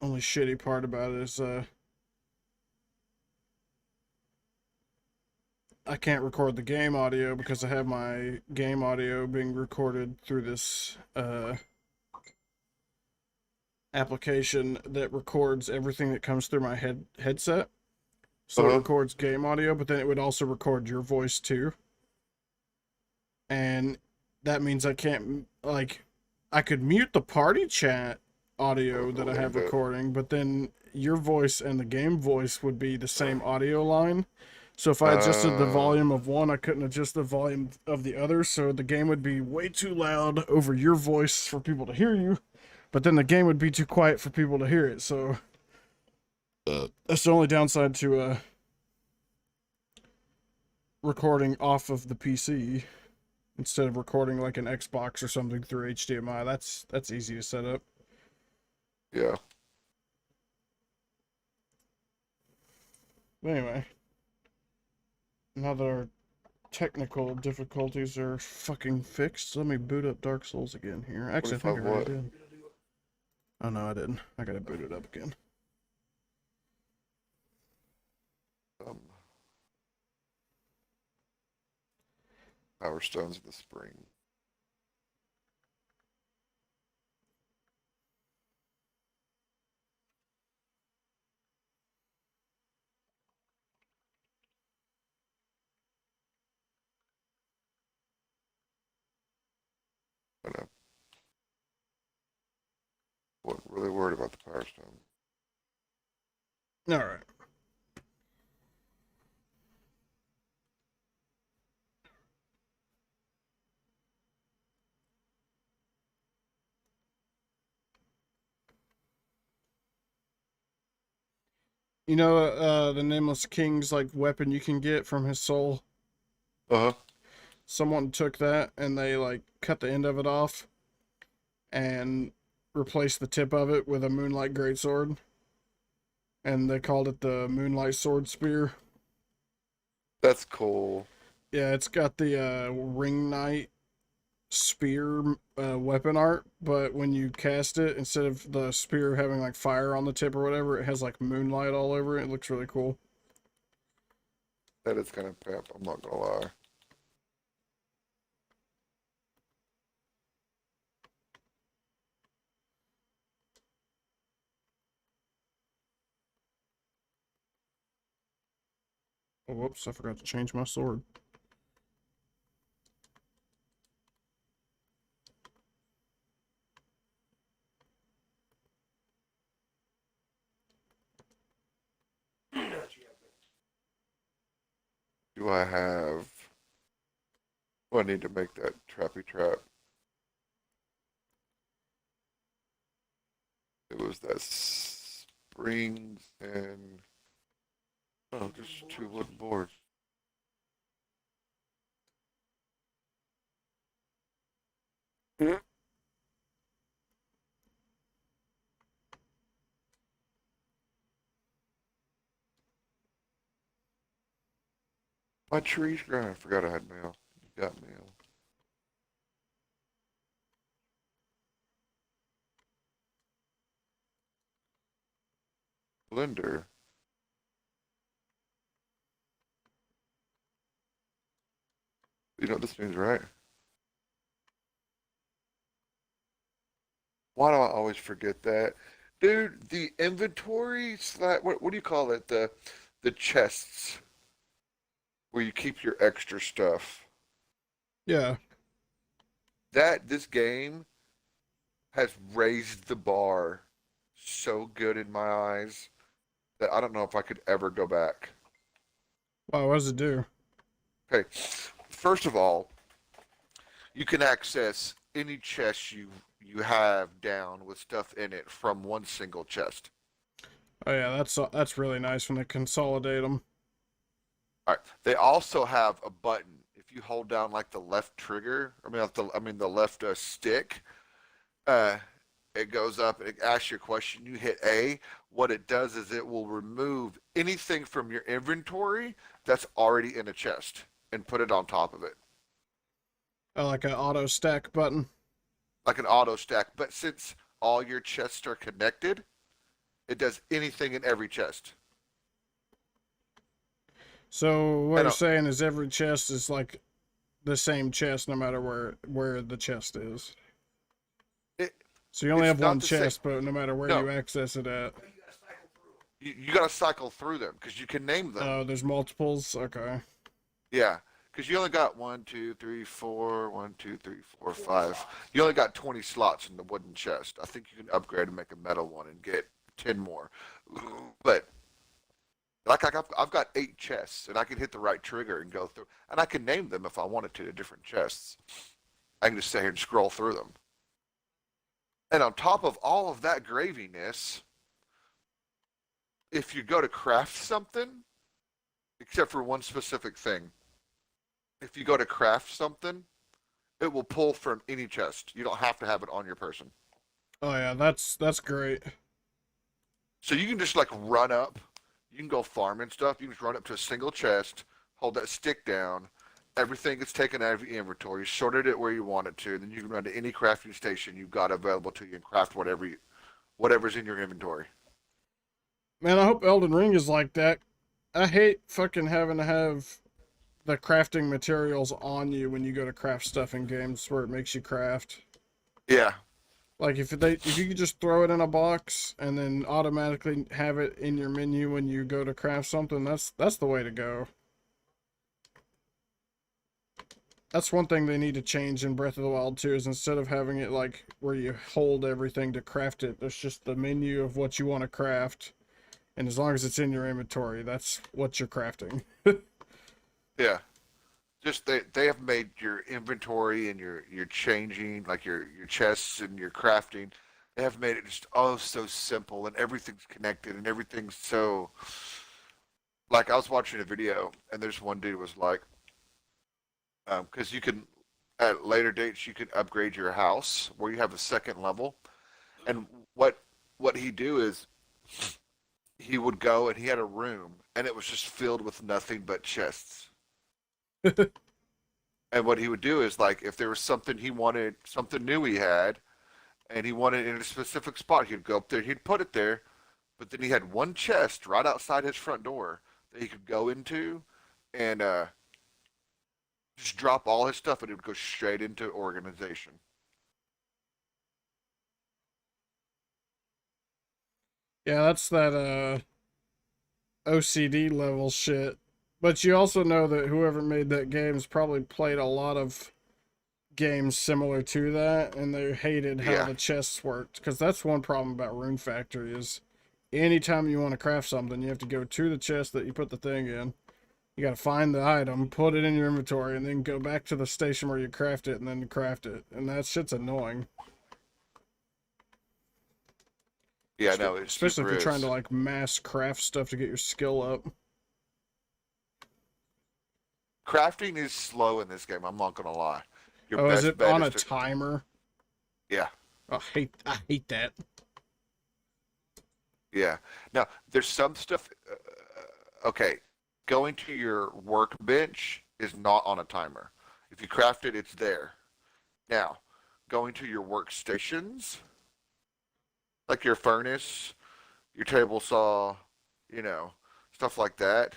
Only shitty part about it is I can't record the game audio because I have my game audio being recorded through this application that records everything that comes through my headset. So it Uh-huh. records game audio, but then it would also record your voice too. And that means I can't, like, I could mute the party chat audio that I have Linda. recording, but then your voice and the game voice would be the same audio line. So if I adjusted the Uh, volume of one, I couldn't adjust the volume of the other, so the game would be way too loud over your voice for people to hear you, but then the game would be too quiet for people to hear it. So that's the only downside to recording off of the PC instead of recording like an Xbox or something through HDMI. That's easy to set up. yeah. But anyway, now that our technical difficulties are fucking fixed, let me boot up Dark Souls again here. Actually, I think 25 I already what? did. Oh no, I didn't. I gotta boot it up again. Um, Power Stones of the Spring. I know. Wasn't really worried about the Power Stone. All right. You know, the Nameless King's like weapon you can get from his soul. Uh-huh. Someone took that and they like cut the end of it off and replaced the tip of it with a Moonlight greatsword, and they called it the Moonlight Sword Spear. That's cool. Yeah, it's got the ring knight spear weapon art, but when you cast it, instead of the spear having like fire on the tip or whatever, it has like moonlight all over it. It looks really cool. That is kind of pep, I'm not gonna lie. Oh, whoops, I forgot to change my sword. Do I have... Oh, I need to make that trappy trap. It was that springs and... Oh, just two wooden boards. My tree's growing. I forgot I had mail. You got mail. Blender. You know what this means, right? Why do I always forget that? Dude, the inventory slash what do you call it? The chests where you keep your extra stuff. Yeah. That this game has raised the bar so good in my eyes that I don't know if I could ever go back. Wow, what does it do? Okay, first of all, you can access any chest you have down with stuff in it from one single chest. Oh yeah, that's really nice when they consolidate them. All right. They also have a button. If you hold down like the left trigger, I mean the left stick, uh, it goes up and it asks you a question. You hit A. What it does is it will remove anything from your inventory that's already in a chest and put it on top of it, Like an auto stack button. like an auto stack. But since all your chests are connected, It does anything in every chest. So what And you're saying is every chest is like the same chest no matter where the chest is. it, So you only it's have not one the same. chest, but no matter where No, you access it at. you got to cycle through them because you can name them. Oh, there's multiples. Okay. Yeah, because you only got 1, 2, 3, 4, 1, 2, 3, 4, 5. You only got 20 slots in the wooden chest. I think you can upgrade and make a metal one and get 10 more. But like I've got 8 chests, and I can hit the right trigger and go through, and I can name them if I wanted to different chests. I can just sit here and scroll through them. And on top of all of that graviness, if you go to craft something, except for one specific thing, if you go to craft something, it will pull from any chest. You don't have to have it on your person. Oh yeah, that's great. So you can just like run up. You can go farm and stuff. You can just run up to a single chest, hold that stick down. Everything gets taken out of your inventory, sorted it where you want it to, then you can run to any crafting station you've got available to you and craft whatever's in your inventory. Man, I hope Elden Ring is like that. I hate fucking having to have the crafting materials on you when you go to craft stuff in games where it makes you craft. Yeah, Like if you could just throw it in a box and then automatically have it in your menu when you go to craft something, that's the way to go. That's one thing they need to change in Breath of the Wild too, is instead of having it like where you hold everything to craft it, there's just the menu of what you want to craft. And as long as it's in your inventory, that's what you're crafting. yeah. Just they have made your inventory and your changing like your chests and your crafting. They have made it just oh so simple and everything's connected and everything's so like I was watching a video and there's one dude was like because you can at later dates you can upgrade your house where you have a second level and what he do is he would go and he had a room and it was just filled with nothing but chests. And what he would do is like if there was something he wanted, something new he had, and he wanted it in a specific spot, he'd go up there, he'd put it there, but then he had one chest right outside his front door that he could go into and just drop all his stuff and it would go straight into organization. Yeah, that's that OCD level shit. But you also know that whoever made that game has probably played a lot of games similar to that, and they hated how Yeah. the chests worked. Because that's one problem about Rune Factory is anytime you want to craft something, you have to go to the chest that you put the thing in. You gotta find the item, put it in your inventory, and then go back to the station where you craft it, and then craft it. And that shit's annoying. Yeah, no, it Especially if super you're trying to is. like mass craft stuff to get your skill up. Crafting is slow in this game, I'm not gonna lie. Your Oh, is best it bet on is a to timer? yeah, I hate that. yeah. Now, there's some stuff okay, going to your workbench is not on a timer. If you craft it, it's there. Now, going to your workstations, like your furnace, your table saw, you know, stuff like that,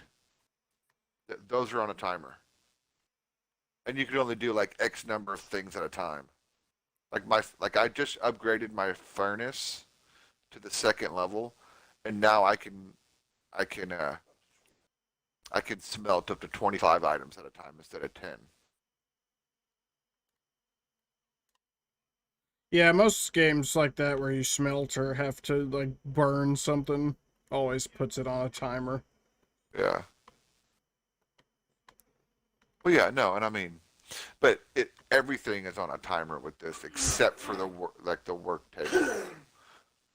those are on a timer. And you can only do like X number of things at a time. Like I just upgraded my furnace to the second level and now I can I can smelt up to 25 items at a time instead of 10. Yeah, most games like that where you smelt or have to like burn something always puts it on a timer. Yeah. Well, yeah, no, and I mean, but it everything is on a timer with this except for the work like the work table,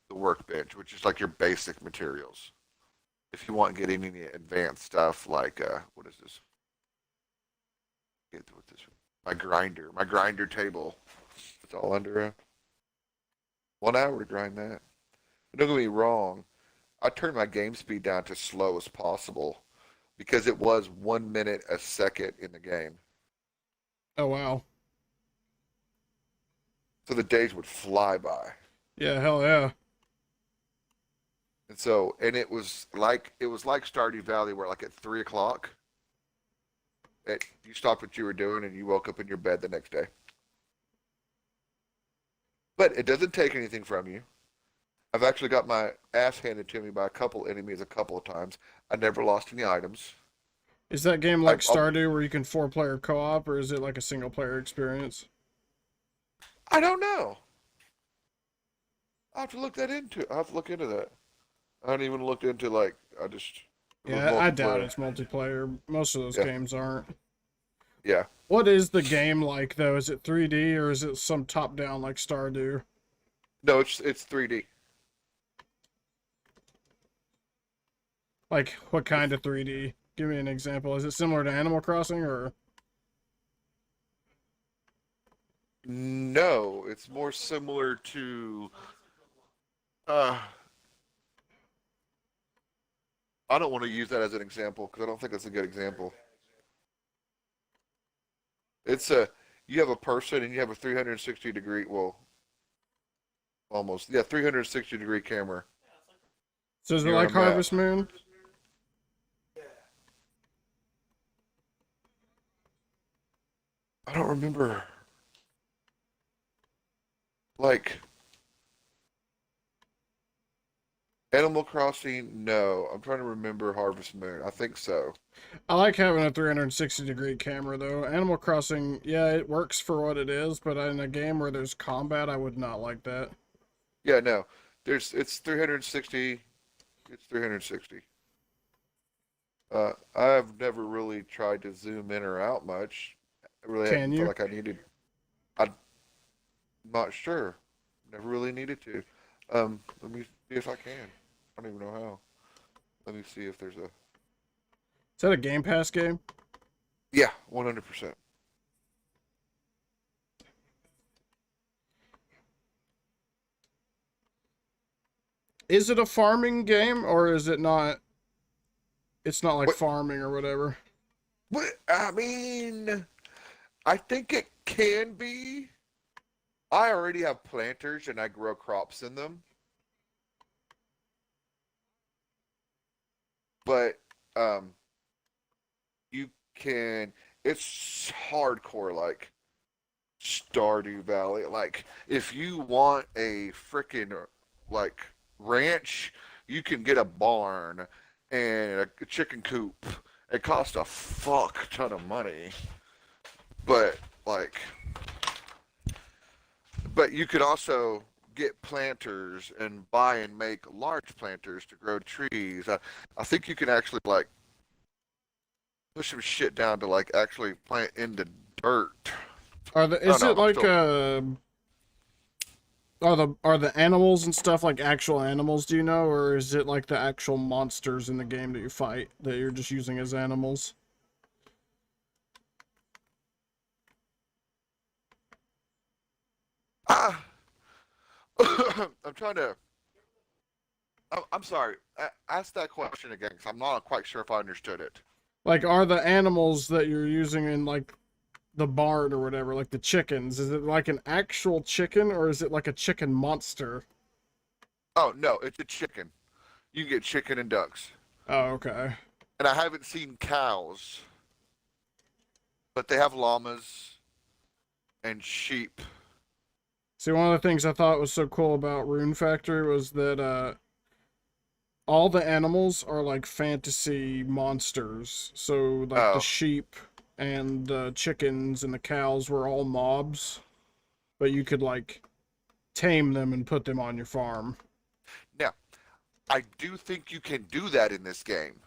the workbench, which is like your basic materials. If you want getting any advanced stuff like what is this? Get with this my grinder table. It's all under 1 hour to grind that. But don't get me wrong, I turned my game speed down to slow as possible because it was 1 minute a second in the game. Oh wow. So the days would fly by. Yeah, hell yeah. And so, and it was like Stardew Valley, where like at 3 o'clock, you stopped what you were doing and you woke up in your bed the next day. But it doesn't take anything from you. I've actually got my ass handed to me by a couple enemies a couple of times. I never lost any items. Is that game I, like I'll, Stardew where you can 4-player co-op, or is it like a single-player experience? I don't know. I have to look into that. I haven't even looked into like it was Yeah, I doubt multiplayer. it's multiplayer. Most of those Yeah, games aren't. yeah. What is the game like though? Is it 3D or is it some top-down like Stardew? No, it's 3D. Like what kind of 3D? Give me an example. Is it similar to Animal Crossing or No, it's more similar to. Uh, I don't want to use that as an example because I don't think that's a good example. It's a You have a person and you have a 360 degree, well, almost, yeah, 360 degree camera. so is it You're on a like map. Harvest Moon? I don't remember. Like Animal Crossing, no. I'm trying to remember Harvest Moon. I think so. I like having a 360-degree camera though. Animal Crossing, yeah, it works for what it is, but in a game where there's combat, I would not like that. Yeah, no. It's 360. It's 360. I've never really tried to zoom in or out much. I really Can haven't felt you? like I needed. I'm not sure. Never really needed to. Let me see if I can. I don't even know how. Let me see if there's a. Is that a Game Pass game? Yeah, 100%. Is it a farming game or is it not? It's not like What? farming or whatever. What? I mean, I think it can be. I already have planters and I grow crops in them, but um, you can. It's hardcore like Stardew Valley. Like if you want a freaking like ranch, you can get a barn and a chicken coop. It costs a fuck ton of money, but like, but you could also get planters and buy and make large planters to grow trees. I think you can actually like push some shit down to like actually plant in the dirt. I don't Is know. it I'm like still. are the animals and stuff like actual animals, do you know, or is it like the actual monsters in the game that you fight that you're just using as animals? Ah, I'm trying to. I'm sorry. Ask that question again because I'm not quite sure if I understood it. Like are the animals that you're using in like the barn or whatever, like the chickens, is it like an actual chicken or is it like a chicken monster? Oh no, it's a chicken. You can get chicken and ducks, Oh, okay. and I haven't seen cows, but they have llamas and sheep. See, one of the things I thought was so cool about Rune Factory was that all the animals are like fantasy monsters. So like the Oh, sheep and the chickens and the cows were all mobs, but you could like tame them and put them on your farm. now I do think you can do that in this game.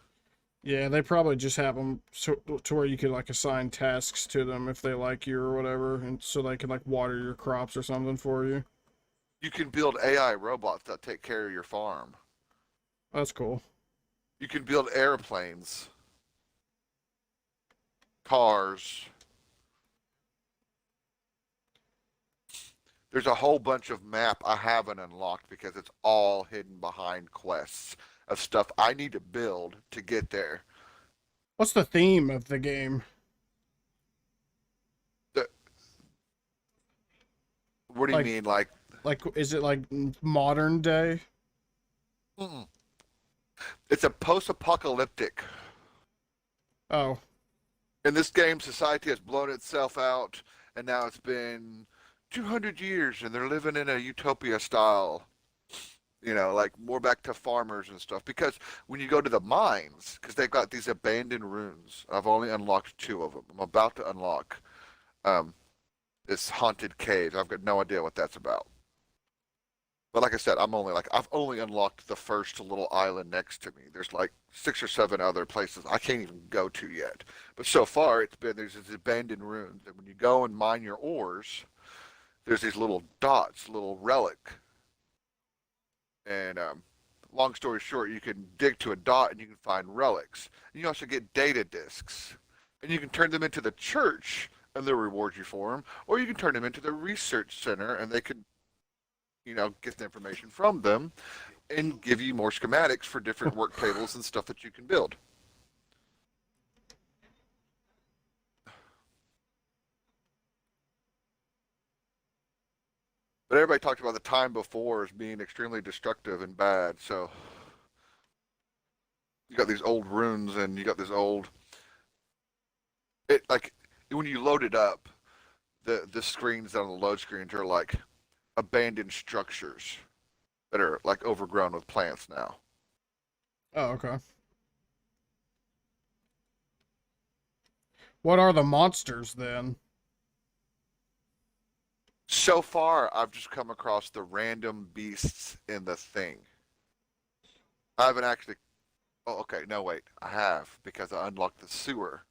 Yeah, they probably just have them to where you could like assign tasks to them if they like you or whatever, and so they can like water your crops or something for you. You can build AI robots that take care of your farm. That's cool. You can build airplanes, cars. There's a whole bunch of map I haven't unlocked because it's all hidden behind quests of stuff I need to build to get there. What's the theme of the game? The, what do you Like, mean? Like, is it like modern day? mm-mm. It's a post-apocalyptic. Oh. In this game, society has blown itself out, and now it's been 200 years, and they're living in a utopia style. You know, like more back to farmers and stuff. Because when you go to the mines, because they've got these abandoned ruins, I've only unlocked 2 of them. I'm about to unlock um, this haunted cave. I've got no idea what that's about. But like I said, I've only unlocked the first little island next to me. There's like 6 or 7 other places I can't even go to yet. But so far, there's these abandoned ruins, and when you go and mine your ores, there's these little dots, little relic. And long story short, you can dig to a dot and you can find relics. And you also get data discs, and you can turn them into the church, and they'll reward you for them, or you can turn them into the research center, and they can get the information from them and give you more schematics for different work tables and stuff that you can build. But everybody talked about the time before as being extremely destructive and bad, so you got these old ruins and you got this old when you load it up, the screens on the load screens are like abandoned structures that are like overgrown with plants now. Oh, okay. What are the monsters then? So far, I've just come across the random beasts in the thing. I haven't actually. Oh, okay. No, wait. I have, because I unlocked the sewer.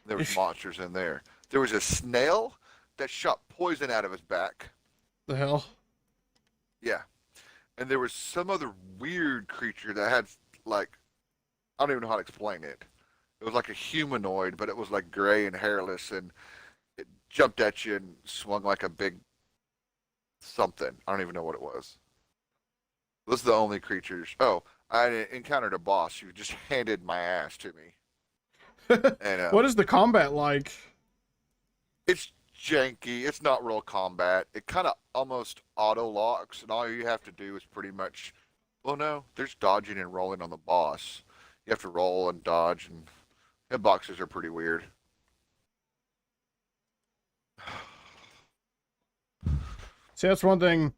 There was monsters in there. There was a snail that shot poison out of his back. The hell? Yeah. And there was some other weird creature that had, like, I don't even know how to explain it. It was like a humanoid, but it was like gray and hairless, and it jumped at you and swung like a big something. I don't even know what it was. Those are the only creatures. Oh, I encountered a boss who just handed my ass to me. And What is the combat like? it's janky. It's not real combat. It kind of almost auto locks, and all you have to do is pretty much. Well, no, there's dodging and rolling on the boss. You have to roll and dodge, and hitboxes are pretty weird. See, that's one thing.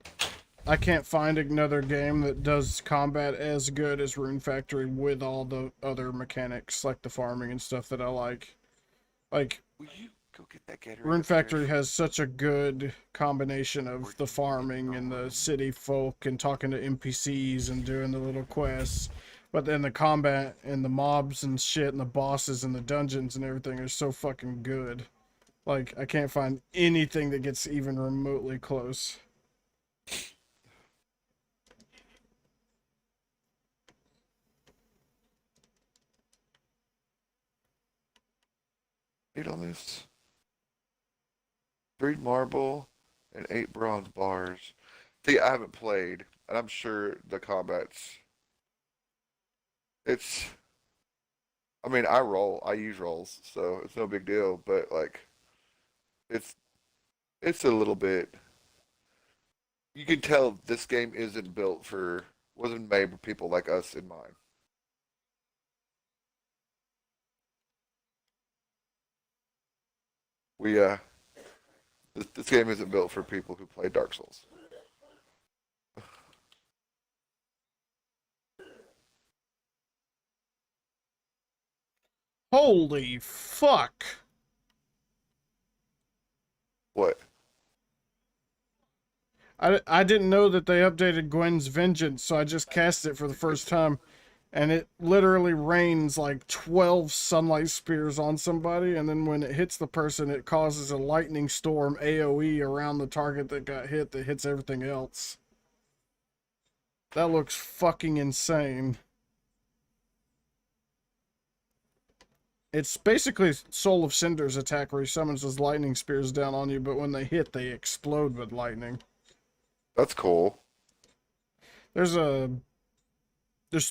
I can't find another game that does combat as good as Rune Factory with all the other mechanics, like the farming and stuff that I like. Like, Will you go get that Gatorade Rune Factory upstairs? has such a good combination of Where'd the you get it farming and the city folk and talking to NPCs and doing the little quests. But then the combat and the mobs and shit and the bosses and the dungeons and everything are so fucking good. Like, I can't find anything that gets even remotely close. Need on this. 3 marble and 8 bronze bars. See, I haven't played, and I'm sure the combat's. It's. I mean, I use rolls, so it's no big deal. But like, it's it's a little bit. You can tell this game wasn't made with people like us in mind. We this game isn't built for people who play Dark Souls. Holy fuck! What? I didn't know that they updated Gwen's Vengeance, so I just cast it for the first time. And it literally rains like 12 sunlight spears on somebody, and then when it hits the person, it causes a lightning storm AoE around the target that got hit that hits everything else. That looks fucking insane. It's basically Soul of Cinder's attack where he summons his lightning spears down on you, but when they hit, they explode with lightning. That's cool. There's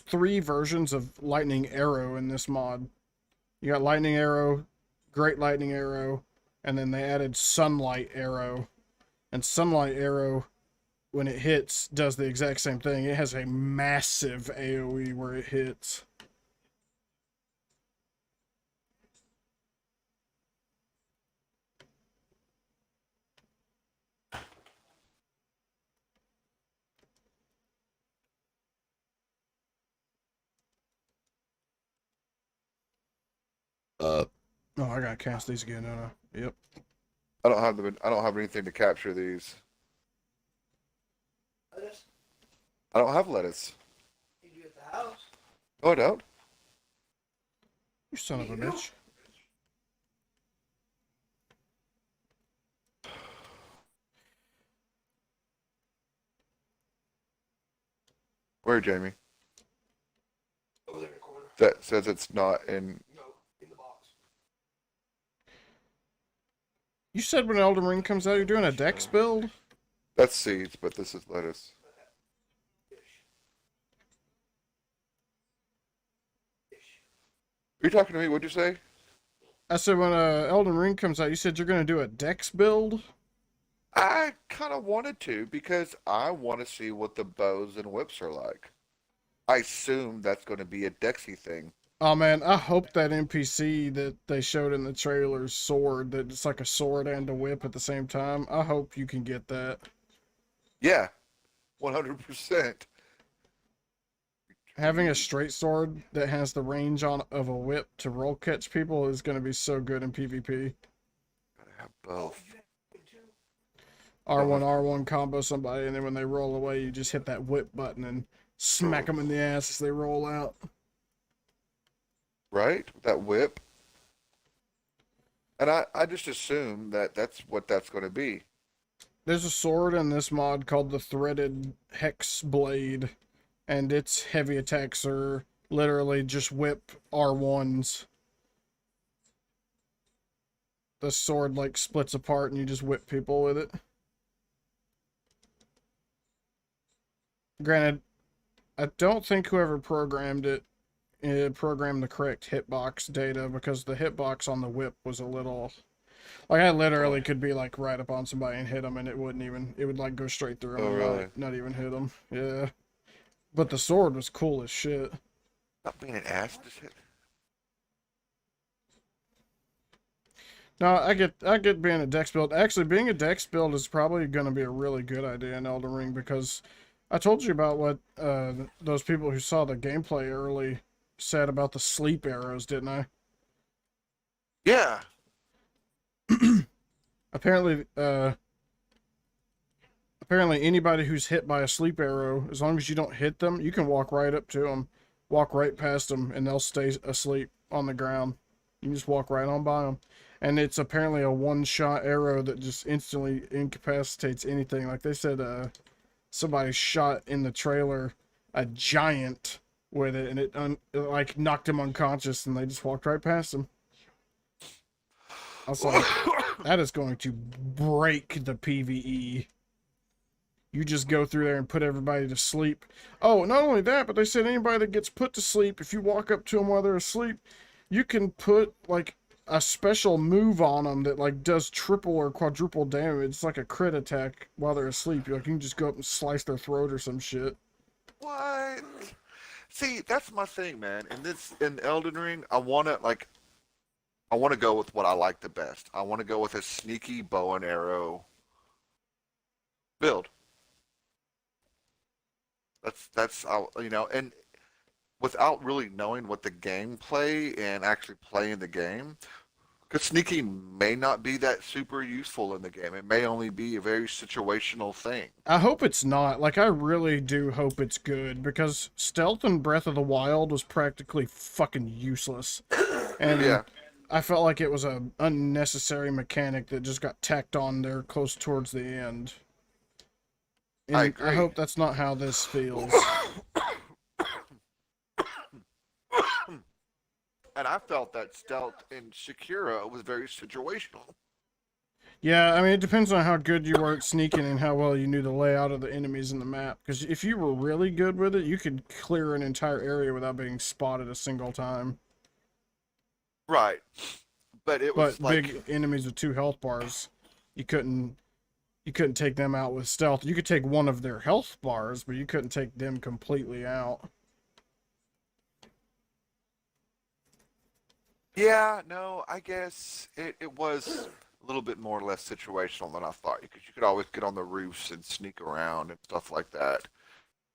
3 versions of Lightning Arrow in this mod. You got Lightning Arrow, Great Lightning Arrow, and then they added Sunlight Arrow. And Sunlight Arrow when it hits, does the exact same thing. It has a massive AoE where it hits. Oh, I gotta cast these again, don't I? Yep. I don't have anything to capture these. Lettuce? I don't have lettuce. You do at the house? Oh, I don't. You son of a bitch. Where, Jamie? Over there in the corner. That says it's not in. No, in the box. You said when Elden Ring comes out, you're doing a Dex build? That's seeds, but this is lettuce. Are you talking to me? What'd you say? I said when Elden Ring comes out, you said you're gonna do a Dex build? I kind of wanted to because I want to see what the bows and whips are like. I assume that's going to be a Dexy thing. Oh man, I hope that NPC that they showed in the trailer's sword, that it's like a sword and a whip at the same time. I hope you can get that. Yeah, 100%. Having a straight sword that has the range on of a whip to roll catch people is going to be so good in PvP. Gotta have both. R1 R1 combo somebody, and then when they roll away, you just hit that whip button and smack them in the ass as they roll out. Right? That whip. And I just assume that that's what that's going to be. There's a sword in this mod called the Threaded Hex Blade, and its heavy attacks are literally just whip R1s. The sword like splits apart and you just whip people with it. Granted, I don't think whoever programmed it programmed the correct hitbox data, because the hitbox on the whip was a little... Like, I literally could be, like, right up on somebody and hit them, and it wouldn't even... It would, like, go straight through them Oh, and really? not even hit them. Yeah. But the sword was cool as shit. Not being an ass. Just hit. No, I get being a Dex build. Actually, being a Dex build is probably going to be a really good idea in Elden Ring, because I told you about what those people who saw the gameplay early said about the sleep arrows, didn't I? Yeah. Apparently, anybody who's hit by a sleep arrow, as long as you don't hit them, you can walk right up to them, walk right past them, and they'll stay asleep on the ground. You can just walk right on by them. And it's apparently a one-shot arrow that just instantly incapacitates anything. Like they said, somebody shot in the trailer a giant with it, and it like knocked him unconscious, and they just walked right past him. I was like, that is going to break the PvE. You just go through there and put everybody to sleep. Oh, not only that, but they said anybody that gets put to sleep, if you walk up to them while they're asleep, you can put, like, a special move on them that, like, does triple or quadruple damage. It's like a crit attack while they're asleep. Like, you can just go up and slice their throat or some shit. What? See, that's my thing, man. In Elden Ring, I want to go with what I like the best. I want to go with a sneaky bow and arrow build. That's you know, and without really knowing what the gameplay and actually playing the game, because sneaking may not be that super useful in the game. It may only be a very situational thing. I hope it's not. Like, I really do hope it's good, because stealth in Breath of the Wild was practically fucking useless. And Yeah. I felt like it was a unnecessary mechanic that just got tacked on there close towards the end. And I agree. I hope that's not how this feels. And I felt that stealth in Shakira was very situational. Yeah, I mean, it depends on how good you were at sneaking and how well you knew the layout of the enemies in the map. Because if you were really good with it, you could clear an entire area without being spotted a single time. Right. But it was But like big enemies with 2 health bars, you couldn't You couldn't take them out with stealth. You could take one of their health bars, but you couldn't take them completely out. Yeah, no, I guess it was a little bit more or less situational than I thought, because you could always get on the roofs and sneak around and stuff like that.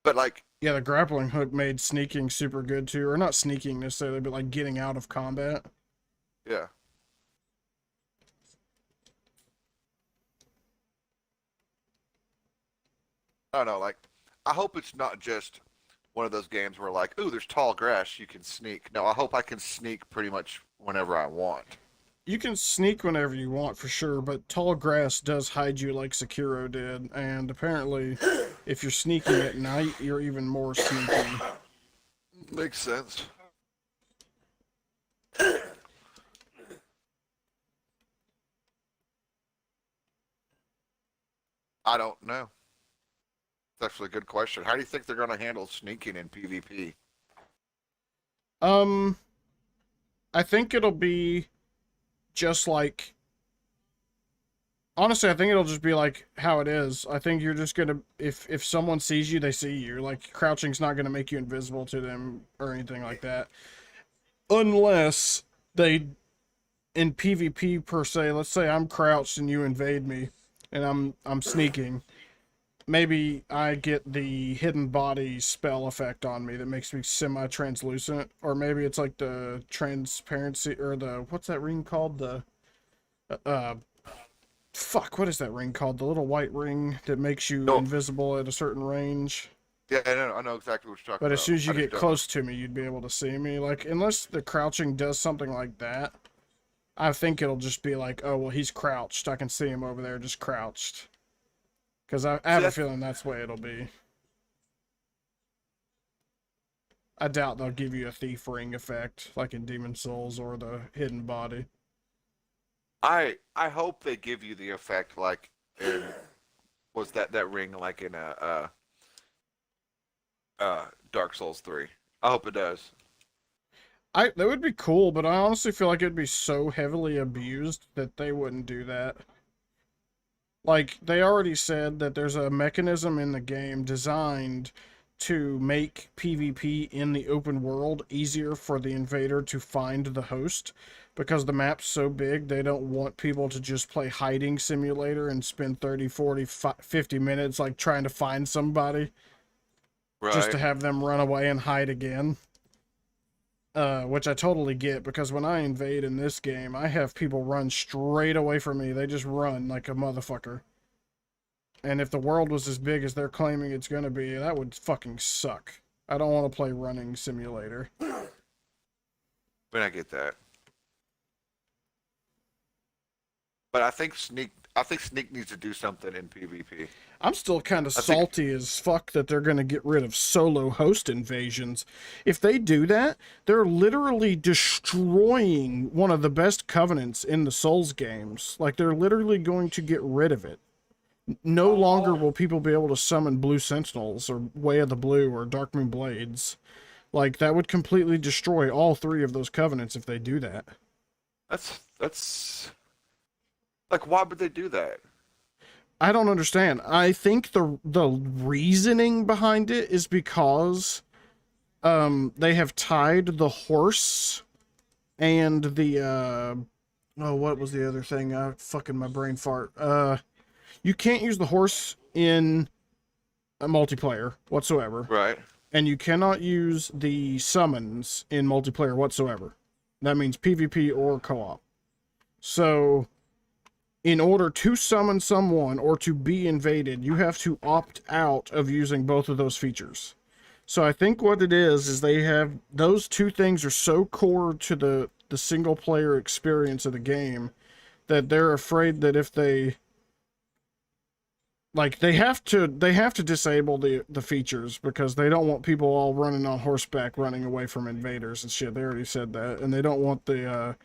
But like, Yeah, the grappling hook made sneaking super good too. Or not sneaking necessarily, but like getting out of combat. yeah, I don't know. Like, I hope it's not just one of those games where like, ooh, there's tall grass, you can sneak. No, I hope I can sneak pretty much whenever I want. You can sneak whenever you want for sure, but tall grass does hide you like Sekiro did, and apparently if you're sneaking at night, you're even more sneaky. Makes sense. I don't know. That's actually a good question. How do you think they're going to handle sneaking in PvP? Um, I think it'll be just like honestly, I think it'll just be like how it is. I think you're just gonna if someone sees you, they see you. Like crouching's not gonna make you invisible to them or anything like that. Unless they in PvP per se, let's say I'm crouched and you invade me and I'm sneaking. Maybe I get the hidden body spell effect on me that makes me semi-translucent, or maybe it's like the transparency or the what's that ring called? The uh fuck, what is that ring called? The little white ring that makes you No, invisible at a certain range. yeah, I know exactly what you're talking But as about. soon as you I just get don't know. close to me, you'd be able to see me. Like, unless the crouching does something like that, I think it'll just be like, oh, well, he's crouched. I can see him over there just crouched. Because I See, have a that's feeling that's the way it'll be. I doubt they'll give you a thief ring effect, like in Demon Souls or the hidden body. I hope they give you the effect like in was that ring like in Dark Souls 3. I hope it does. That would be cool, but I honestly feel like it'd be so heavily abused that they wouldn't do that. Like, they already said that there's a mechanism in the game designed to make PvP in the open world easier for the invader to find the host. Because the map's so big, they don't want people to just play hiding simulator and spend 30, 40, 50 minutes, like, trying to find somebody just to Right. have them run away and hide again. Which I totally get, because when I invade in this game, I have people run straight away from me. They just run like a motherfucker. And if the world was as big as they're claiming it's gonna be, that would fucking suck. I don't want to play running simulator. But I get that. But I think Sneak needs to do something in PvP. I'm still kind of I think salty as fuck that they're gonna get rid of solo host invasions. If they do that, they're literally destroying one of the best covenants in the Souls games. Like, they're literally going to get rid of it. No longer will people be able to summon Blue Sentinels or Way of the Blue or Darkmoon Blades. Like, that would completely destroy all three of those covenants if they do that. that's like, why would they do that? I don't understand. I think the reasoning behind it is because they have tied the horse and the oh, what was the other thing? Fucking my brain fart. You can't use the horse in a multiplayer whatsoever, Right. and you cannot use the summons in multiplayer whatsoever. That means PvP or co-op. So, in order to summon someone or to be invaded, you have to opt out of using both of those features. So I think what it is they have those two things are so core to the single player experience of the game that they're afraid that if they like they have to disable the features because they don't want people all running on horseback running away from invaders and shit. They already said that, and they don't want the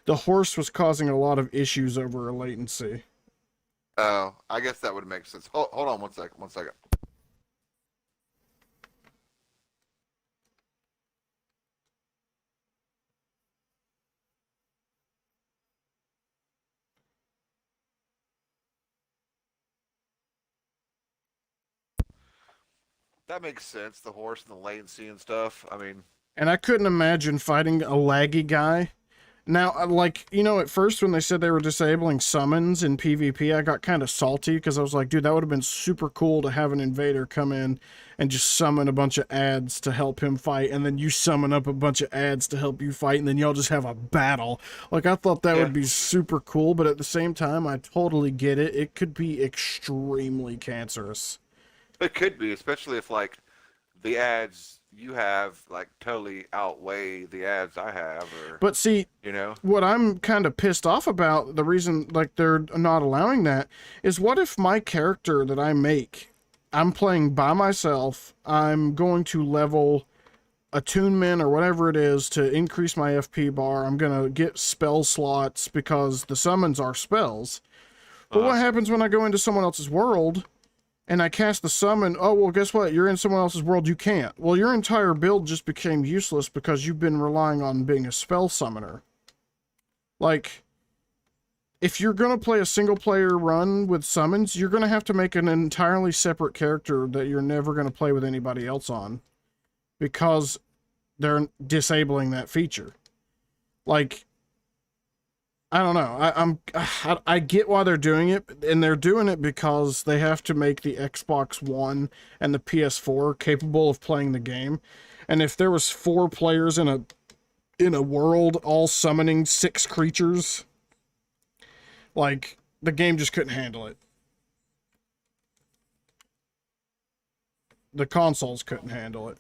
horse was causing a lot of issues over a latency. Oh, I guess that would make sense. Hold on one second. One second. That makes sense. The horse and the latency and stuff. I mean, And I couldn't imagine fighting a laggy guy. Now, like, you know, at first when they said they were disabling summons in PvP, I got kind of salty because I was like, dude, that would have been super cool to have an invader come in and just summon a bunch of ads to help him fight, and then you summon up a bunch of ads to help you fight, and then y'all just have a battle. Like, I thought that would be super cool, but at the same time, I totally get it. It could be extremely cancerous. it could be, especially if like the ads you have like totally outweigh the ads I have, or But see, you know, what I'm kind of pissed off about, the reason like they're not allowing that, is what if my character that I make, I'm playing by myself, I'm going to level attunement or whatever it is to increase my FP bar, I'm going to get spell slots because the summons are spells. But what happens when I go into someone else's world and I cast the summon? Oh, well, guess what? You're in someone else's world. You can't. Well, your entire build just became useless because you've been relying on being a spell summoner. Like, if you're going to play a single player run with summons, you're going to have to make an entirely separate character that you're never going to play with anybody else on because they're disabling that feature. Like, I don't know. I get why they're doing it, and they're doing it because they have to make the Xbox One and the PS4 capable of playing the game. And if there was 4 players in a world all summoning 6 creatures, like, the game just couldn't handle it. The consoles couldn't handle it.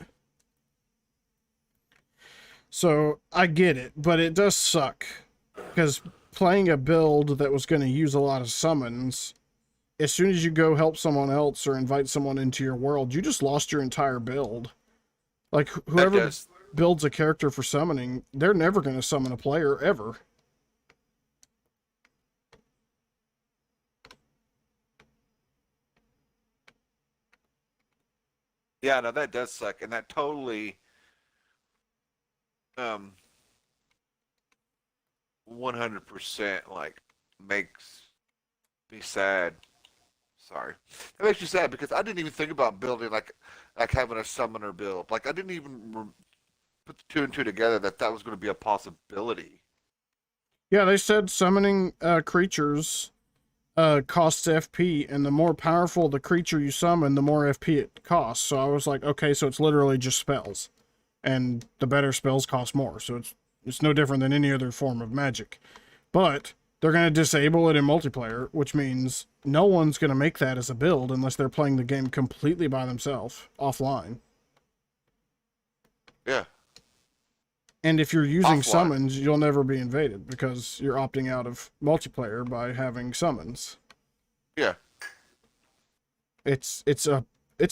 So I get it, but it does suck because playing a build that was going to use a lot of summons, as soon as you go help someone else or invite someone into your world, you just lost your entire build. Like, whoever builds a character for summoning, they're never going to summon a player, ever. yeah, no, that does suck, and that totally 100% like makes me sad. Sorry, it makes me sad because I didn't even think about building like having a summoner build. Like I didn't even put the 2 and 2 together that was going to be a possibility. Yeah, they said summoning creatures costs FP, and the more powerful the creature you summon, the more FP it costs. So I was like, okay, so it's literally just spells, and the better spells cost more. So it's no different than any other form of magic. But they're going to disable it in multiplayer, which means no one's going to make that as a build unless they're playing the game completely by themselves, offline. Yeah. And if you're using Offline. summons, you'll never be invaded because you're opting out of multiplayer by having summons. Yeah. It's a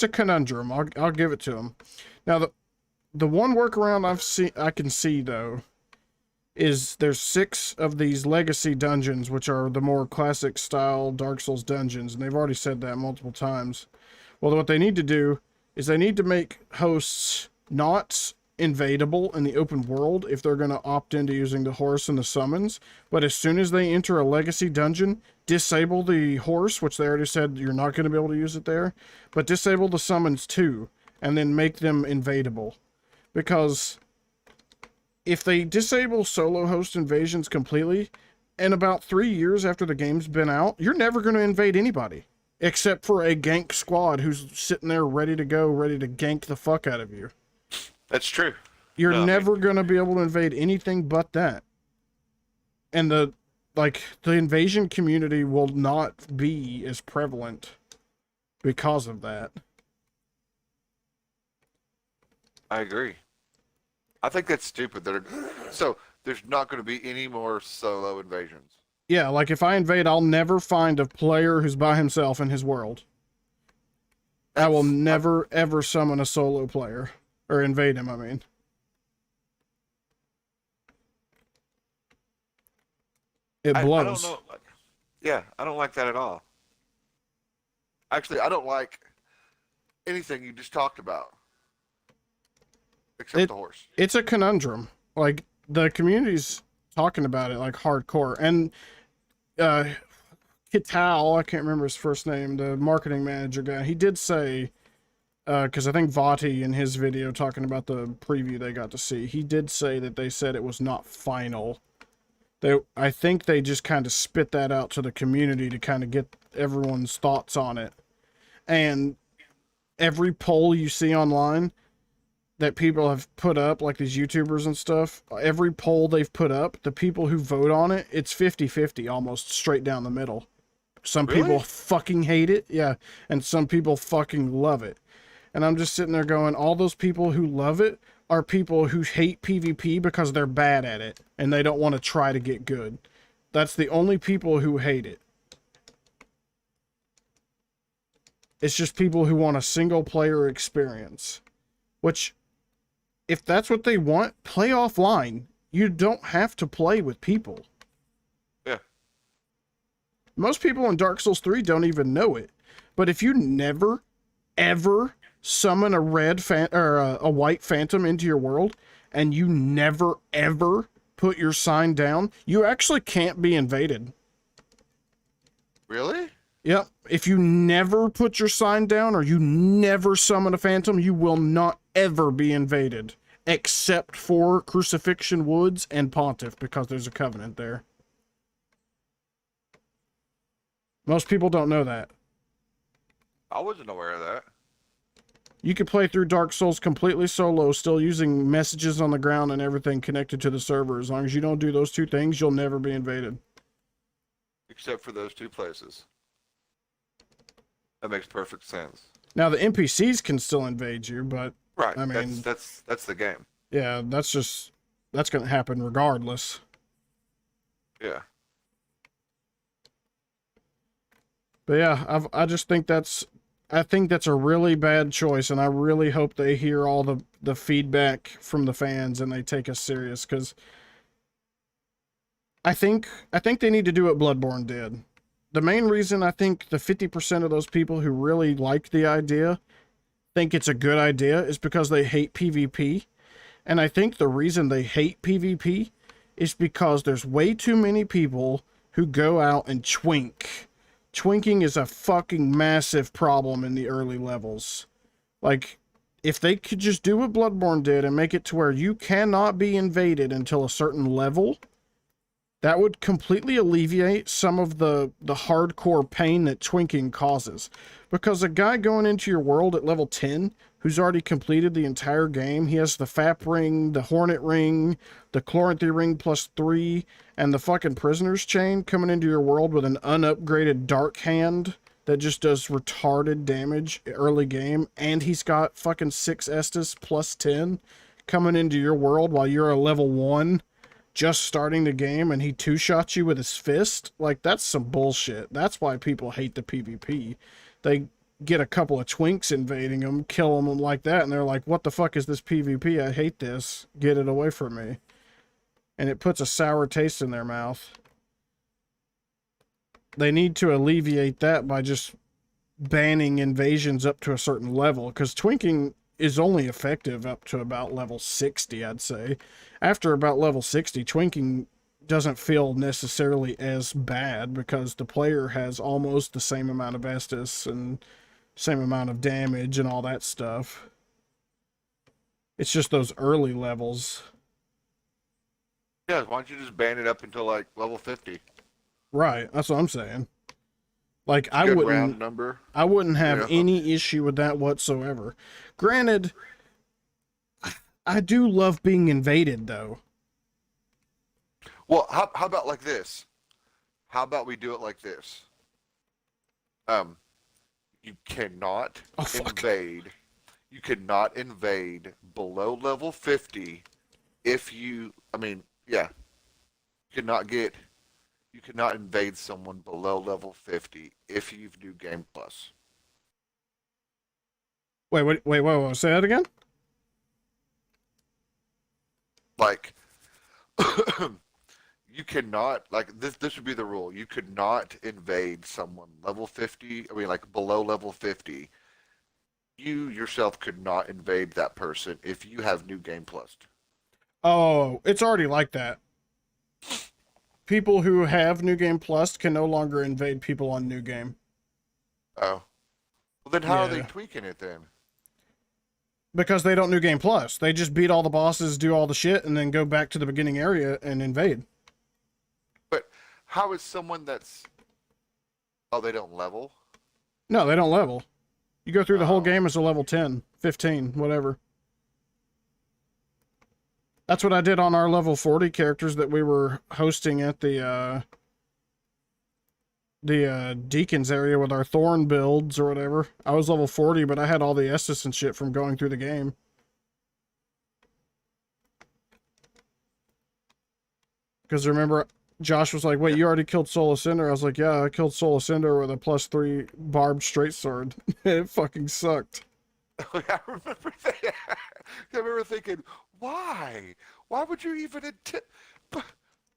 conundrum. I'll give it to them. Now the one workaround I can see though is there's 6 of these legacy dungeons, which are the more classic style Dark Souls dungeons, and they've already said that multiple times. Well, what they need to do is they need to make hosts not invadable in the open world if they're going to opt into using the horse and the summons, but as soon as they enter a legacy dungeon, disable the horse, which they already said you're not going to be able to use it there, but disable the summons too, and then make them invadable. Because if they disable solo host invasions completely, in about 3 years after the game's been out, you're never going to invade anybody. Except for a gank squad who's sitting there ready to go, ready to gank the fuck out of you. That's true. You're never going to be able to invade anything but that. And the invasion community will not be as prevalent because of that. I agree. I think that's stupid. So there's not going to be any more solo invasions. Yeah, like if I invade, I'll never find a player who's by himself in his world. I will never, ever summon a solo player. Or invade him, I mean. It blows. I don't know. Yeah, I don't like that at all. Actually, I don't like anything you just talked about. Except the horse. It's a conundrum. Like, the community's talking about it like hardcore. And Kital, I can't remember his first name, the marketing manager guy, he did say because I think Vati in his video talking about the preview they got to see, he did say that they said it was not final. I think they just kind of spit that out to the community to kind of get everyone's thoughts on it. And every poll you see online that people have put up, like these YouTubers and stuff, every poll they've put up, the people who vote on it, it's 50-50 almost straight down the middle. Some Really? people fucking hate it, yeah, and some people fucking love it. And I'm just sitting there going, all those people who love it are people who hate PvP because they're bad at it and they don't want to try to get good. That's the only people who hate it. It's just people who want a single player experience. Which, if that's what they want, play offline. You don't have to play with people. Yeah. Most people in Dark Souls 3 don't even know it. But if you never, ever summon a a white phantom into your world, and you never, ever put your sign down, you actually can't be invaded. Really? Yep. If you never put your sign down or you never summon a phantom, you will not ever be invaded. Except for Crucifixion Woods and Pontiff, because there's a covenant there. Most people don't know that. I wasn't aware of that. You could play through Dark Souls completely solo, still using messages on the ground and everything connected to the server. As long as you don't do those two things, you'll never be invaded. Except for those two places. That makes perfect sense. Now, the NPCs can still invade you, but... Right. I mean... That's the game. Yeah, that's going to happen regardless. Yeah. But yeah, I just think that's a really bad choice, and I really hope they hear all the feedback from the fans and they take us serious, because I think they need to do what Bloodborne did. The main reason I think the 50% of those people who really like the idea think it's a good idea is because they hate PvP. And I think the reason they hate PvP is because there's way too many people who go out and twink. Twinking is a fucking massive problem in the early levels. Like, if they could just do what Bloodborne did and make it to where you cannot be invaded until a certain level, that would completely alleviate some of the hardcore pain that twinking causes. Because a guy going into your world at level 10, who's already completed the entire game, he has the FAP ring, the Hornet ring, the Chloranthy ring +3, and the fucking Prisoner's Chain coming into your world with an unupgraded Dark Hand that just does retarded damage early game, and he's got fucking 6 Estus +10 coming into your world while you're a level 1 just starting the game, and he two-shots you with his fist. Like, that's some bullshit. That's why people hate the PvP. They get a couple of twinks invading them, kill them like that, and they're like, what the fuck is this PvP? I hate this. Get it away from me. And it puts a sour taste in their mouth. They need to alleviate that by just banning invasions up to a certain level, because twinking is only effective up to about level 60, I'd say. After about level 60, twinking doesn't feel necessarily as bad because the player has almost the same amount of Estus and same amount of damage and all that stuff. It's just those early levels. Yeah, why don't you just ban it up until like level 50? Right, that's what I'm saying. Like, I Good wouldn't round number. I wouldn't have Yeah. any issue with that whatsoever. Granted, I do love being invaded, though. Well, how about like this? How about we do it like this? You cannot invade. You cannot invade below level 50 if you, you cannot invade someone below level 50 if you've New Game Plus. Wait, say that again? Like, you cannot, like, this would be the rule. You could not invade someone level 50, below level 50. You yourself could not invade that person if you have New Game Plus. Oh, it's already like that. People who have New Game Plus can no longer invade people on New Game. Oh. Well, then how are they Yeah. tweaking it then? Because they don't New Game Plus. They just beat all the bosses, do all the shit, and then go back to the beginning area and invade. But how is someone that's... Oh, they don't level? No, they don't level. You go through the whole Oh. game as a level 10, 15, whatever. That's what I did on our level 40 characters that we were hosting at the Deacons area with our Thorn builds or whatever. I was level 40, but I had all the Estus and shit from going through the game. Because remember, Josh was like, wait, you already killed Soul Ascender? I was like, yeah, I killed Soul Ascender with a +3 barbed straight sword. It fucking sucked. I remember that. I remember thinking, why? Why would you even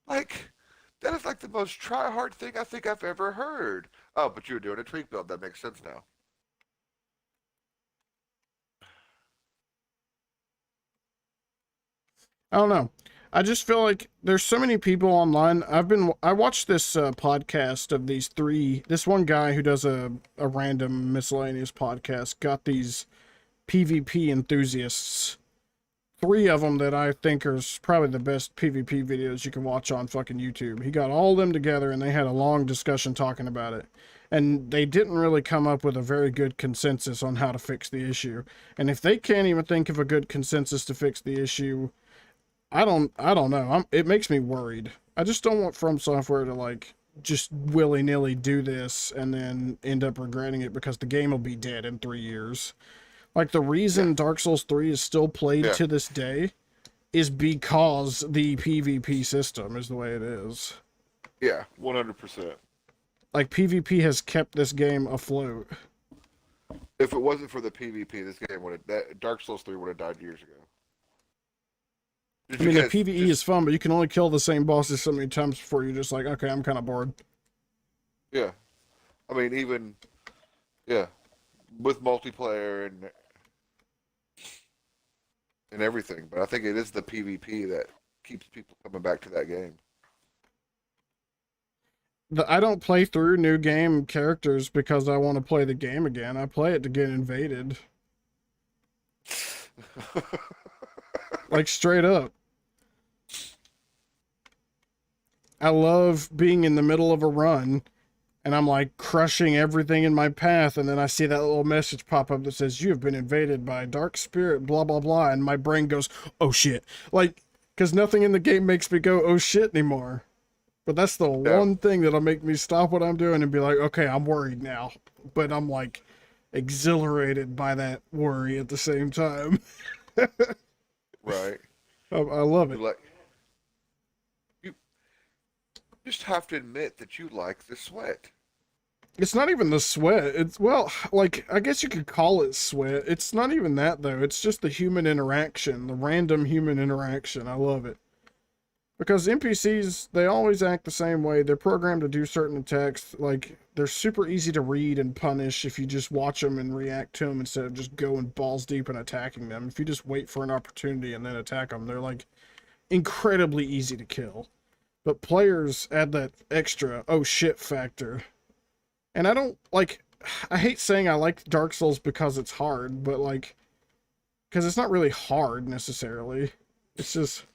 like, that is like the most try-hard thing I think I've ever heard. Oh, but you were doing a tweak build. That makes sense now. I don't know. I just feel like there's so many people online. I watched this podcast of this one guy who does a random miscellaneous podcast, got these PvP enthusiasts. 3 of them that I think are probably the best PvP videos you can watch on fucking YouTube. He got all of them together and they had a long discussion talking about it. And they didn't really come up with a very good consensus on how to fix the issue. And if they can't even think of a good consensus to fix the issue, I don't know. It makes me worried. I just don't want From Software to like just willy-nilly do this and then end up regretting it because the game will be dead in 3 years. Like, the reason Dark Souls 3 is still played to this day is because the PvP system is the way it is. Yeah, 100%. Like, PvP has kept this game afloat. If it wasn't for the PvP, this game Dark Souls 3 would have died years ago. I mean, the PvE is fun, but you can only kill the same bosses so many times before you're just like, okay, I'm kind of bored. Yeah. I mean, even, with multiplayer and everything, but I think it is the PvP that keeps people coming back to that game. I don't play through new game characters because I want to play the game again. I play it to get invaded. Like, straight up. I love being in the middle of a run and I'm like crushing everything in my path, and then I see that little message pop up that says, you have been invaded by dark spirit, blah, blah, blah, and my brain goes, oh shit. Like, because nothing in the game makes me go, oh shit anymore. But that's the one thing that'll make me stop what I'm doing and be like, okay, I'm worried now. But I'm like exhilarated by that worry at the same time. Right. I love it. You just have to admit that you like the sweat. It's not even the sweat. It's, well, like, I guess you could call it sweat. It's not even that, though. It's just the human interaction, the random human interaction. I love it. Because NPCs, they always act the same way. They're programmed to do certain attacks. Like, they're super easy to read and punish if you just watch them and react to them instead of just going balls deep and attacking them. If you just wait for an opportunity and then attack them, they're, like, incredibly easy to kill. But players add that extra, oh shit factor. And I don't, like, I hate saying I like Dark Souls because it's hard, but, like, because it's not really hard, necessarily. It's just,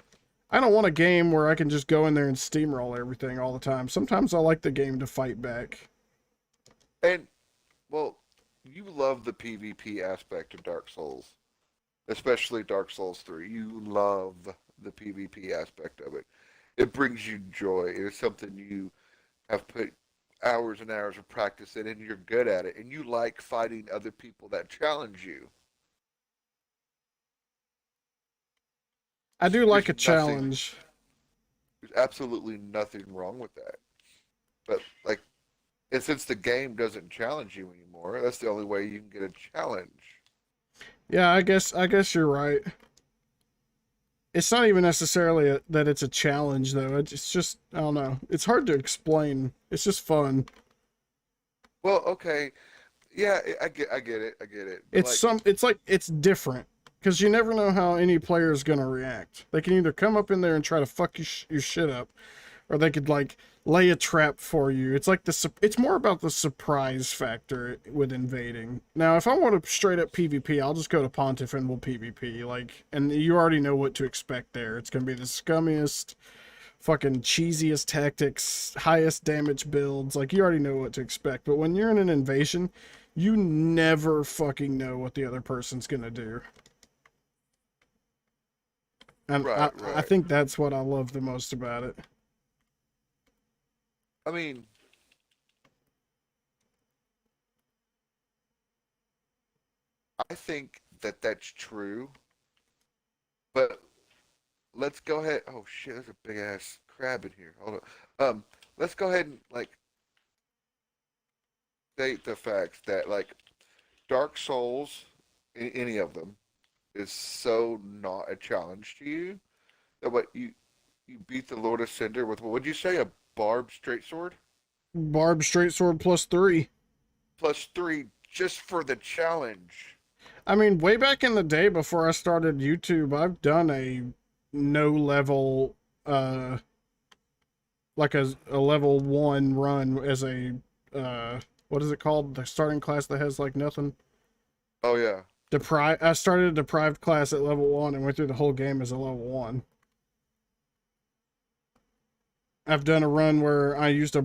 I don't want a game where I can just go in there and steamroll everything all the time. Sometimes I like the game to fight back. And, well, you love the PvP aspect of Dark Souls. Especially Dark Souls 3. You love the PvP aspect of it. It brings you joy. It is something you have put hours and hours of practice in, and you're good at it. And you like fighting other people that challenge you. I do like a challenge. There's absolutely nothing wrong with that. But, like, and since the game doesn't challenge you anymore, that's the only way you can get a challenge. Yeah, I guess you're right. It's not even necessarily that it's a challenge, though. It's just, I don't know. It's hard to explain. It's just fun. Well, okay. Yeah, I get it. I get it. It's different. Because you never know how any player is going to react. They can either come up in there and try to fuck your shit up, or they could, like, lay a trap for you. It's like it's more about the surprise factor with invading. Now, if I want to straight up PvP, I'll just go to Pontiff and we'll PvP. Like, and you already know what to expect there. It's gonna be the scummiest, fucking cheesiest tactics, highest damage builds. Like, you already know what to expect. But when you're in an invasion, you never fucking know what the other person's gonna do. And Right, I right. think that's what I love the most about it. I mean, I think that that's true, but let's go ahead. Oh shit, there's a big ass crab in here. Hold on. Let's go ahead and like state the facts that like Dark Souls, any of them, is so not a challenge to you that what you beat the Lord of Cinder with what would you say, a barbed straight sword Barb straight sword +3. +3 just for the challenge. I mean, way back in the day before I started YouTube, I've done a no level, like a level 1 run as a, what is it called? The starting class that has like nothing. Oh yeah. I started a deprived class at level 1 and went through the whole game as a level 1. I've done a run where I used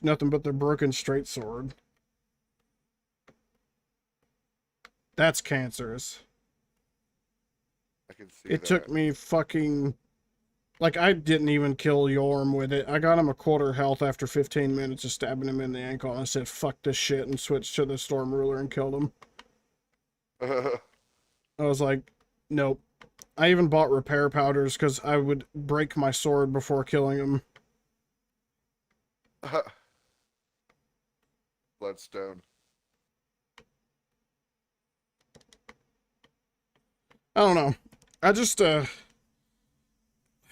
nothing but the broken straight sword. That's cancerous. I can see It that. took me fucking... Like, I didn't even kill Yorm with it. I got him a quarter health after 15 minutes of stabbing him in the ankle, and I said, fuck this shit, and switched to the Storm Ruler and killed him. I was like, nope. I even bought repair powders because I would break my sword before killing him. Bloodstone. I don't know. I just,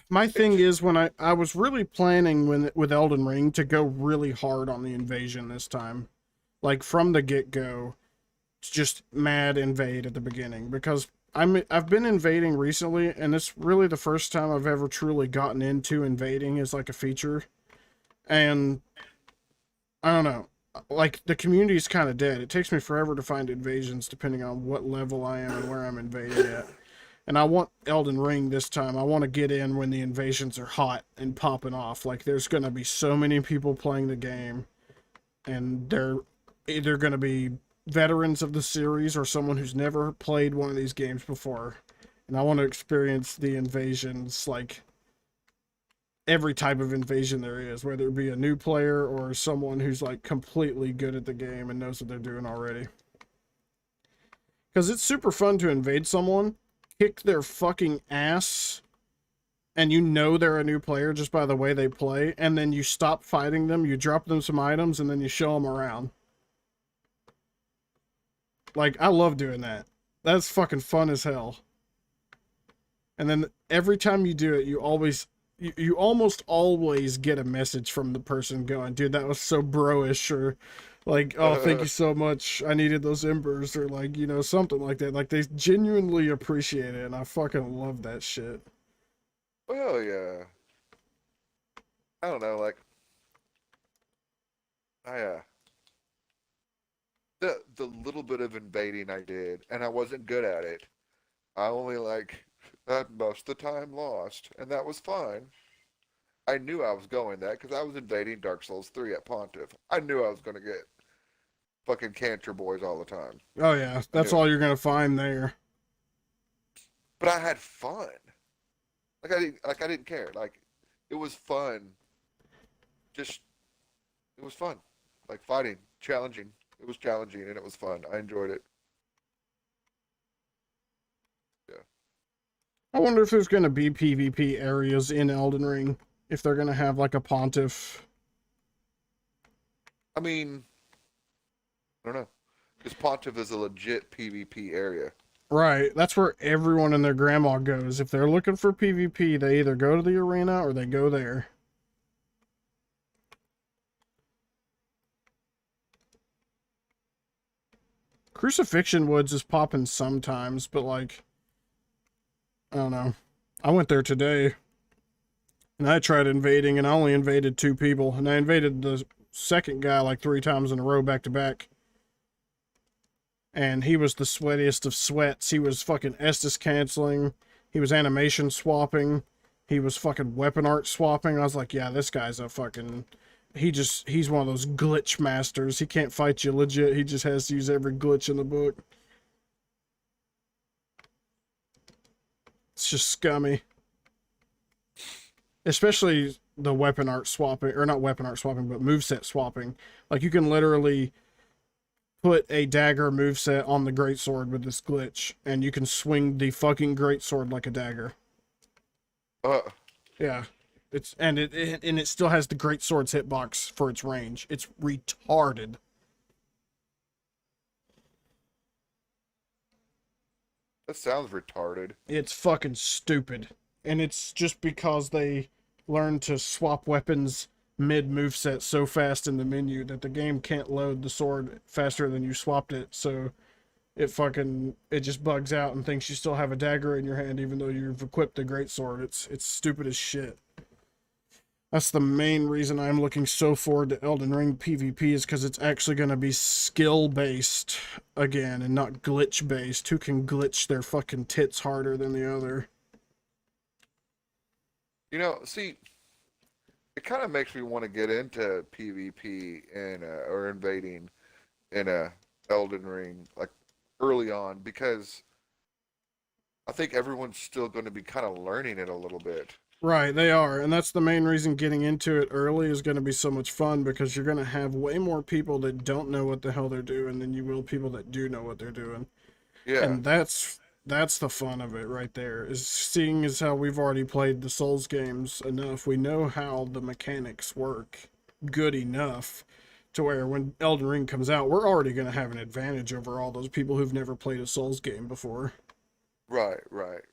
my thing is when I was really planning with Elden Ring to go really hard on the invasion this time. Like, from the get-go. Just mad invade at the beginning. Because I've been invading recently, and it's really the first time I've ever truly gotten into invading as like a feature. And I don't know. Like, the community is kind of dead. It takes me forever to find invasions depending on what level I am and where I'm invading at. And I want Elden Ring this time. I want to get in when the invasions are hot and popping off. Like, there's going to be so many people playing the game. And they're either going to be veterans of the series or someone who's never played one of these games before. And I want to experience the invasions, like, every type of invasion there is. Whether it be a new player or someone who's, like, completely good at the game and knows what they're doing already. Because it's super fun to invade someone, kick their fucking ass, and you know they're a new player just by the way they play, and then you stop fighting them, you drop them some items, and then you show them around. Like, I love doing that. That's fucking fun as hell. And then every time you do it, you almost always get a message from the person going, dude, that was so bro-ish, or like, oh, thank you so much, I needed those embers, or like, you know, something like that. Like, they genuinely appreciate it, and I fucking love that shit. Well, yeah. I don't know, like the little bit of invading I did, and I wasn't good at it. I only like had most of the time lost, and that was fine. I knew I was going that because I was invading Dark Souls 3 at Pontiff. I knew I was going to get fucking cancer boys all the time. Oh yeah, I that's knew all it. you're gonna find there. But I had fun. I didn't care. Like, it was fun. Just it was fun. Like, fighting, challenging. It was challenging and it was fun. I enjoyed it. Yeah. I wonder if there's gonna be PvP areas in Elden Ring. If they're gonna have like a Pontiff. I mean, I don't know. Because Pontiff is a legit PvP area. Right, that's where everyone and their grandma goes. If they're looking for PvP, they either go to the arena or they go there. Crucifixion Woods is popping sometimes, but like, I don't know. I went there today. And I tried invading, and I only invaded 2 people, and I invaded the second guy like 3 times in a row back to back. And he was the sweatiest of sweats. He was fucking Estus canceling. He was animation swapping. He was fucking weapon art swapping. I was like, yeah, this guy's a fucking... He's one of those glitch masters. He can't fight you legit. He just has to use every glitch in the book. It's just scummy. Especially the weapon art swapping, or not weapon art swapping, but moveset swapping. Like, you can literally put a dagger moveset on the greatsword with this glitch, and you can swing the fucking greatsword like a dagger. Yeah. It still has the greatsword's hitbox for its range. It's retarded. That sounds retarded. It's fucking stupid. And it's just because they learned to swap weapons mid-moveset so fast in the menu that the game can't load the sword faster than you swapped it, so it just bugs out and thinks you still have a dagger in your hand even though you've equipped the greatsword. It's stupid as shit. That's the main reason I'm looking so forward to Elden Ring PvP, is because it's actually going to be skill-based again and not glitch-based. Who can glitch their fucking tits harder than the other? You know, see, it kind of makes me want to get into PvP and or invading in a Elden Ring like early on, because I think everyone's still going to be kind of learning it a little bit. Right, they are, and that's the main reason getting into it early is going to be so much fun, because you're going to have way more people that don't know what the hell they're doing than you will people that do know what they're doing. Yeah. And that's the fun of it right there, is seeing as how we've already played the Souls games enough. We know how the mechanics work good enough to where when Elden Ring comes out, we're already going to have an advantage over all those people who've never played a Souls game before. Right.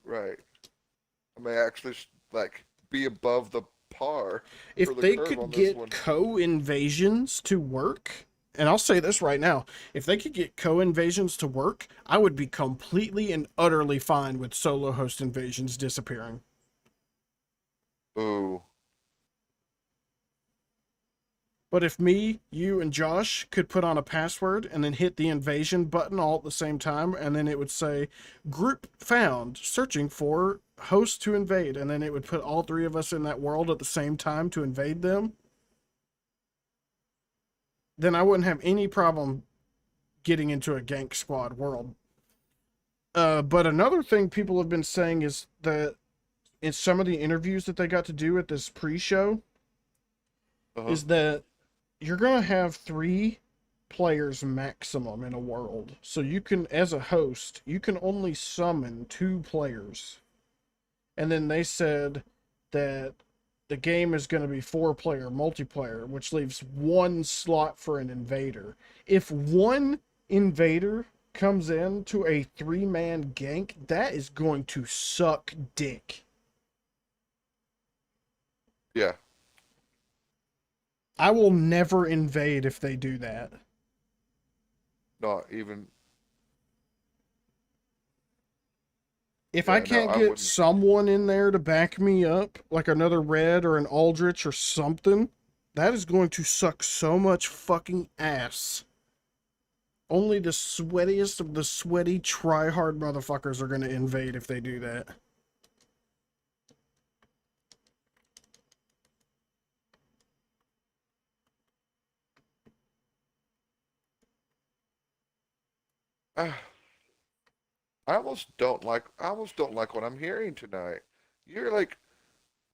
I may actually like be above the par. If they could get co-invasions to work, and I'll say this right now, if they could get co-invasions to work, I would be completely and utterly fine with solo host invasions disappearing. Ooh. But if me, you, and Josh could put on a password and then hit the invasion button all at the same time, and then it would say, group found, searching for host to invade, and then it would put all 3 of us in that world at the same time to invade them, then I wouldn't have any problem getting into a gank squad world. But another thing people have been saying is that in some of the interviews that they got to do at this pre-show, is that you're going to have 3 players maximum in a world. So you can, as a host, you can only summon 2 players. And then they said that the game is going to be 4-player multiplayer, which leaves 1 slot for an invader. If 1 invader comes in to a 3-man gank, that is going to suck dick. Yeah. I will never invade if they do that. Not even. If I can't get someone in there to back me up, like another Red or an Aldrich or something, that is going to suck so much fucking ass. Only the sweatiest of the sweaty, try-hard motherfuckers are going to invade if they do that. I almost don't like what I'm hearing tonight. You're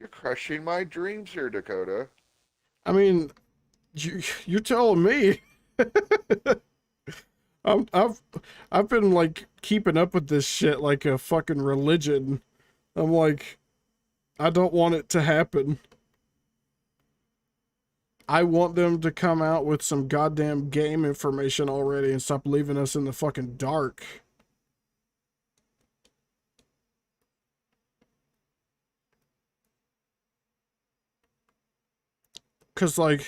crushing my dreams here, Dakota. I mean, you're telling me. I've been like keeping up with this shit like a fucking religion. I'm like, I don't want it to happen. I want them to come out with some goddamn game information already and stop leaving us in the fucking dark. Because, like,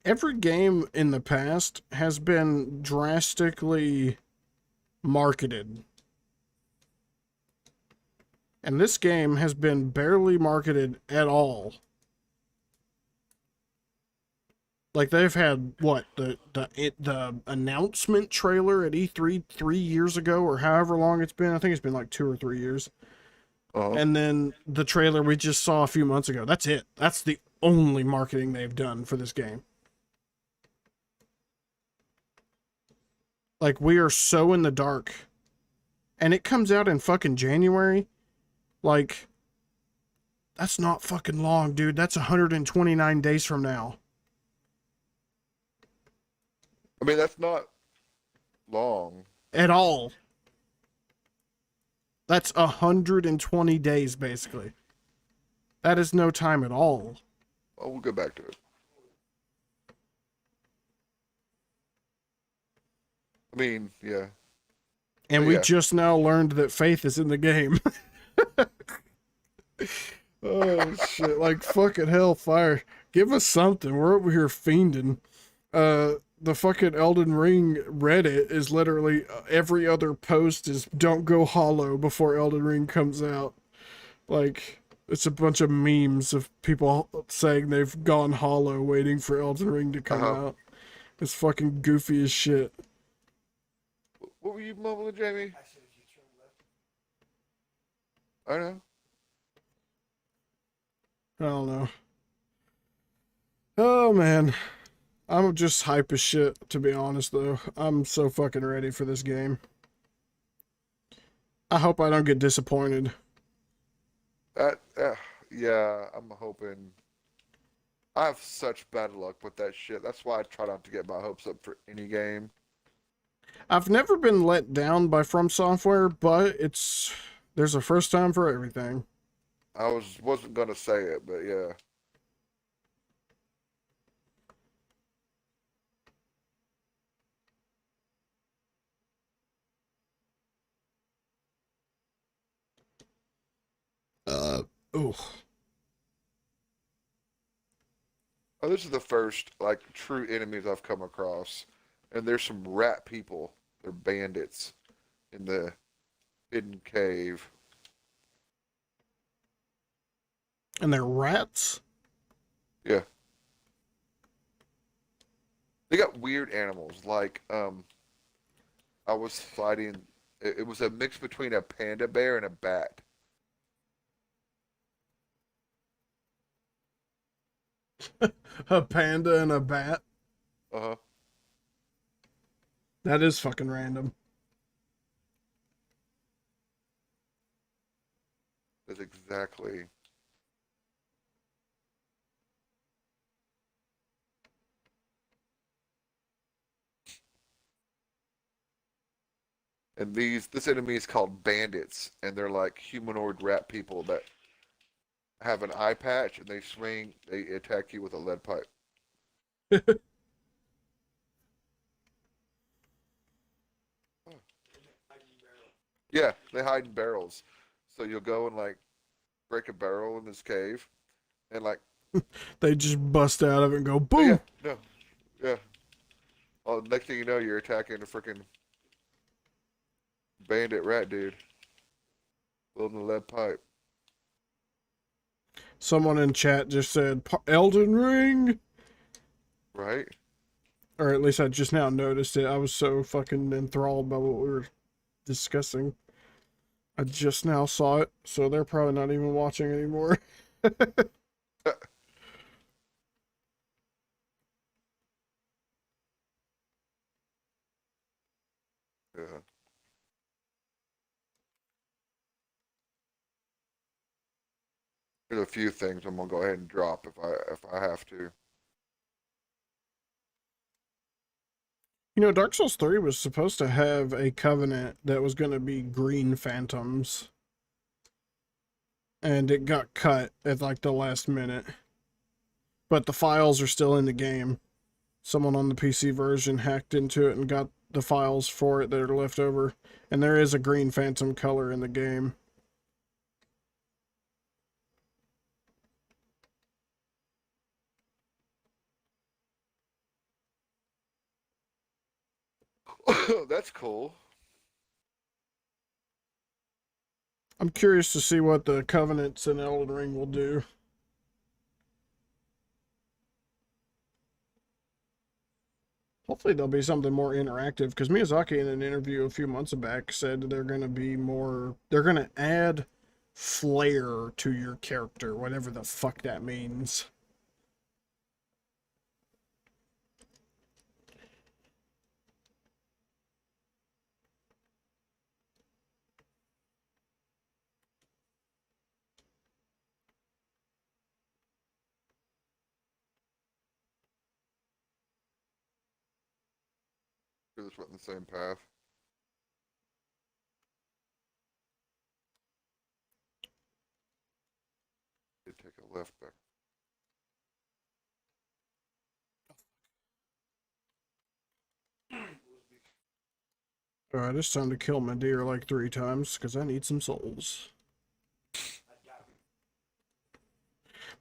every game in the past has been drastically marketed. And this game has been barely marketed at all. Like they've had what the announcement trailer at E3 3 years ago or however long it's been. I think it's been like 2 or 3 years. Uh-huh. And then the trailer we just saw a few months ago. That's it. That's the only marketing they've done for this game. Like we are so in the dark. And it comes out in fucking January. Like that's not fucking long, dude. That's 129 days from now. I mean, that's not long. At all. That's 120 days, basically. That is no time at all. Well, we'll go back to it. I mean, yeah. And Oh, we yeah. just now learned that Faith is in the game. Oh, shit. Like, fucking hellfire. Give us something. We're over here fiending. The fucking Elden Ring Reddit is literally every other post is don't go hollow before Elden Ring comes out. Like, it's a bunch of memes of people saying they've gone hollow waiting for Elden Ring to come out. It's fucking goofy as shit. What were you mumbling, Jamie? I said you turn left. I know. I don't know. Oh, man. I'm just hype as shit, to be honest, though. I'm so fucking ready for this game. I hope I don't get disappointed. Yeah, I'm hoping. I have such bad luck with that shit. That's why I try not to get my hopes up for any game. I've never been let down by From Software, but there's a first time for everything. I wasn't gonna say it, but yeah. Ooh. Oh, this is the first like true enemies I've come across, and there's some rat people. They're bandits in the hidden cave. And they're rats? Yeah. They got weird animals. Like, I was fighting. It was a mix between a panda bear and a bat. A panda and a bat? Uh-huh. That is fucking random. That's exactly. And this enemy is called bandits, and they're like humanoid rat people that have an eye patch, and they attack you with a lead pipe. Yeah, they hide in barrels. So you'll go and like break a barrel in this cave, and like, They just bust out of it and go oh, boom! yeah, no, yeah. Oh, next thing you know, you're attacking a freaking bandit rat dude, building a lead pipe. Someone in chat just said, Elden Ring! Right? Or at least I just now noticed it. I was so fucking enthralled by what we were discussing. I just now saw it, so they're probably not even watching anymore. Yeah. There's a few things I'm gonna go ahead and drop if I have to. You know, Dark Souls 3 was supposed to have a covenant that was going to be green phantoms. And it got cut at like the last minute. But the files are still in the game. Someone on the PC version hacked into it and got the files for it that are left over. And there is a green phantom color in the game. That's cool. I'm curious to see what the Covenants in Elden Ring will do. Hopefully there'll be something more interactive, because Miyazaki in an interview a few months back said they're going to be more, they're going to add flair to your character, whatever the fuck that means. We just went in the same path. Did take a left back. Alright, it's time to kill my deer like 3 times, because I need some souls.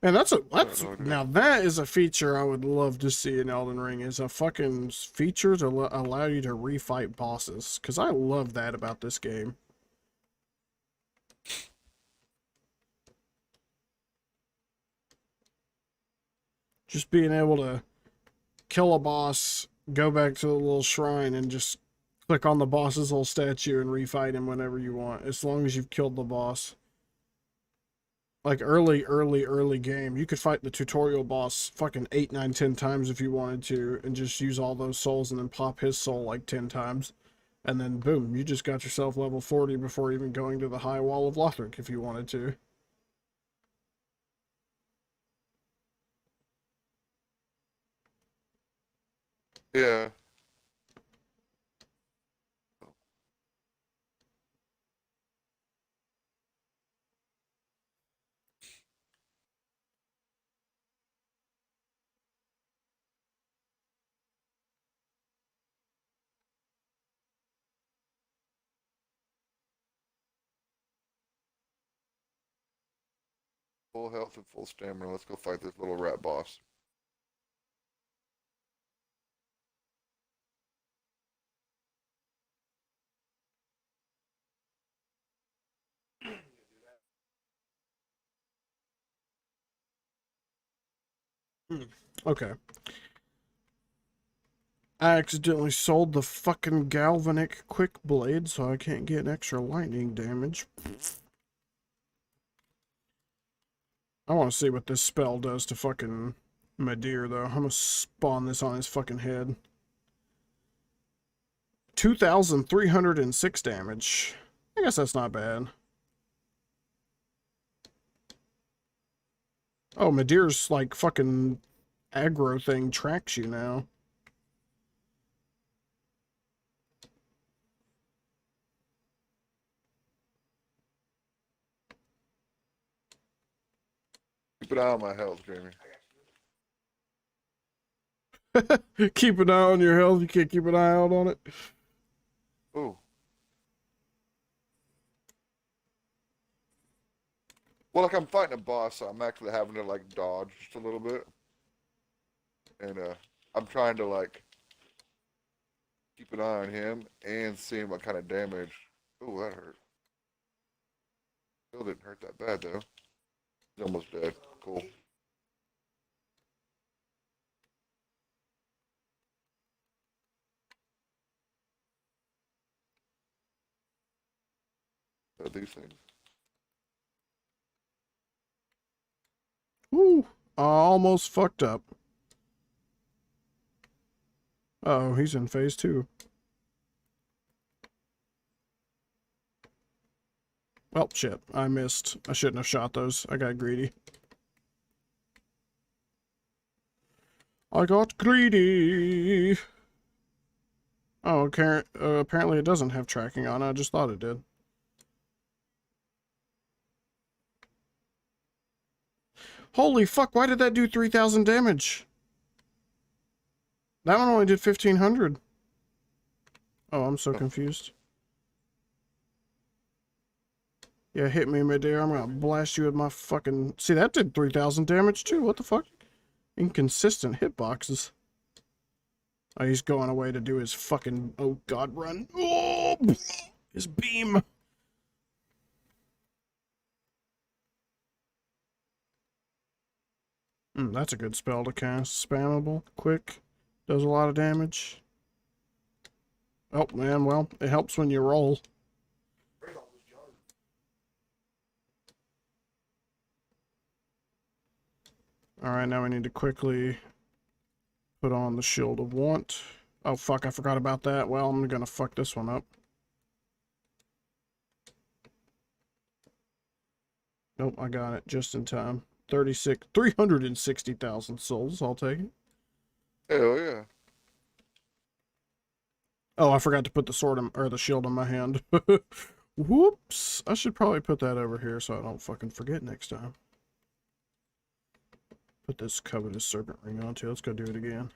Man, now that is a feature I would love to see in Elden Ring, is a fucking feature to allow you to refight bosses, because I love that about this game. Just being able to kill a boss, go back to the little shrine, and just click on the boss's little statue and refight him whenever you want, as long as you've killed the boss. Like early game, you could fight the tutorial boss fucking 8, 9, 10 times if you wanted to, and just use all those souls and then pop his soul like 10 times. And then boom, you just got yourself level 40 before even going to the high wall of Lothric if you wanted to. Yeah. Full health and full stamina. Let's go fight this little rat boss. Okay. I accidentally sold the fucking Galvanic Quick Blade, so I can't get extra lightning damage. I want to see what this spell does to fucking Madir, though. I'm gonna spawn this on his fucking head. 2,306 damage. I guess that's not bad. Oh, Madir's, like, fucking aggro thing tracks you now. Keep an eye on my health, Jamie. Keep an eye on your health. You can't keep an eye out on it. Ooh. Well, like I'm fighting a boss, so I'm actually having to like dodge just a little bit. And I'm trying to like keep an eye on him and seeing what kind of damage. Ooh, that hurt. Still didn't hurt that bad though. He's almost dead. Cool. These things. Woo! I almost fucked up. Uh oh, he's in phase 2. Well, shit. I missed. I shouldn't have shot those. I got greedy. I got greedy! Oh, okay. Apparently it doesn't have tracking on. I just thought it did. Holy fuck, why did that do 3,000 damage? That one only did 1,500. Oh, I'm so confused. Yeah, hit me midair. I'm gonna blast you with my fucking... See, that did 3,000 damage too. What the fuck? Inconsistent hitboxes. Oh, he's going away to do his fucking... Oh, God, run. Oh! His beam. That's a good spell to cast. Spammable, quick, does a lot of damage. Oh, man, well, it helps when you roll. Break all those jars. Alright, now we need to quickly put on the Shield of Want. Oh, fuck, I forgot about that. Well, I'm gonna fuck this one up. Nope, I got it just in time. 360,000 souls, I'll take it. Hell yeah. Oh, I forgot to put the sword in, or the shield in my hand. Whoops. I should probably put that over here so I don't fucking forget next time. Put this covetous serpent ring on too. Let's go do it again.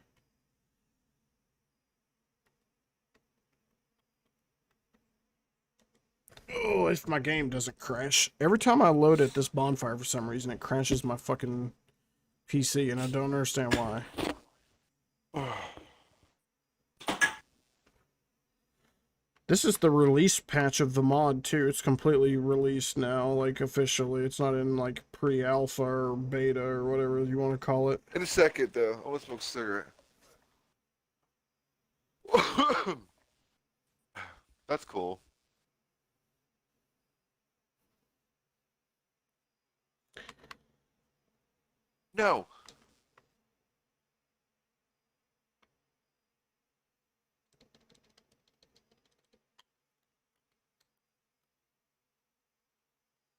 Oh, if my game doesn't crash. Every time I load at this bonfire for some reason, it crashes my fucking PC, and I don't understand why. This is the release patch of the mod, too. It's completely released now, like, officially. It's not in, like, pre-alpha or beta or whatever you want to call it. In a second, though, I want to smoke a cigarette. That's cool. No.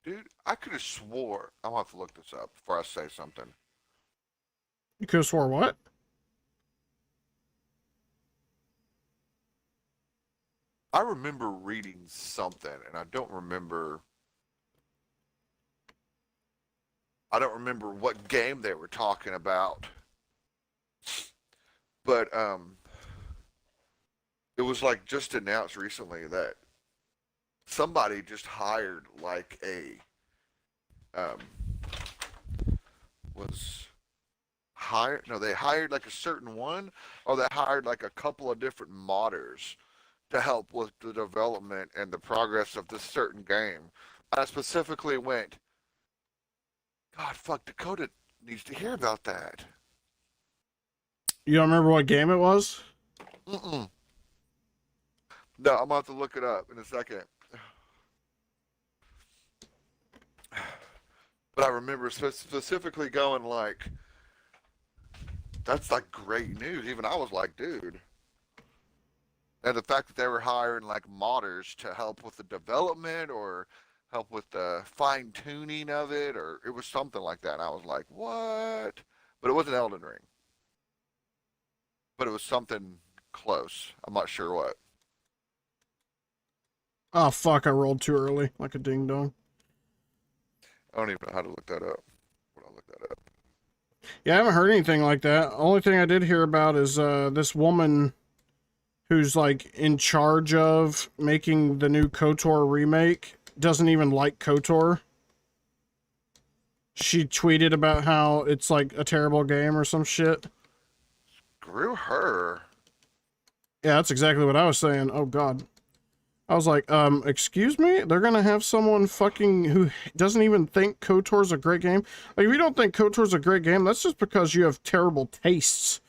Dude, I could have swore. I'm gonna have to look this up before I say something. You could have swore what? I remember reading something, and I don't remember what game they were talking about. But it was like just announced recently that somebody just hired like a they hired like a certain one, or they hired like a couple of different modders to help with the development and the progress of this certain game. I specifically went, God, fuck, Dakota needs to hear about that. You don't remember what game it was? Mm-mm. No, I'm gonna have to look it up in a second. But I remember specifically going like, that's like great news. Even I was like, dude. And the fact that they were hiring like modders to help with the development or help with the fine tuning of it, or it was something like that. And I was like, what? But it wasn't Elden Ring. But it was something close. I'm not sure what. Oh, fuck, I rolled too early, like a ding-dong. I don't even know how to look that up. Hold on, look that up. Yeah, I haven't heard anything like that. Only thing I did hear about is this woman who's like in charge of making the new KOTOR remake doesn't even like KOTOR. She tweeted about how it's like a terrible game or some shit. Screw her. Yeah, that's exactly what I was saying. Oh, God. I was like, excuse me? They're gonna have someone fucking who doesn't even think KOTOR's a great game? Like, if you don't think KOTOR's a great game, that's just because you have terrible tastes.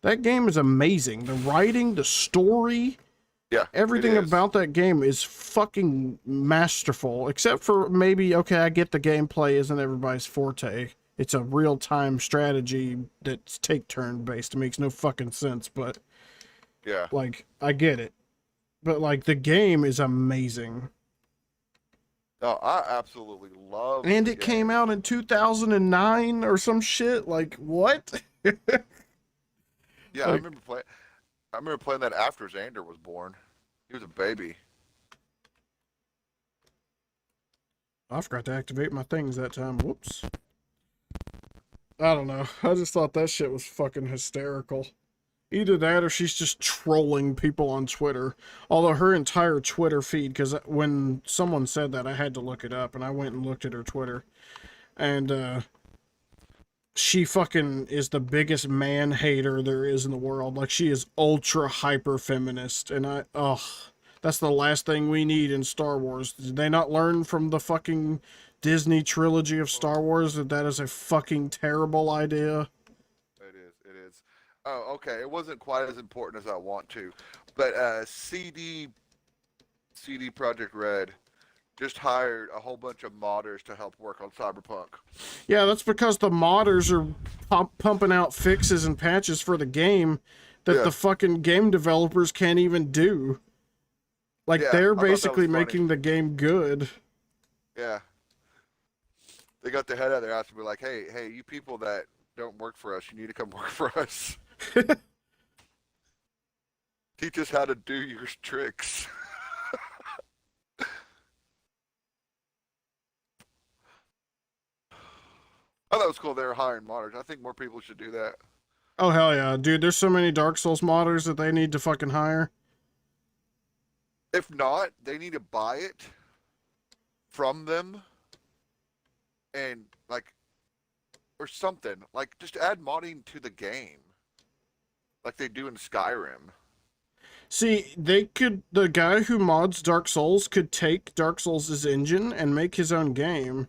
That game is amazing. The writing, the story, Yeah, everything about that game is fucking masterful. Except for maybe, okay, I get the gameplay isn't everybody's forte. It's a real-time strategy that's take-turn based. It makes no fucking sense, but... Yeah. Like, I get it. But, like, the game is amazing. No, I absolutely love And the it game. came out in 2009 or some shit? Like, what? Yeah, like- I remember playing that after Xander was born. He was a baby. I forgot to activate my things that time. Whoops. I don't know. I just thought that shit was fucking hysterical. Either that or she's just trolling people on Twitter. Although her entire Twitter feed, because when someone said that, I had to look it up, and I went and looked at her Twitter. And, she fucking is the biggest man hater there is in the world. Like, she is ultra hyper feminist. And that's the last thing we need in Star Wars. Did they not learn from the fucking Disney trilogy of Star Wars, that is a fucking terrible idea. It is. It is. Oh, okay. It wasn't quite as important as I want to, but CD Project Red just hired a whole bunch of modders to help work on Cyberpunk. Yeah, that's because the modders are pumping out fixes and patches for the game that Yeah. the fucking game developers can't even do. Like, Yeah, they're I thought that was basically funny. making the game good. Yeah. They got their head out of their ass and be like, hey, you people that don't work for us, you need to come work for us. Teach us how to do your tricks. I thought it was cool they were hiring modders. I think more people should do that. Oh, hell yeah. Dude, there's so many Dark Souls modders that they need to fucking hire. If not, they need to buy it from them and, like, or something. Like, just add modding to the game. Like they do in Skyrim. See, the guy who mods Dark Souls could take Dark Souls' engine and make his own game.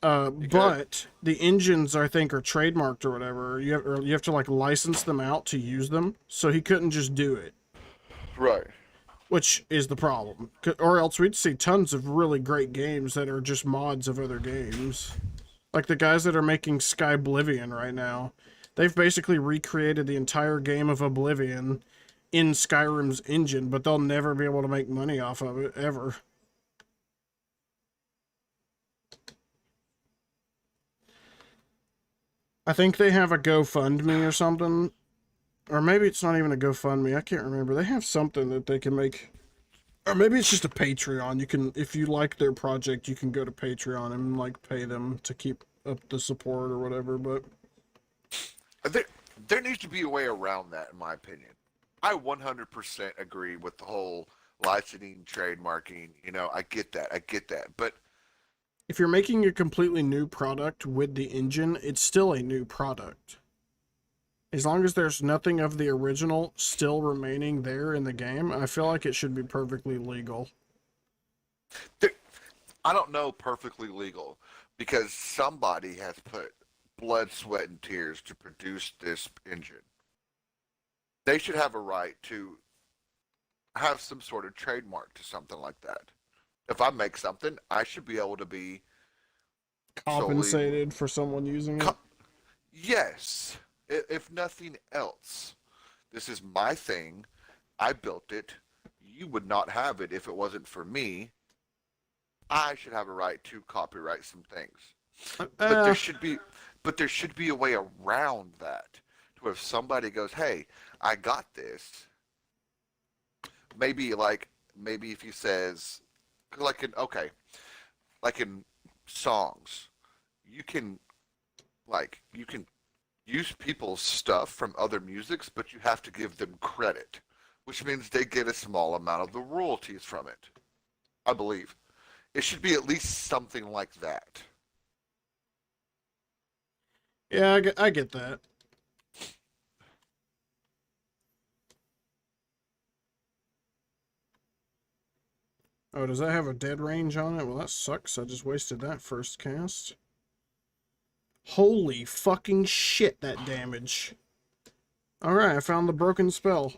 But the engines, I think, are trademarked or whatever. You have to like license them out to use them. So he couldn't just do it, Right. which is the problem. Or else we'd see tons of really great games that are just mods of other games. Like the guys that are making Sky Oblivion right now. They've basically recreated the entire game of Oblivion in Skyrim's engine, but they'll never be able to make money off of it, ever. I think they have a GoFundMe or something. Or maybe it's not even a GoFundMe. I can't remember. They have something that they can make. Or maybe it's just a Patreon. You can, if you like their project, you can go to Patreon and like pay them to keep up the support or whatever. But There needs to be a way around that, in my opinion. I 100% agree with the whole licensing, trademarking. You know, I get that. But if you're making a completely new product with the engine, it's still a new product. As long as there's nothing of the original still remaining there in the game, I feel like it should be perfectly legal. I don't know perfectly legal because somebody has put blood, sweat, and tears to produce this engine. They should have a right to have some sort of trademark to something like that. If I make something, I should be able to be Compensated for someone using it? Yes, if nothing else. This is my thing. I built it. You would not have it if it wasn't for me. I should have a right to copyright some things. But there should be a way around that. To where if somebody goes, "Hey, I got this." Maybe if he says like in songs, you can use people's stuff from other musics, but you have to give them credit, which means they get a small amount of the royalties from it. I believe it should be at least something like that. Yeah, I get that. Oh, does that have a dead range on it? Well, that sucks. I just wasted that first cast. Holy fucking shit, that damage. Alright, I found the broken spell.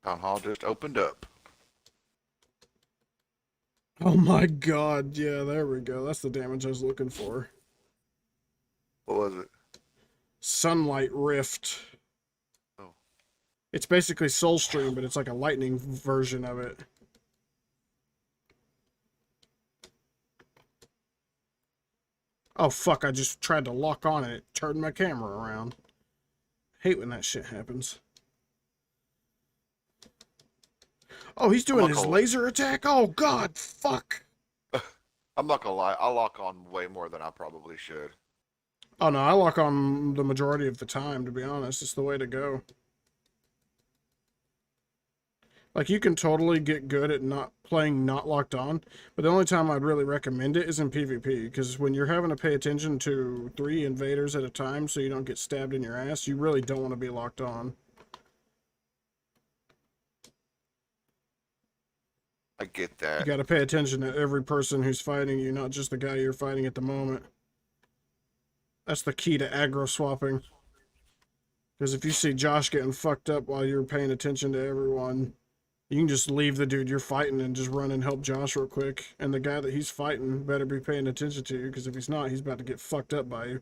Town Hall just opened up. Oh my god, yeah, there we go. That's the damage I was looking for. What was it? Sunlight Rift. Oh. It's basically Soulstream, but it's like a lightning version of it. Oh fuck, I just tried to lock on and it turned my camera around. Hate when that shit happens. Oh, he's doing his laser attack? Oh god, fuck! I'm not gonna lie, I lock on way more than I probably should. Oh no, I lock on the majority of the time, to be honest. It's the way to go. Like, you can totally get good at not playing not locked on, but the only time I'd really recommend it is in PvP, because when you're having to pay attention to 3 invaders at a time so you don't get stabbed in your ass, you really don't want to be locked on. I get You that. got to pay attention to every person who's fighting you, not just the guy you're fighting at the moment. That's the key to aggro swapping. Because if you see Josh getting fucked up while you're paying attention to everyone, you can just leave the dude you're fighting and just run and help Josh real quick. And the guy that he's fighting better be paying attention to you, because if he's not, he's about to get fucked up by you.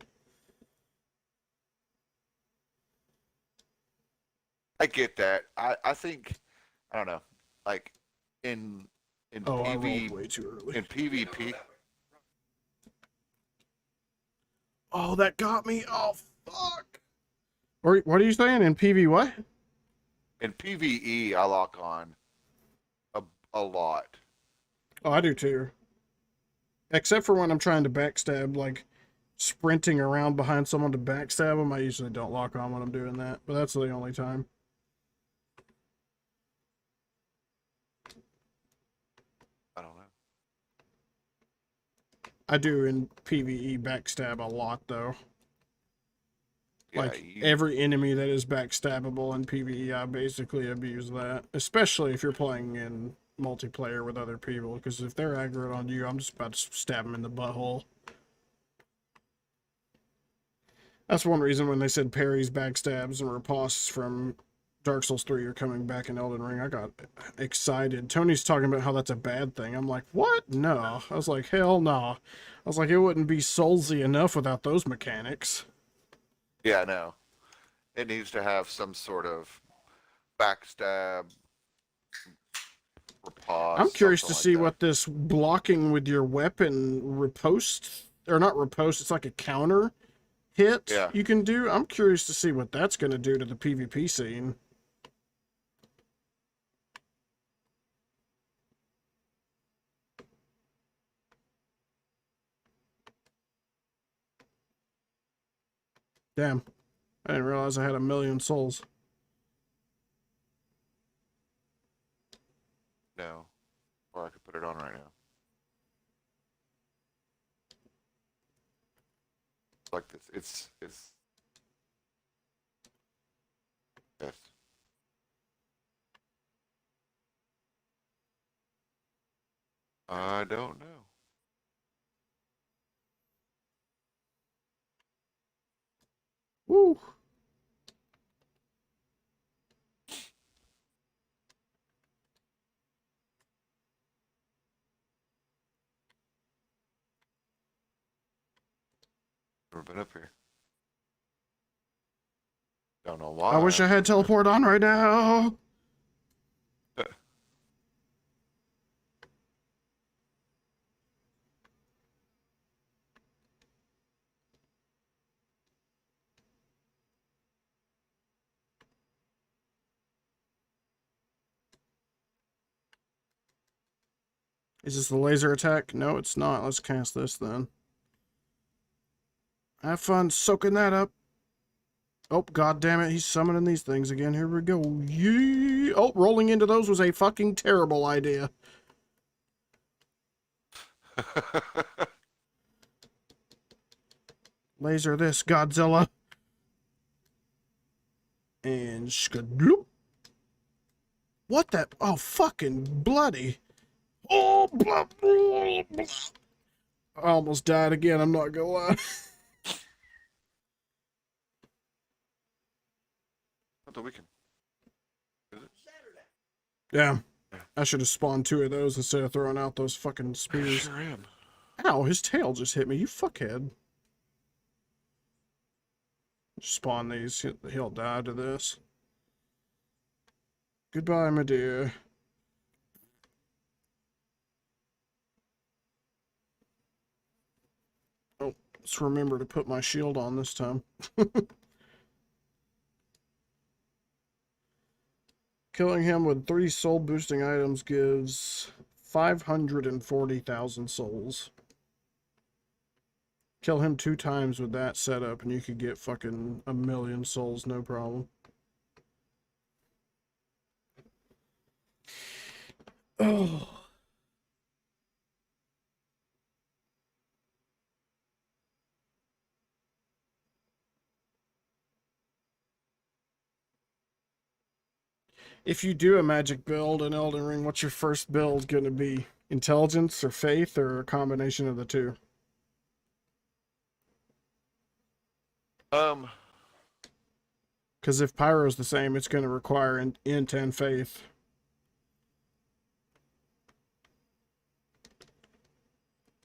I get that. I think I don't know. Like in Oh, I rolled PV way too early. in PvP. Oh, that got me. Oh, fuck. Or what are you saying? In PV what? In PvE, I lock on a lot. Oh, I do too. Except for when I'm trying to backstab, like sprinting around behind someone to backstab them. I usually don't lock on when I'm doing that, but that's the only time. I don't know. I do in PvE backstab a lot though. Yeah, Like every enemy that is backstabbable in PvE, I basically abuse that. Especially if you're playing in multiplayer with other people, because if they're aggroed on you, I'm just about to stab them in the butthole. That's one reason when they said parries, backstabs, and ripostes from Dark Souls 3 are coming back in Elden Ring, I got excited. Tony's talking about how that's a bad thing. I'm like, what? No. I was like, hell no. I was like, it wouldn't be Soulsy enough without those mechanics. Yeah, no. It needs to have some sort of backstab, riposte. I'm curious to Something like see that. what this blocking with your weapon riposte, or not riposte, it's like a counter hit Yeah. you can do. I'm curious to see what that's going to do to the PvP scene. Damn. I didn't realize I had 1,000,000 souls. No. Or I could put it on right now. Like this. It's yes. I don't know. Woo. Never been up here. Don't know why. I wish I had teleport on right now. Is this the laser attack? No, it's not. Let's cast this then. Have fun soaking that up. Oh, god damn it. He's summoning these things again. Here we go. Yee. Oh, rolling into those was a fucking terrible idea. Laser this, Godzilla. And skadloop. What that? Oh, fucking bloody. Oh, blah, blah, blah. I almost died again, I'm not gonna lie. Not the weekend. Yeah. I should have spawned 2 of those instead of throwing out those fucking I spears. sure am. Ow, his tail just hit me, you fuckhead. Spawn these, he'll die to this. Goodbye, my dear. Oh, let's remember to put my shield on this time. Killing him with 3 soul boosting items gives 540,000 souls. Kill him 2 times with that setup and you could get fucking 1,000,000 souls, no problem. Oh. If you do a magic build in Elden Ring, what's your first build going to be? Intelligence or faith or a combination of the two? Um, Because if Pyro's the same, it's going to require int and faith.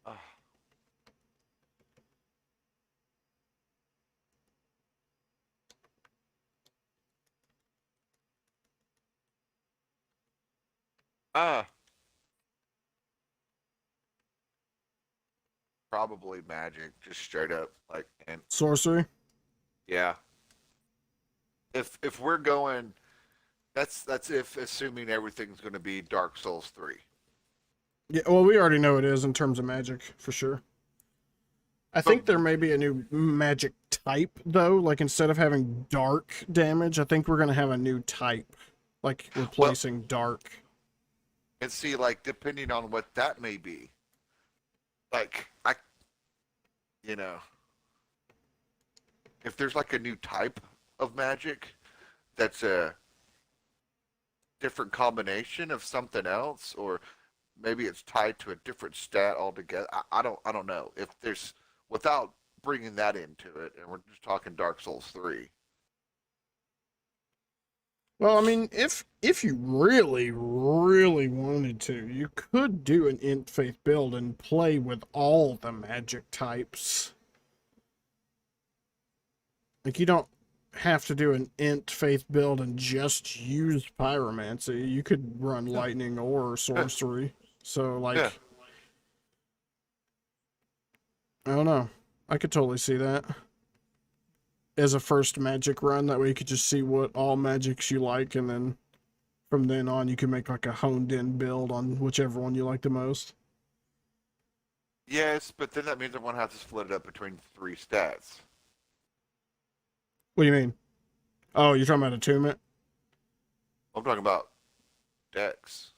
uh, uh, probably magic, just straight up, like, and Sorcery? yeah. If we're going, that's if assuming everything's going to be Dark Souls 3. Yeah, well, we already know it is in terms of magic, for sure. I think there may be a new magic type, though. Like, instead of having dark damage, I think we're going to have a new type. Like, replacing dark. And see, like, depending on what that may be, like, you know, if there's like a new type of magic that's a different combination of something else, or maybe it's tied to a different stat altogether. I don't know if there's, without bringing that into it, and we're just talking Dark Souls 3. Well, I mean, if you really, really wanted to, you could do an int faith build and play with all the magic types. Like, you don't have to do an int faith build and just use pyromancy. You could run lightning or sorcery. So, like, Yeah. I don't know. I could totally see that as a first magic run. That way you could just see what all magics you like, and then from then on you can make like a honed in build on whichever one you like the most. Yes, but then that means I'm gonna have to split it up between 3 stats. What do you mean? Oh, you're talking about attunement? I'm talking about Dex.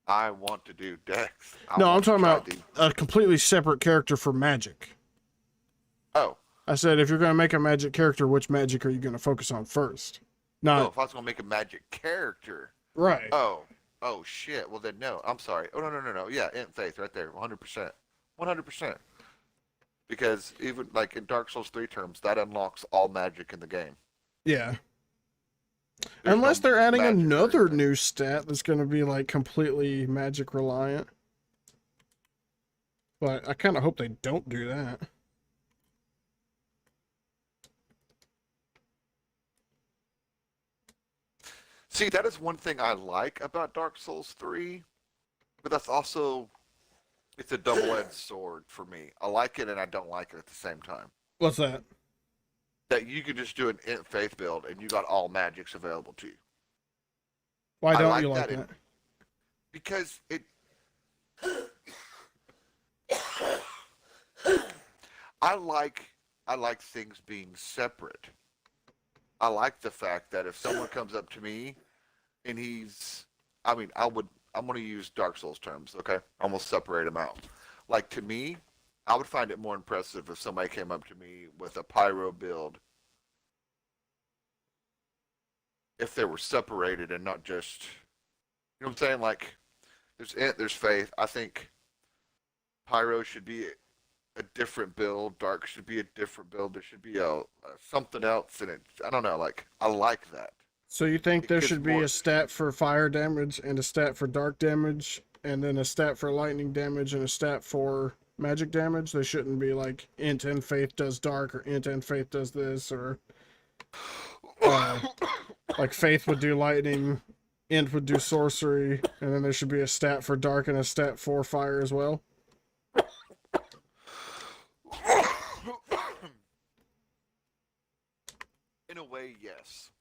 I want to do Dex. No, I'm talking about a completely separate character for magic. Oh. I said, if you're going to make a magic character, which magic are you going to focus on first? No, if I was gonna make a magic character. Right. Oh shit. Well then no. I'm sorry. Oh no. Yeah, Int Faith right there. 100%. 100%. Because even like in Dark Souls 3 terms, that unlocks all magic in the game. Yeah. There's Unless no they're adding magic or another anything. new stat that's going to be like completely magic reliant. But I kind of hope they don't do that. See, that is one thing I like about Dark Souls 3, but that's also, it's a double-edged sword for me. I like it and I don't like it at the same time. What's that? That you can just do an Int Faith build and you got all magics available to you. Why I don't like you like that that? Because it, I like things being separate. I like the fact that if someone comes up to me and I'm going to use Dark Souls terms, okay? I'm going to separate them out. Like, to me, I would find it more impressive if somebody came up to me with a pyro build. If they were separated and not just, you know what I'm saying? Like, there's faith. I think pyro should be a different build. Dark should be a different build. There should be a something else in it. I don't know. Like, I like that. So you think It there gives should be more- a stat for fire damage and a stat for dark damage, and then a stat for lightning damage and a stat for magic damage? They shouldn't be like int and faith does dark, or int and faith does this, or like faith would do lightning, int would do sorcery, and then there should be a stat for dark and a stat for fire as well. In a way, yes.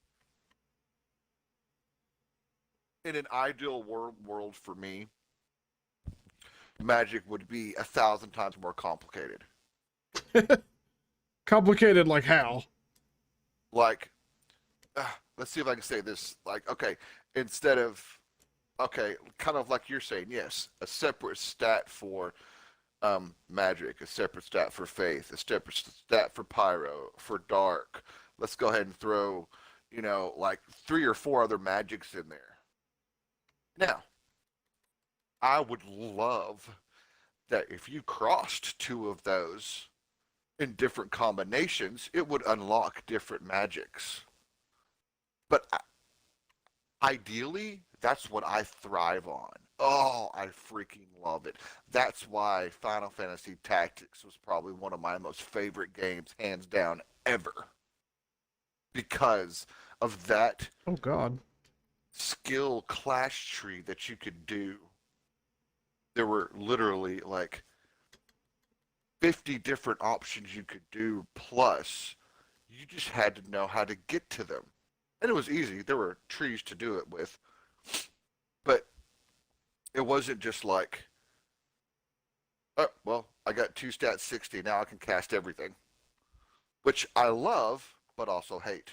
In an ideal world for me, magic would be 1,000 times more complicated. Complicated like how? Like, let's see if I can say this. Like, okay, instead of, okay, kind of like you're saying, yes, a separate stat for magic, a separate stat for faith, a separate stat for pyro, for dark. Let's go ahead and throw you know, like 3 or 4 other magics in there. Now, I would love that if you crossed 2 of those in different combinations, it would unlock different magics. But ideally, that's what I thrive on. Oh, I freaking love it. That's why Final Fantasy Tactics was probably one of my most favorite games, hands down, ever. Because of that Oh God. skill class tree that you could do. There were literally like 50 different options you could do, plus you just had to know how to get to them. And it was easy. There were trees to do it with. But it wasn't just like, oh, well, I got 2 stats 60, now I can cast everything. Which I love, but also hate.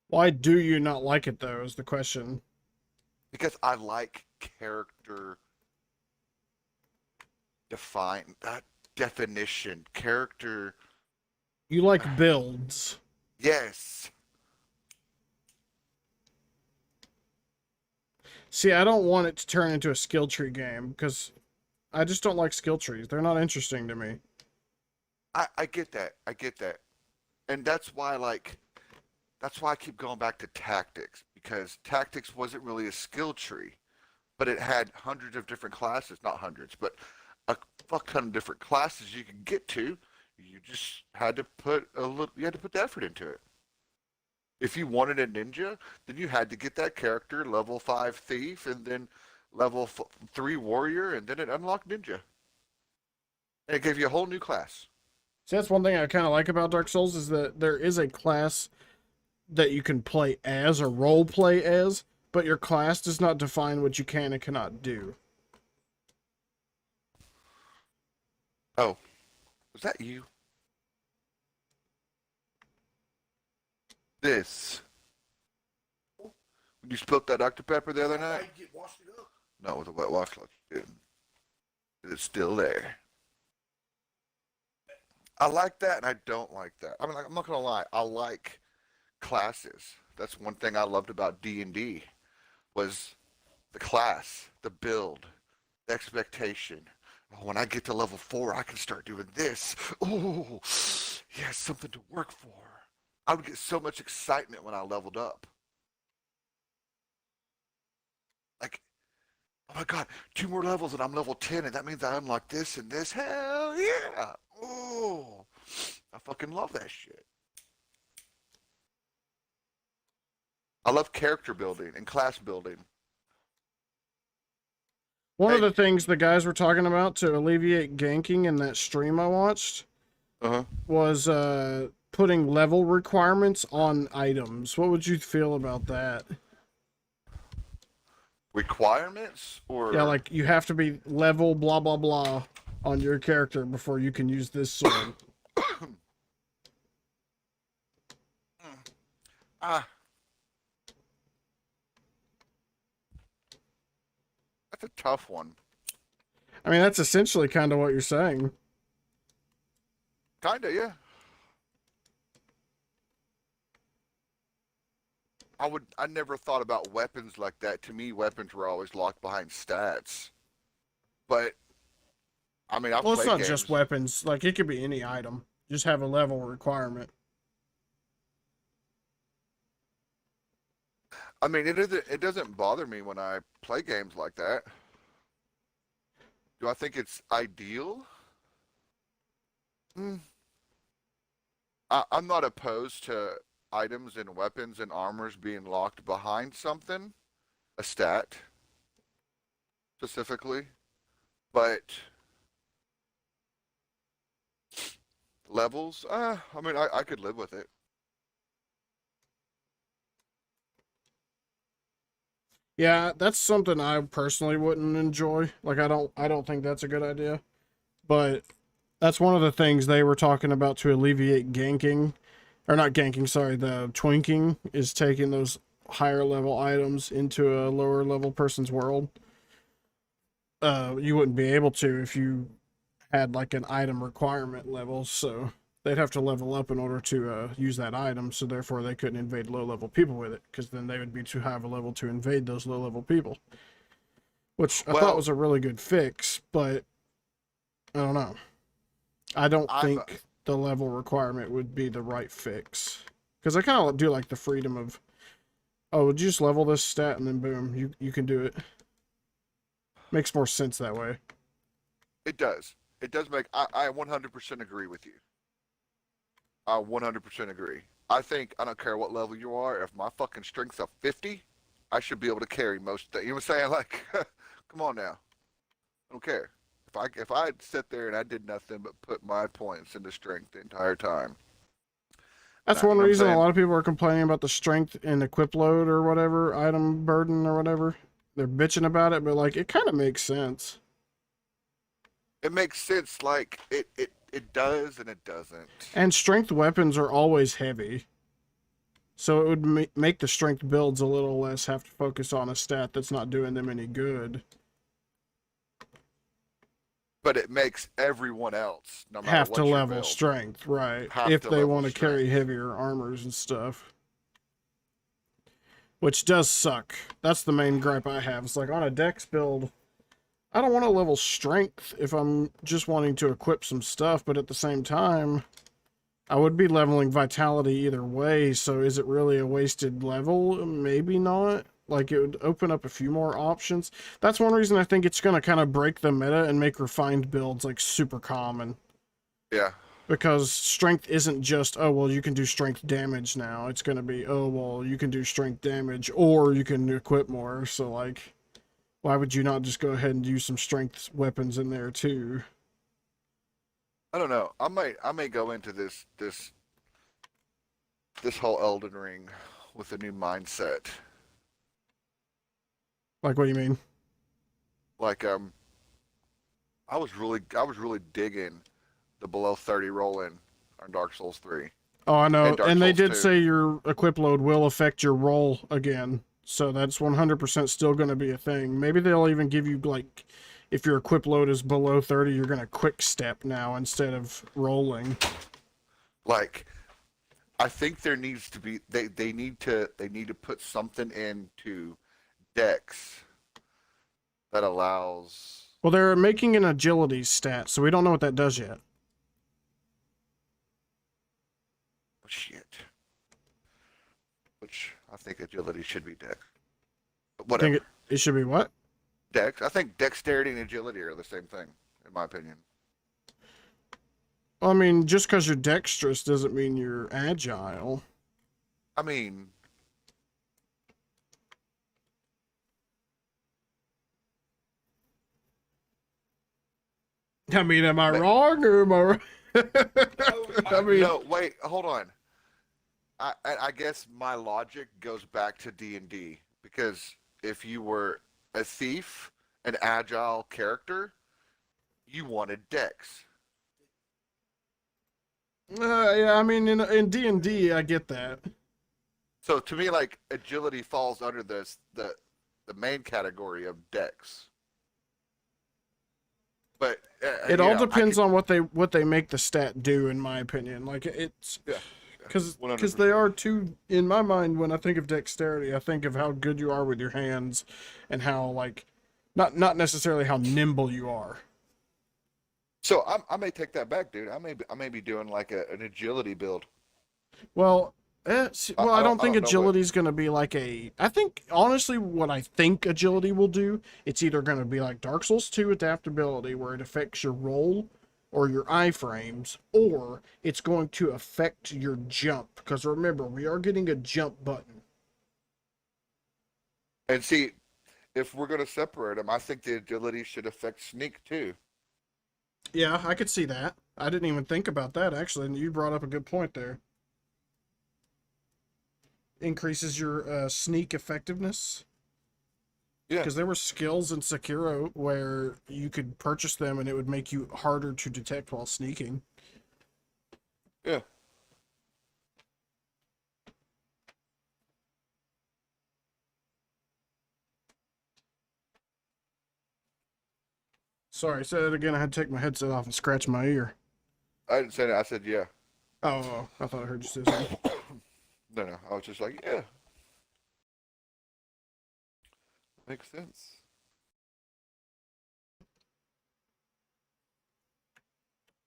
Why do you not like it though? Is the question. Because I like character definition, character. You like builds. Yes. See, I don't want it to turn into a skill tree game because I just don't like skill trees. They're not interesting to me. I get that. I get that. And that's why I keep going back to tactics, because tactics wasn't really a skill tree, but it had hundreds of different classes, not hundreds, but a fuck ton of different classes you could get to. You just had to put the effort into it. If you wanted a ninja, then you had to get that character level 5 thief and then level 3 warrior, and then it unlocked ninja. And it gave you a whole new class. See, that's one thing I kind of like about Dark Souls is that there is a class that you can play as or role play as, but your class does not define what you can and cannot do. Oh, was that you? This. When you spilled that Dr. Pepper the other I night? get washed it up. No, with a wet washcloth. It's still there. I like that and I don't like that. I mean, I'm not gonna lie. I like classes. That's one thing I loved about D&D was the class, the build, the expectation. Oh, when I get to level 4, I can start doing this. Oh, yes, something to work for. I would get so much excitement when I leveled up. Like, oh my god, 2 more levels and I'm level 10, and that means I unlock this and this. Hell yeah! Oh, I fucking love that shit. I love character building and class building. One of Hey. the things the guys were talking about to alleviate ganking in that stream I watched Uh-huh. was putting level requirements on items. What would you feel about that? Requirements or Yeah, like you have to be level blah blah blah on your character before you can use this sword. ah, that's a tough one. I mean, that's essentially kind of what you're saying. Kinda, yeah. I never thought about weapons like that. To me, weapons were always locked behind stats. But I mean, I've Well, it's played not games. just weapons. Like, it could be any item. Just have a level requirement. I mean, it doesn't bother me when I play games like that. Do I think it's ideal? Hmm. I'm not opposed to items and weapons and armors being locked behind something, a stat specifically, but levels, I mean, I could live with it. Yeah, that's something I personally wouldn't enjoy. Like, I don't think that's a good idea. But that's one of the things they were talking about to alleviate ganking, or not ganking, sorry, the twinking, is taking those higher level items into a lower level person's world. You wouldn't be able to if you had like an item requirement level, so They'd have to level up in order to use that item, so therefore they couldn't invade low-level people with it, because then they would be too high of a level to invade those low-level people. Which I thought was a really good fix, but I don't know. I don't think the level requirement would be the right fix. Because I kind of do like the freedom of, oh, would you just level this stat and then boom, you can do it. Makes more sense that way. It does. It does make. I 100% agree with you. I 100% agree. I think I don't care what level you are. If my fucking strength's a 50, I should be able to carry most things. You know what I'm saying? Like, come on now. I don't care. If I sit there and I did nothing but put my points into strength the entire time. That's one reason a lot of people are complaining about the strength and equip load or whatever, item burden or whatever. They're bitching about it, but like it kind of makes sense. It makes sense, like it does and it doesn't. And strength weapons are always heavy. So it would make the strength builds a little less have to focus on a stat that's not doing them any good. But it makes everyone else, no matter have what to your level build, strength, right? have If to they level want to carry strength. heavier armors and stuff. Which does suck. That's the main gripe I have. It's like on a dex build, I don't want to level strength if I'm just wanting to equip some stuff, but at the same time, I would be leveling vitality either way, so is it really a wasted level? Maybe not. Like, it would open up a few more options. That's one reason I think it's going to kind of break the meta and make refined builds, like, super common. Yeah. Because strength isn't just, oh, well, you can do strength damage now. It's going to be, oh, well, you can do strength damage, or you can equip more. So, like, why would you not just go ahead and use some strength weapons in there, too? I don't know. I may go into this whole Elden Ring with a new mindset. Like, what do you mean? Like I was really digging the below 30 roll-in on Dark Souls 3. Oh, I know. And they Souls did 2. say your equip load will affect your roll again. So that's 100% still going to be a thing. Maybe they'll even give you, like, if your equip load is below 30, you're going to quick step now instead of rolling. Like, I think there needs to be they need to put something into Dex that allows. Well, they're making an agility stat, so we don't know what that does yet. Shit. Which I think agility should be Dex. But whatever. Think it should be what? Dex. I think dexterity and agility are the same thing, in my opinion. I mean, just because you're dexterous doesn't mean you're agile. I mean, am I wrong or am I right? I mean, no, wait, hold on. I guess my logic goes back to D&D, because if you were a thief, an agile character, you wanted Dex. yeah, I mean, in D&D, I get that. So to me, like, agility falls under the main category of Dex. But it all depends on what they make the stat do, in my opinion. Like, it's because they are two. In my mind, when I think of dexterity, I think of how good you are with your hands, and how, like, not necessarily how nimble you are. So I may take that back, dude. I may be doing like an agility build. Well, I don't think agility is going to be like a... I think, honestly, what I think agility will do, it's either going to be like Dark Souls 2 adaptability, where it affects your roll or your iframes, or it's going to affect your jump. Because remember, we are getting a jump button. And see, if we're going to separate them, I think the agility should affect sneak too. Yeah, I could see that. I didn't even think about that, actually, and you brought up a good point there. Increases your sneak effectiveness. Yeah. Because there were skills in Sekiro where you could purchase them and it would make you harder to detect while sneaking. Yeah. Sorry, say that again. I had to take my headset off and scratch my ear. I didn't say that. I said yeah. Oh, I thought I heard you say something. No, I was just like, yeah, makes sense.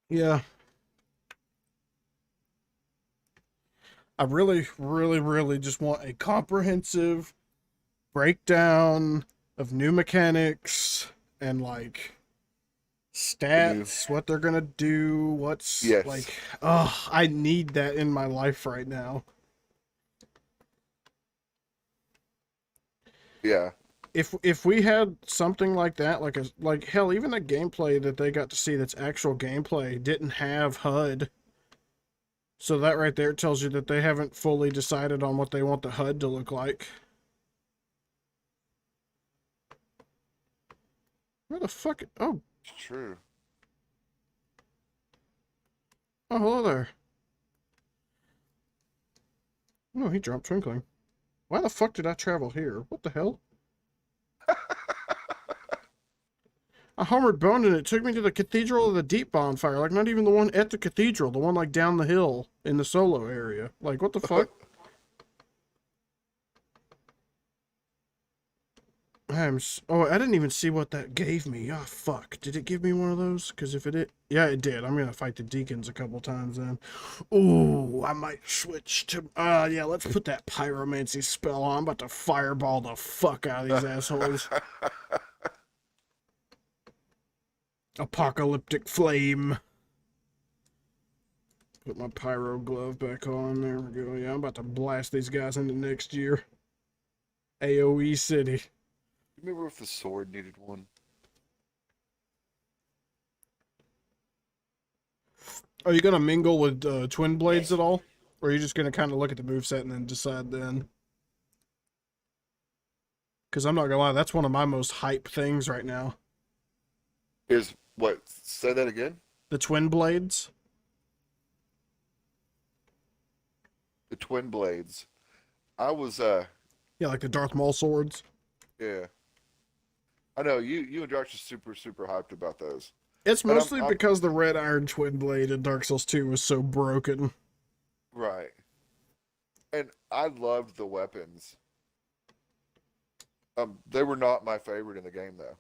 Yeah. I really, really, really just want a comprehensive breakdown of new mechanics and like The new, stats, what they're gonna do, what's yes, like, oh, I need that in my life right now. yeah, If we had something like that, like hell, even the gameplay that they got to see that's actual gameplay didn't have HUD. So that right there tells you that they haven't fully decided on what they want the HUD to look like. Where the fuck? Oh, it's true. oh, hello there. Oh, he dropped twinkling. Why the fuck did I travel here? What the hell? I homered boned and it took me to the Cathedral of the Deep bonfire. Like, not even the one at the cathedral. The one, like, down the hill in the solo area. Like, what the fuck? Oh, I didn't even see what that gave me. Oh, fuck. Did it give me one of those? Because if it did... Yeah, it did. I'm gonna fight the deacons a couple times then. Ooh, I might switch to... yeah, let's put that pyromancy spell on. I'm about to fireball the fuck out of these assholes. Apocalyptic flame. Put my pyro glove back on. There we go. Yeah, I'm about to blast these guys into next year. AoE City. Remember if the sword needed one? Are you gonna mingle with twin blades at all? Or are you just gonna kind of look at the moveset and then decide then? Because I'm not gonna lie, that's one of my most hype things right now. Is what? Say that again. The twin blades. The twin blades. I was Yeah, like the Darth Maul swords. yeah. I know you and Josh are super hyped about those. It's And mostly because the red iron twin blade in Dark Souls 2 was so broken. right. And I loved the weapons. They were not my favorite in the game though.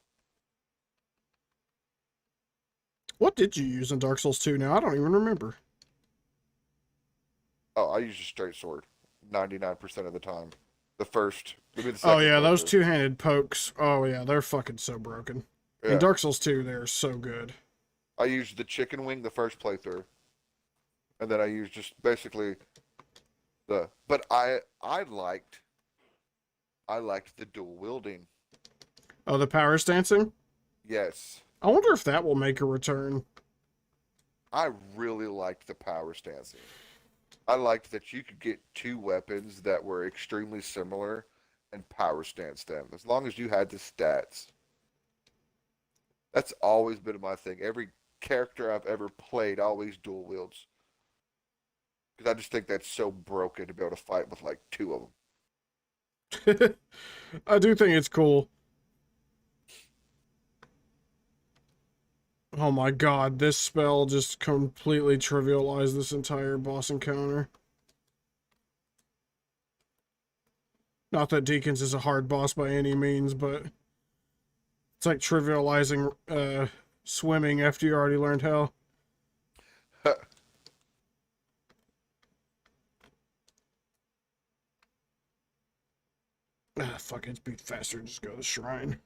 What did you use in Dark Souls 2 now? I don't even remember. Oh, I used a straight sword 99% of the time. The first, maybe the Oh second yeah, those playthrough. two-handed pokes. Oh yeah, they're fucking so broken. In Yeah. Dark Souls 2, they're so good. I used the chicken wing the first playthrough. And then I used just basically but I liked the dual wielding. Oh, the power stancing? Yes. I wonder if that will make a return. I really liked the power stancing. I liked that you could get two weapons that were extremely similar and power stance them as long as you had the stats. That's always been my thing. Every character I've ever played always dual wields. Because I just think that's so broken to be able to fight with like two of them. I do think it's cool. Oh my god, this spell just completely trivialized this entire boss encounter. Not that Deacons is a hard boss by any means, but it's like trivializing swimming after you already learned how. Ah, fuck, it's beat faster. Just go to the shrine.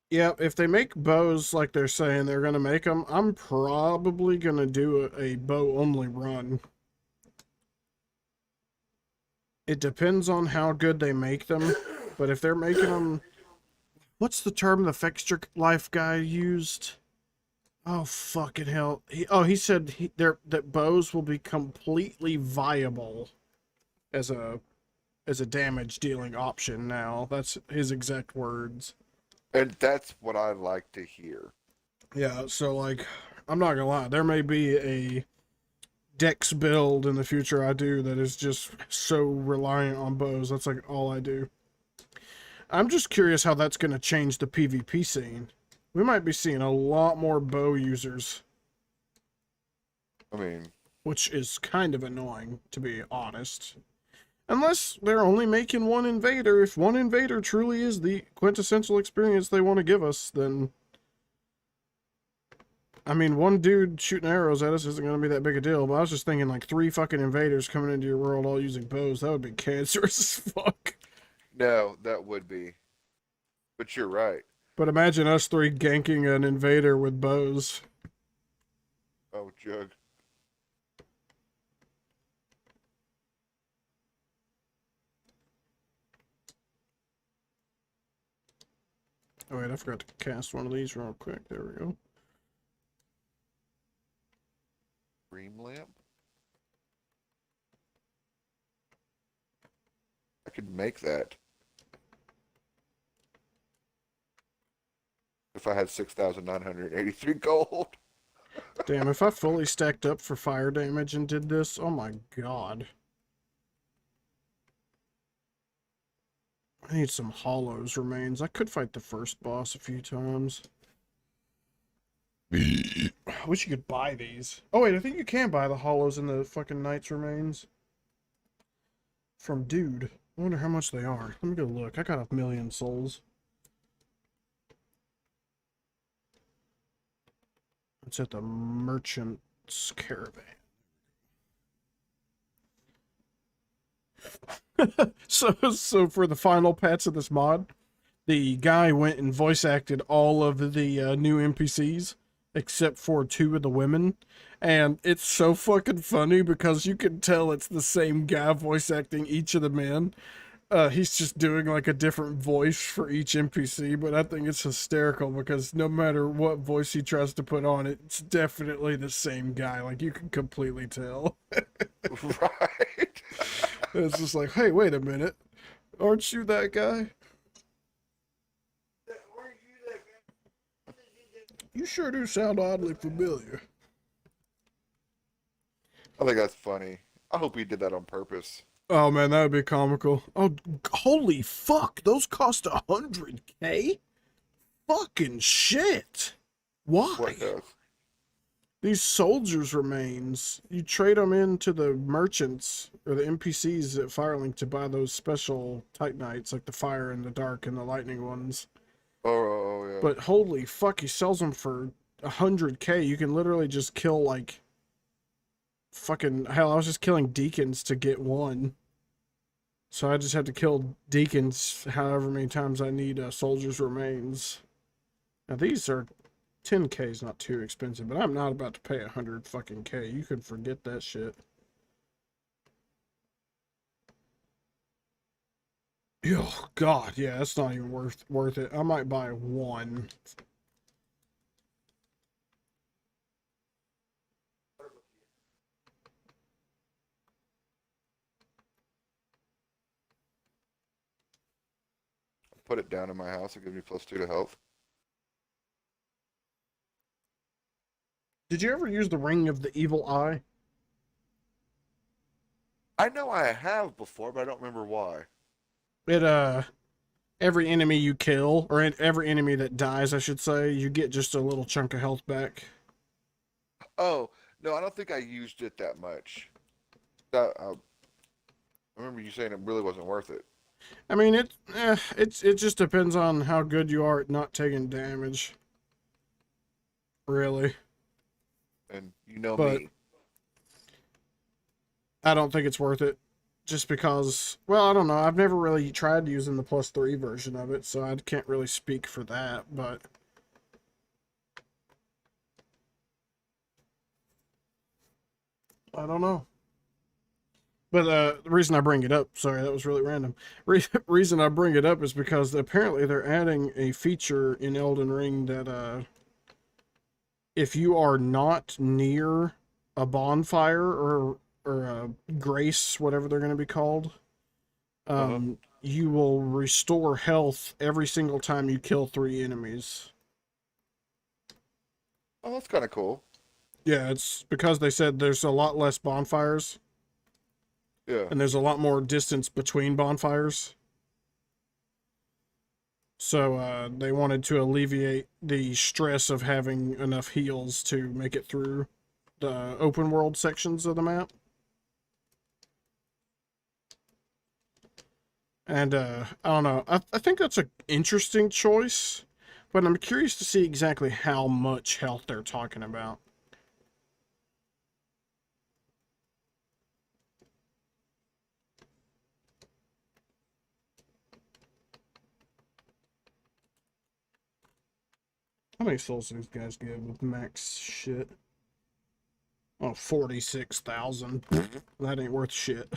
Yeah, if they make bows like they're saying they're gonna make them, I'm probably gonna do a bow-only run. It depends on how good they make them, but if they're making them... What's the term the Fexture Life guy used? Oh, fucking hell. He said that bows will be completely viable as a damage dealing option now. That's his exact words. And that's what I like to hear. Yeah, so like, I'm not gonna lie, there may be a dex build in the future I do that is just so reliant on bows. That's like all I do. I'm just curious how that's going to change the PvP scene. We might be seeing a lot more bow users, I mean, which is kind of annoying, to be honest. Unless they're only making one invader. If one invader truly is the quintessential experience they want to give us, then... I mean, one dude shooting arrows at us isn't going to be that big a deal, but I was just thinking like 3 fucking invaders coming into your world all using bows. That would be cancerous as fuck. no, that would be. But you're right. But imagine us 3 ganking an invader with bows. Oh, Jug. Oh wait, I forgot to cast one of these real quick. There we go. Dream lamp? I could make that. If I had 6,983 gold. Damn, if I fully stacked up for fire damage and did this, oh my god. I need some hollows remains. I could fight the first boss a few times. I wish you could buy these. Oh wait, I think you can buy the hollows and the fucking knight's remains. From Dude. I wonder how much they are. Let me go look. I got 1,000,000 souls. It's at the merchant's caravan. So for the final pets of this mod, the guy went and voice acted all of the new NPCs except for 2 of the women, and it's so fucking funny because you can tell it's the same guy voice acting each of the men. He's just doing like a different voice for each NPC, but I think it's hysterical because no matter what voice he tries to put on, it's definitely the same guy. Like you can completely tell. Right. It's just like, hey, wait a minute. Aren't you that guy? You sure do sound oddly familiar. I think that's funny. I hope he did that on purpose. Oh man, that would be comical. Oh, holy fuck! Those cost 100K? Fucking shit! Why? What does? These soldiers' remains, you trade them into the merchants or the NPCs at Firelink to buy those special Titanites, like the fire and the dark and the lightning ones. Oh, yeah. But holy fuck, he sells them for 100K. You can literally just kill like fucking hell. I was just killing deacons to get one, so I just have to kill deacons however many times I need soldiers' remains. Now these are 10K is not too expensive, but I'm not about to pay 100 fucking K. You can forget that shit. Oh god, yeah, that's not even worth it. I might buy one. Put it down in my house. It gives me +2 to health. Did you ever use the Ring of the Evil Eye? I know I have before, but I don't remember why. It, every enemy you kill, or every enemy that dies, I should say, you get just a little chunk of health back. Oh, no, I don't think I used it that much. I remember you saying it really wasn't worth it. I mean, it just depends on how good you are at not taking damage. Really. And you know But me. I don't think it's worth it. Just because, well, I don't know. I've never really tried using the +3 version of it, so I can't really speak for that, but... I don't know. But the reason I bring it up, sorry, that was really random. Reason I bring it up is because apparently they're adding a feature in Elden Ring that if you are not near a bonfire or a grace, whatever they're going to be called, you will restore health every single time you kill 3 enemies. Oh, that's kind of cool. Yeah, it's because they said there's a lot less bonfires Yeah. and there's a lot more distance between bonfires. So they wanted to alleviate the stress of having enough heals to make it through the open world sections of the map. And I don't know. I think that's an interesting choice, but I'm curious to see exactly how much health they're talking about. How many souls do these guys give with max shit? Oh, 46,000. That ain't worth shit.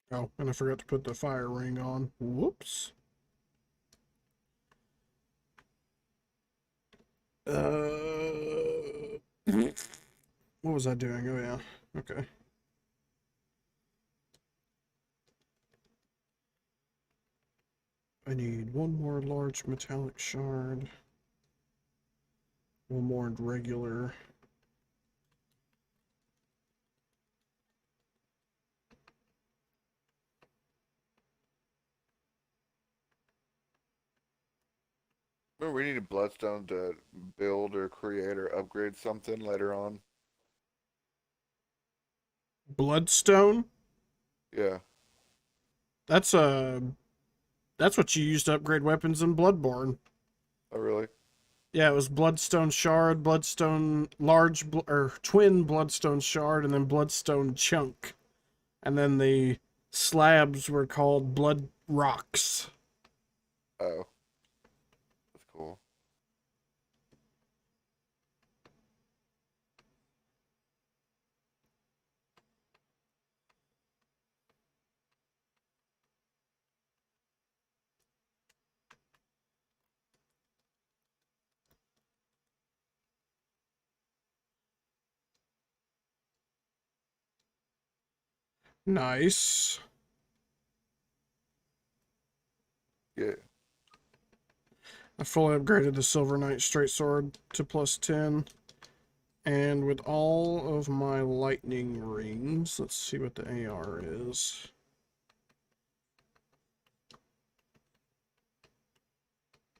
Oh, and I forgot to put the fire ring on. Whoops. What was I doing? Oh, yeah. Okay. I need one more large metallic shard. One more regular. Remember, we needed bloodstone to build or create or upgrade something later on. Bloodstone? Yeah. That's that's what you use to upgrade weapons in Bloodborne. Oh, really? Yeah, it was Bloodstone Shard, Bloodstone Large, or Twin Bloodstone Shard, and then Bloodstone Chunk. And then the slabs were called Blood Rocks. Oh, that's cool. Nice. Yeah. I fully upgraded the Silver Knight Straight Sword to +10. And with all of my lightning rings, let's see what the AR is.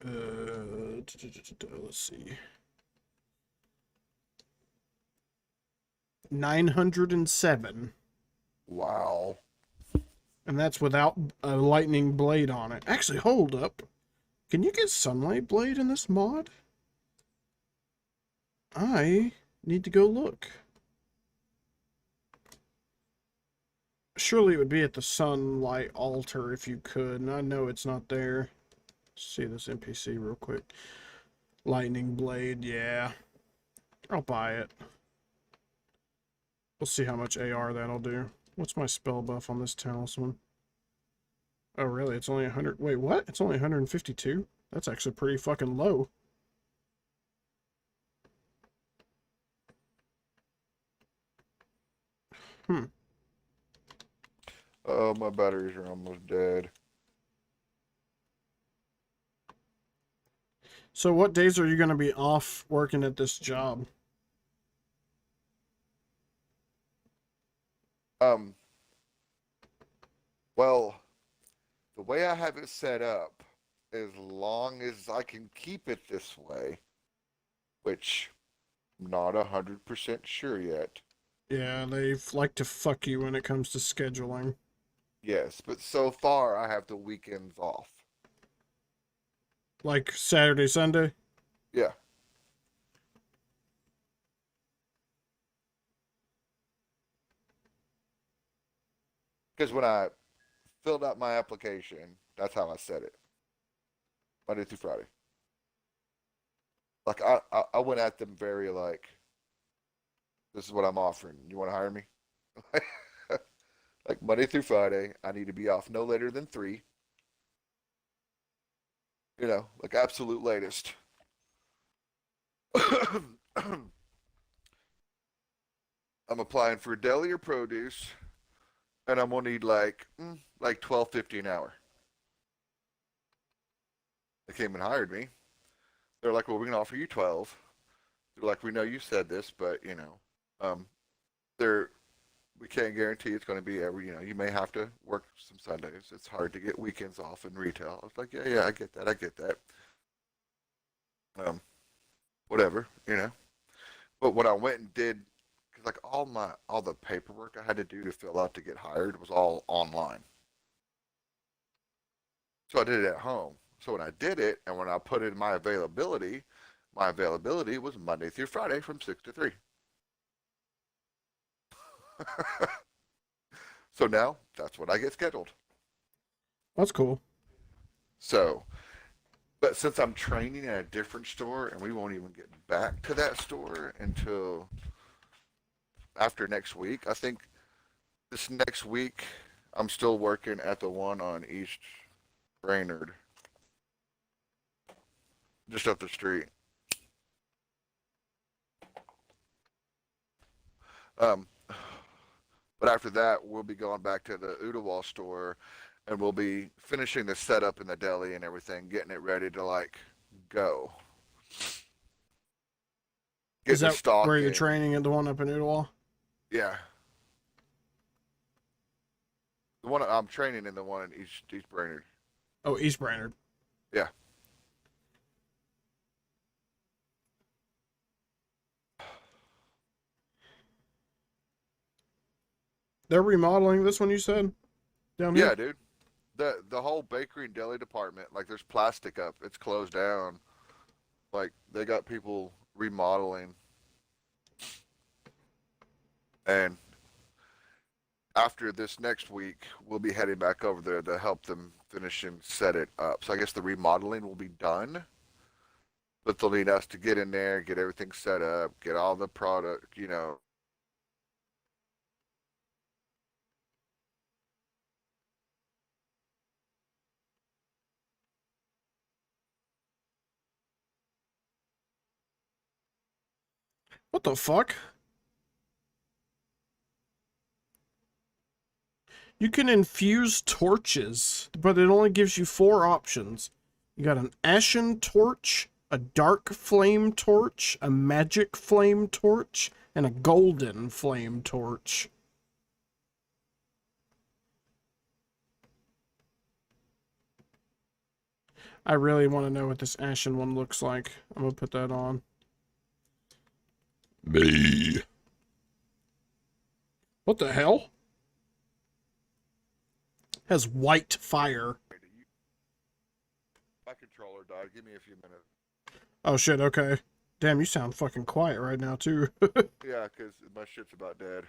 Let's see. 907. Wow. And that's without a lightning blade on it. Actually, hold up. Can you get Sunlight Blade in this mod? I need to go look. Surely it would be at the Sunlight Altar if you could, and I know it's not there. Let's see this NPC real quick. Lightning Blade, yeah. I'll buy it. We'll see how much AR that'll do. What's my spell buff on this talisman? Oh, really? It's only 100. Wait, what? It's only 152? That's actually pretty fucking low. Hmm. Oh, my batteries are almost dead. So what days are you going to be off working at this job? Um, well, the way I have it set up, as long as I can keep it this way, which I'm not 100% sure yet. Yeah, they like to fuck you when it comes to scheduling. Yes, but so far I have the weekends off. Like Saturday, Sunday? Yeah. Because when I filled out my application, that's how I set it. Monday through Friday. Like I went at them very like, this is what I'm offering. You want to hire me? Like Monday through Friday, I need to be off no later than 3. You know, like absolute latest. I'm applying for deli or produce, and I'm gonna need like 12.50 an hour. They came and hired me. They're like, well, we're gonna offer you 12. They're like, we know you said this, but um, they're we can't guarantee it's going to be every. You may have to work some Sundays. It's hard to get weekends off in retail. I was like, yeah, I get that, I get that. Um, whatever. But when I went and did, because like all the paperwork I had to do to fill out to get hired was all online. So I did it at home. So when I did it, and when I put in my availability was Monday through Friday from 6 to 3. So now that's what I get scheduled. That's cool. So, but since I'm training at a different store, and we won't even get back to that store until after next week, I think this next week I'm still working at the one on East Brainerd, just up the street. Um, but after that, we'll be going back to the Udawal store, and we'll be finishing the setup in the deli and everything, getting it ready to like go. Is Getting the that stock where you're in. training at the one up in Ottawa? Yeah. The one I'm training in the one in East Brainerd. Oh, East Brainerd. Yeah. They're remodeling this one, you said? Down here? Yeah, dude. The whole bakery and deli department, like there's plastic up. It's closed down. Like they got people remodeling. And after this next week, we'll be heading back over there to help them finish and set it up. So I guess the remodeling will be done. But they'll need us to get in there, get everything set up, get all the product. What the fuck? You can infuse torches, but it only gives you 4 options. You got an ashen torch, a dark flame torch, a magic flame torch, and a golden flame torch. I really want to know what this ashen one looks like. I'm gonna put that on. Me. What the hell? Has white fire. My controller died. Give me a few minutes. Oh shit, okay. Damn, you sound fucking quiet right now too. Yeah, because my shit's about dead.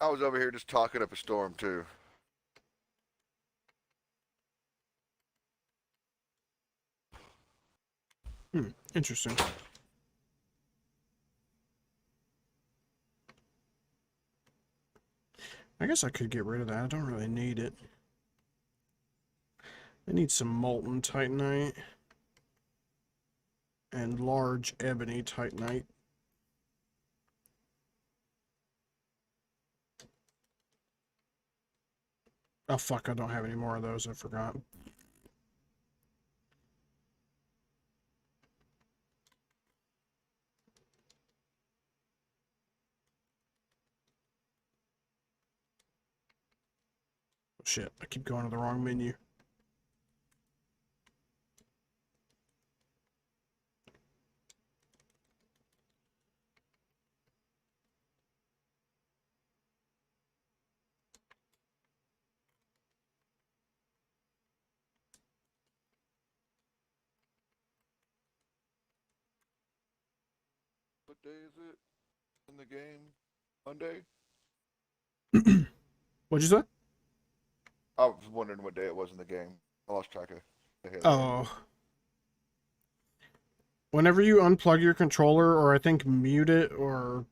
I was over here just talking up a storm too. Interesting. I guess I could get rid of that. I don't really need it. I need some molten titanite and large ebony titanite. Oh fuck, I don't have any more of those. I forgot. Oh shit, I keep going to the wrong menu. What day is it in the game? Monday? What'd you say? I was wondering what day it was in the game. I lost track of the day. Oh. Whenever you unplug your controller, or I think mute it, or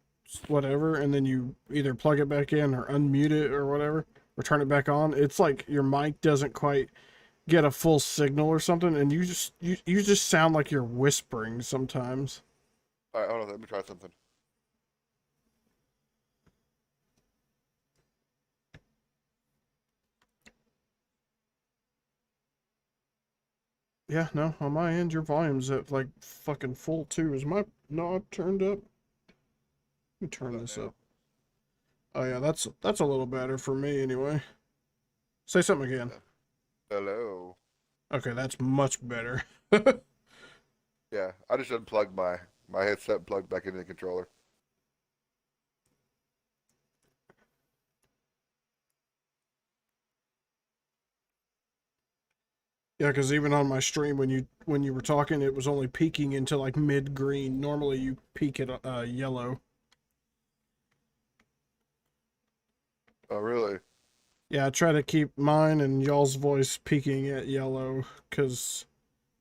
whatever, and then you either plug it back in or unmute it or whatever, or turn it back on, it's like your mic doesn't quite get a full signal or something, and you just sound like you're whispering sometimes. All right, hold on. Let me try something. Yeah, no, on my end, your volume's at like fucking full too. Is my knob turned up? Let me turn this up. Oh yeah, that's a little better for me anyway. Say something again. Hello. Okay, that's much better. Yeah, I just unplugged my headset and plugged back into the controller. Yeah, because even on my stream, when you were talking, it was only peaking into like mid green. Normally, you peak at yellow. Oh, really? Yeah, I try to keep mine and y'all's voice peaking at yellow because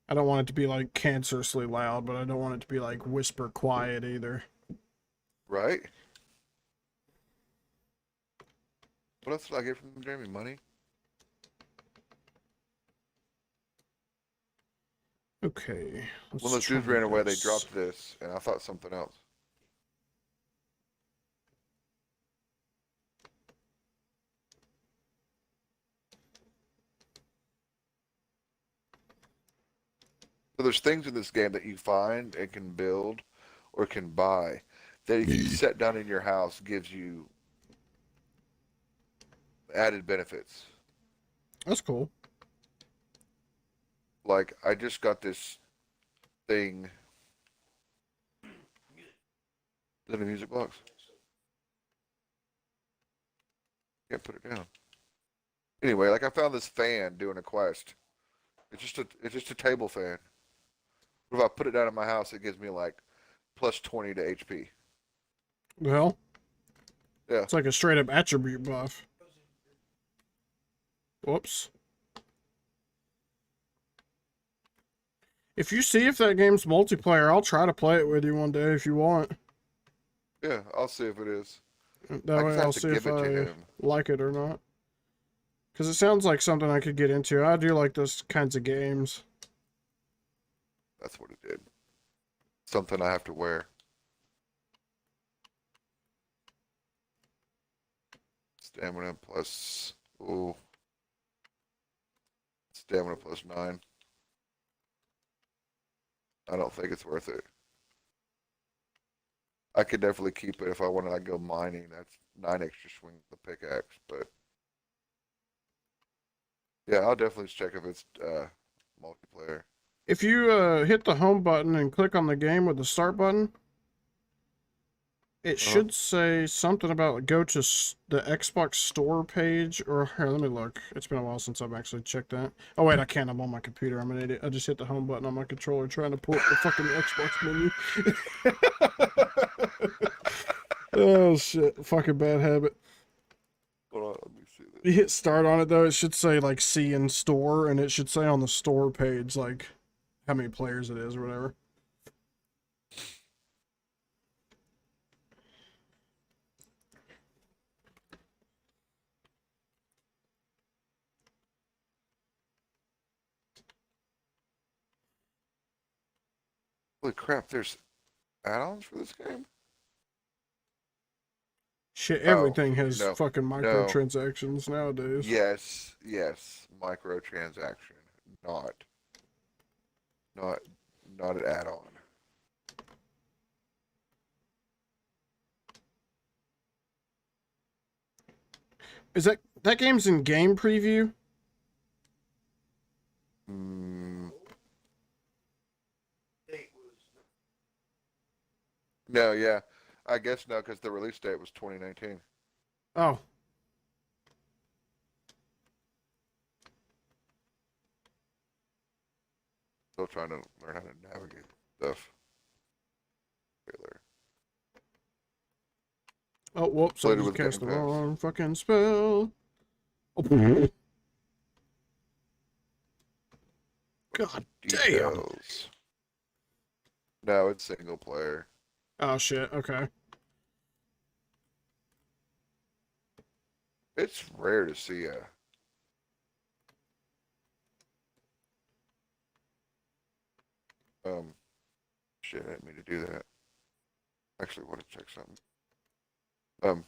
I don't want it to be like cancerously loud, but I don't want it to be like whisper quiet either. Right? What else did I get from Jamie? Money? Okay, When let's those dudes try ran away, they this. dropped this, and I thought something else. So there's things in this game that you find and can build or can buy that if you set down in your house gives you added benefits. That's cool. Like I just got this thing. Is that a music box? Can't put it down. Anyway, like I found this fan doing a quest. It's just a table fan. But if I put it down in my house, it gives me like plus 20 to HP. Well, Yeah. it's like a straight up attribute buff. Whoops. If you see if that game's multiplayer, I'll try to play it with you one day if you want. Yeah, I'll see if it is. That I way guess I I'll have to see if give it to I him. like it or not. Because it sounds like something I could get into. I do like those kinds of games. That's what it did. Something I have to wear. Stamina plus. Ooh. Stamina plus 9. I don't think it's worth it. I could definitely keep it if I want to like, go mining. That's 9 extra swing with the pickaxe. But yeah, I'll definitely check if it's multiplayer. If you hit the home button and click on the game with the start button, it should say something about go to the Xbox store page. Or here, let me look. It's been a while since I've actually checked that. Oh wait, I can't. I'm on my computer. I'm an idiot. I just hit the home button on my controller trying to pull up the fucking Xbox menu. Oh shit, fucking bad habit. Hold on, let me see this. You hit start on it though, it should say like C in store, and it should say on the store page like how many players it is or whatever. Holy crap, there's add-ons for this game? Shit, Oh, everything has no. fucking No. microtransactions nowadays. Yes, yes. Microtransaction. Not. Not not an add-on. Is that game's in game preview? Mm, Date was no, yeah. I guess no, because the release date was 2019. Oh, Still trying to learn how to navigate stuff. Trailer. oh, whoops! I Played it just with cast Game the Pass. wrong fucking spell. Oh, God damn! Details. No, it's single player. Oh shit. Okay. It's rare to see a. Shit, I didn't mean to do that. Actually, I want to check something. Um,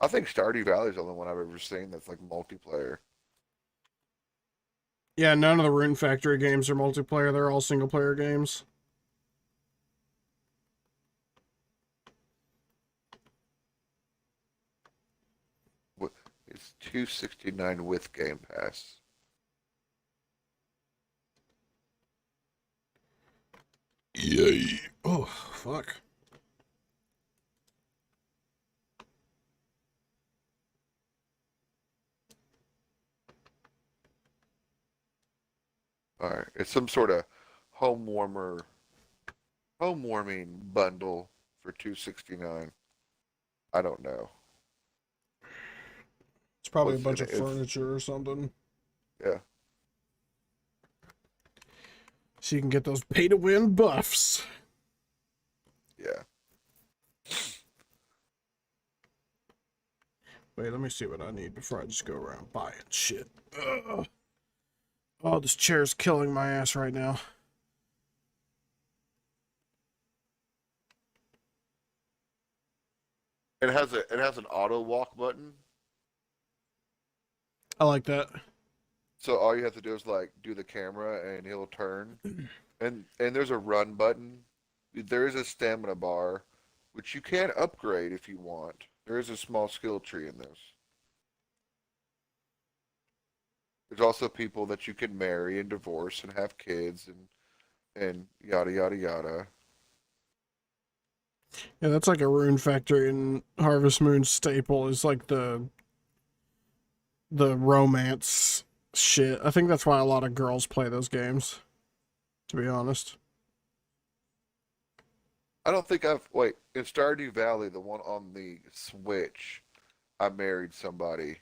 I think Stardew Valley is the only one I've ever seen that's like multiplayer. Yeah, none of the Rune Factory games are multiplayer. They're all single player games. It's $2.69 with Game Pass. Yay. Oh, fuck. All right, it's some sort of home warmer, home warming bundle for $2.69. I don't know. It's probably a What's bunch in of it? It's, furniture or something. yeah. So you can get those pay to win buffs. Yeah. Wait, let me see what I need before I just go around buying shit. Ugh. Oh, this chair's killing my ass right now. It has an auto walk button. I like that. So all you have to do is like do the camera and he'll turn. And there's a run button. There is a stamina bar, which you can upgrade if you want. There is a small skill tree in this. There's also people that you can marry and divorce and have kids and yada yada yada. Yeah, that's like a Rune Factory and Harvest Moon staple. Is like the romance shit. I think that's why a lot of girls play those games, to be honest. I don't think I've wait, in Stardew Valley, the one on the Switch, I married somebody.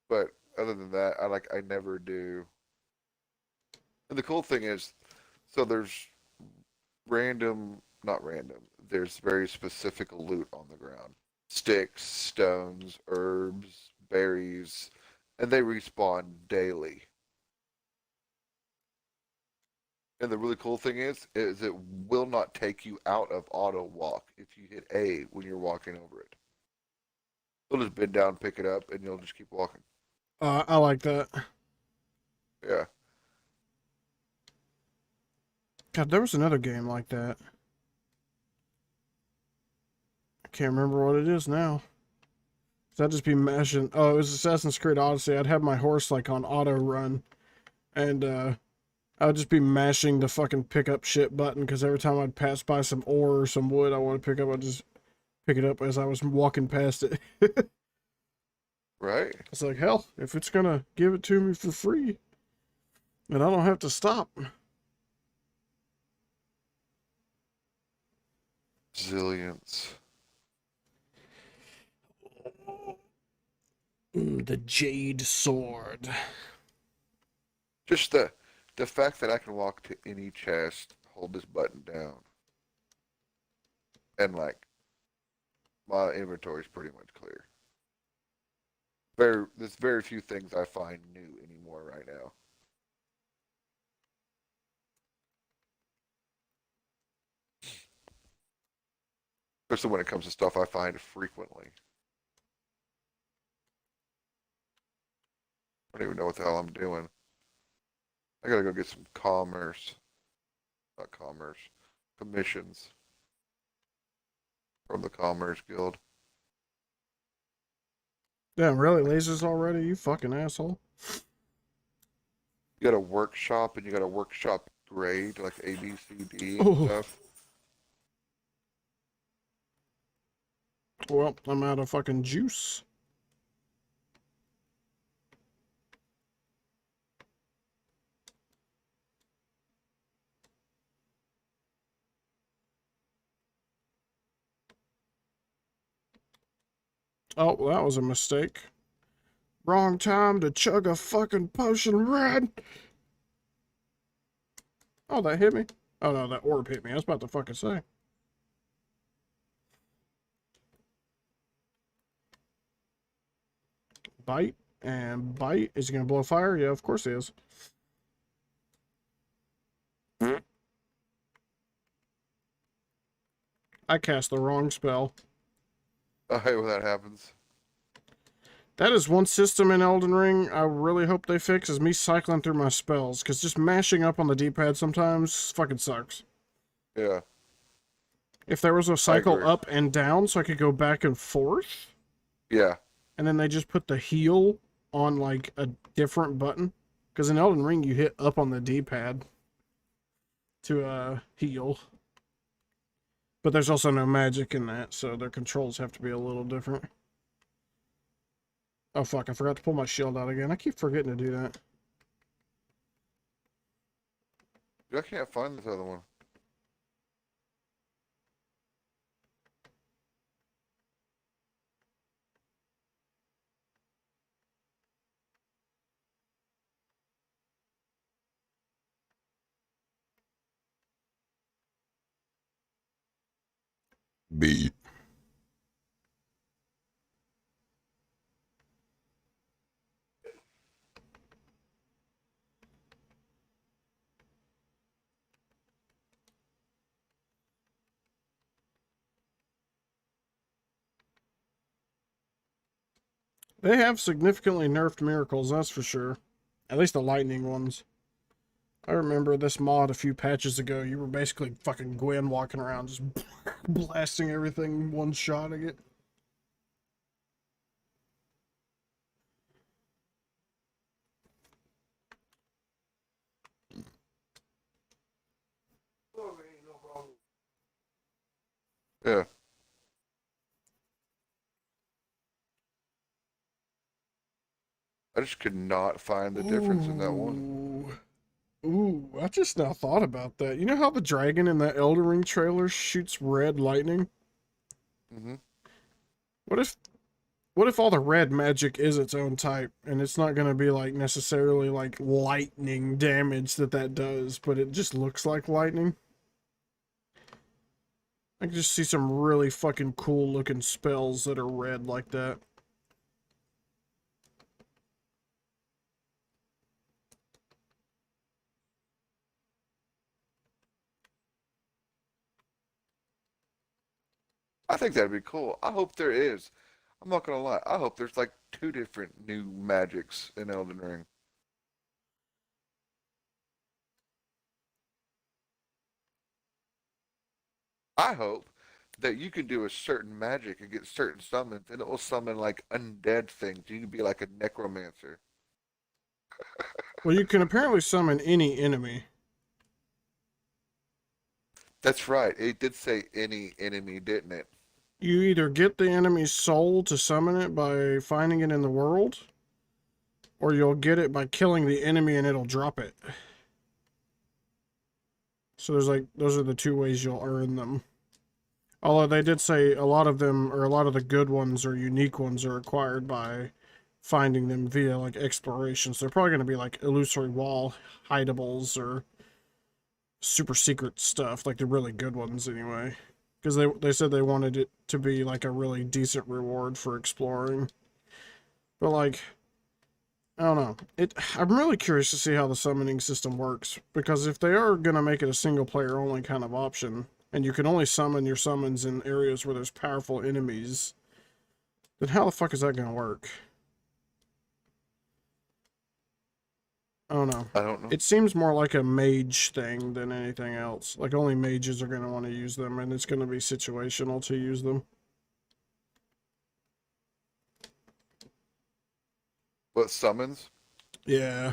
But other than that, I never do. And the cool thing is, so there's random, not random, there's very specific loot on the ground. Sticks, stones, herbs, berries, and they respawn daily. And the really cool thing is it will not take you out of auto walk if you hit A when you're walking over it. You'll just bend down, pick it up, and you'll just keep walking. I like that. Yeah. God, there was another game like that. I can't remember what it is now. I'd just be mashing. Oh, it was Assassin's Creed Odyssey. I'd have my horse like on auto run, and I would just be mashing the fucking pick up shit button because every time I'd pass by some ore or some wood I want to pick up, I'd just pick it up as I was walking past it. Right? It's like, hell, if it's gonna give it to me for free, and I don't have to stop. Zillions. The Jade Sword. Just the fact that I can walk to any chest, hold this button down, and like my inventory is pretty much clear. There's very few things I find new anymore right now. Especially when it comes to stuff I find frequently. I don't even know what the hell I'm doing. I gotta go get some not commerce, commissions from the Commerce Guild. Damn, really? Lasers already? You fucking asshole. You got a workshop and you got a workshop grade, like A, B, C, D and Oh, stuff. well, I'm out of fucking juice. Oh, that was a mistake. Wrong time to chug a fucking potion red. Oh, that hit me? Oh no, that orb hit me. I was about to fucking say. Bite and bite. Is he gonna blow fire? Yeah, of course he is. I cast the wrong spell. I hate when that happens. That is one system in Elden Ring I really hope they fix, is me cycling through my spells, because just mashing up on the D-pad sometimes fucking sucks. Yeah. If there was a cycle agree. up and down so I could go back and forth, Yeah. and then they just put the heal on like a different button, because in Elden Ring you hit up on the D-pad to heal. But there's also no magic in that, so their controls have to be a little different. Oh fuck, I forgot to pull my shield out again. I keep forgetting to do that. I can't find this other one. Beat. They have significantly nerfed miracles, that's for sure. At least the lightning ones. I remember this mod a few patches ago. You were basically fucking Gwen walking around just blasting everything one shot at it. Oh, man, no problem. Yeah. I just could not find the difference in that one. Ooh, I just now thought about that. You know how the dragon in that Elden Ring trailer shoots red lightning? Mm-hmm. What if what if all the red magic is its own type and it's not going to be like necessarily like lightning damage that does, but it just looks like lightning? I can just see some really fucking cool looking spells that are red like that. I think that'd be cool. I hope there is. I'm not gonna lie. I hope there's like 2 different new magics in Elden Ring. I hope that you can do a certain magic and get certain summons, and it will summon like undead things. You can be like a necromancer. Well, you can apparently summon any enemy. That's right. It did say any enemy, didn't it? You either get the enemy's soul to summon it by finding it in the world, or you'll get it by killing the enemy and it'll drop it. So there's like, those are the two ways you'll earn them. Although they did say a lot of them, or a lot of the good ones or unique ones, are acquired by finding them via like exploration. So they're probably going to be like illusory wall hideables or super secret stuff, like the really good ones anyway. Because they said they wanted it to be like a really decent reward for exploring. But like, I don't know. I'm really curious to see how the summoning system works, because if they are gonna make it a single player only kind of option, and you can only summon your summons in areas where there's powerful enemies, then how the fuck is that gonna work? I don't know. I don't know. It seems more like a mage thing than anything else. Like only mages are gonna want to use them, and it's gonna be situational to use them. What summons? Yeah.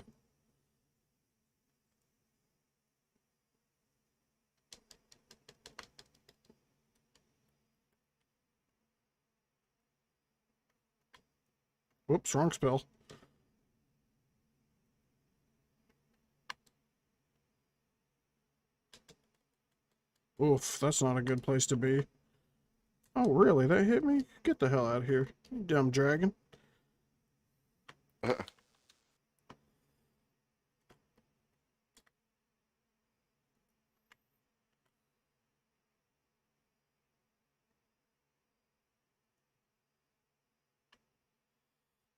Whoops, wrong spell. Oof, that's not a good place to be. Oh, really? That hit me? Get the hell out of here, you dumb dragon.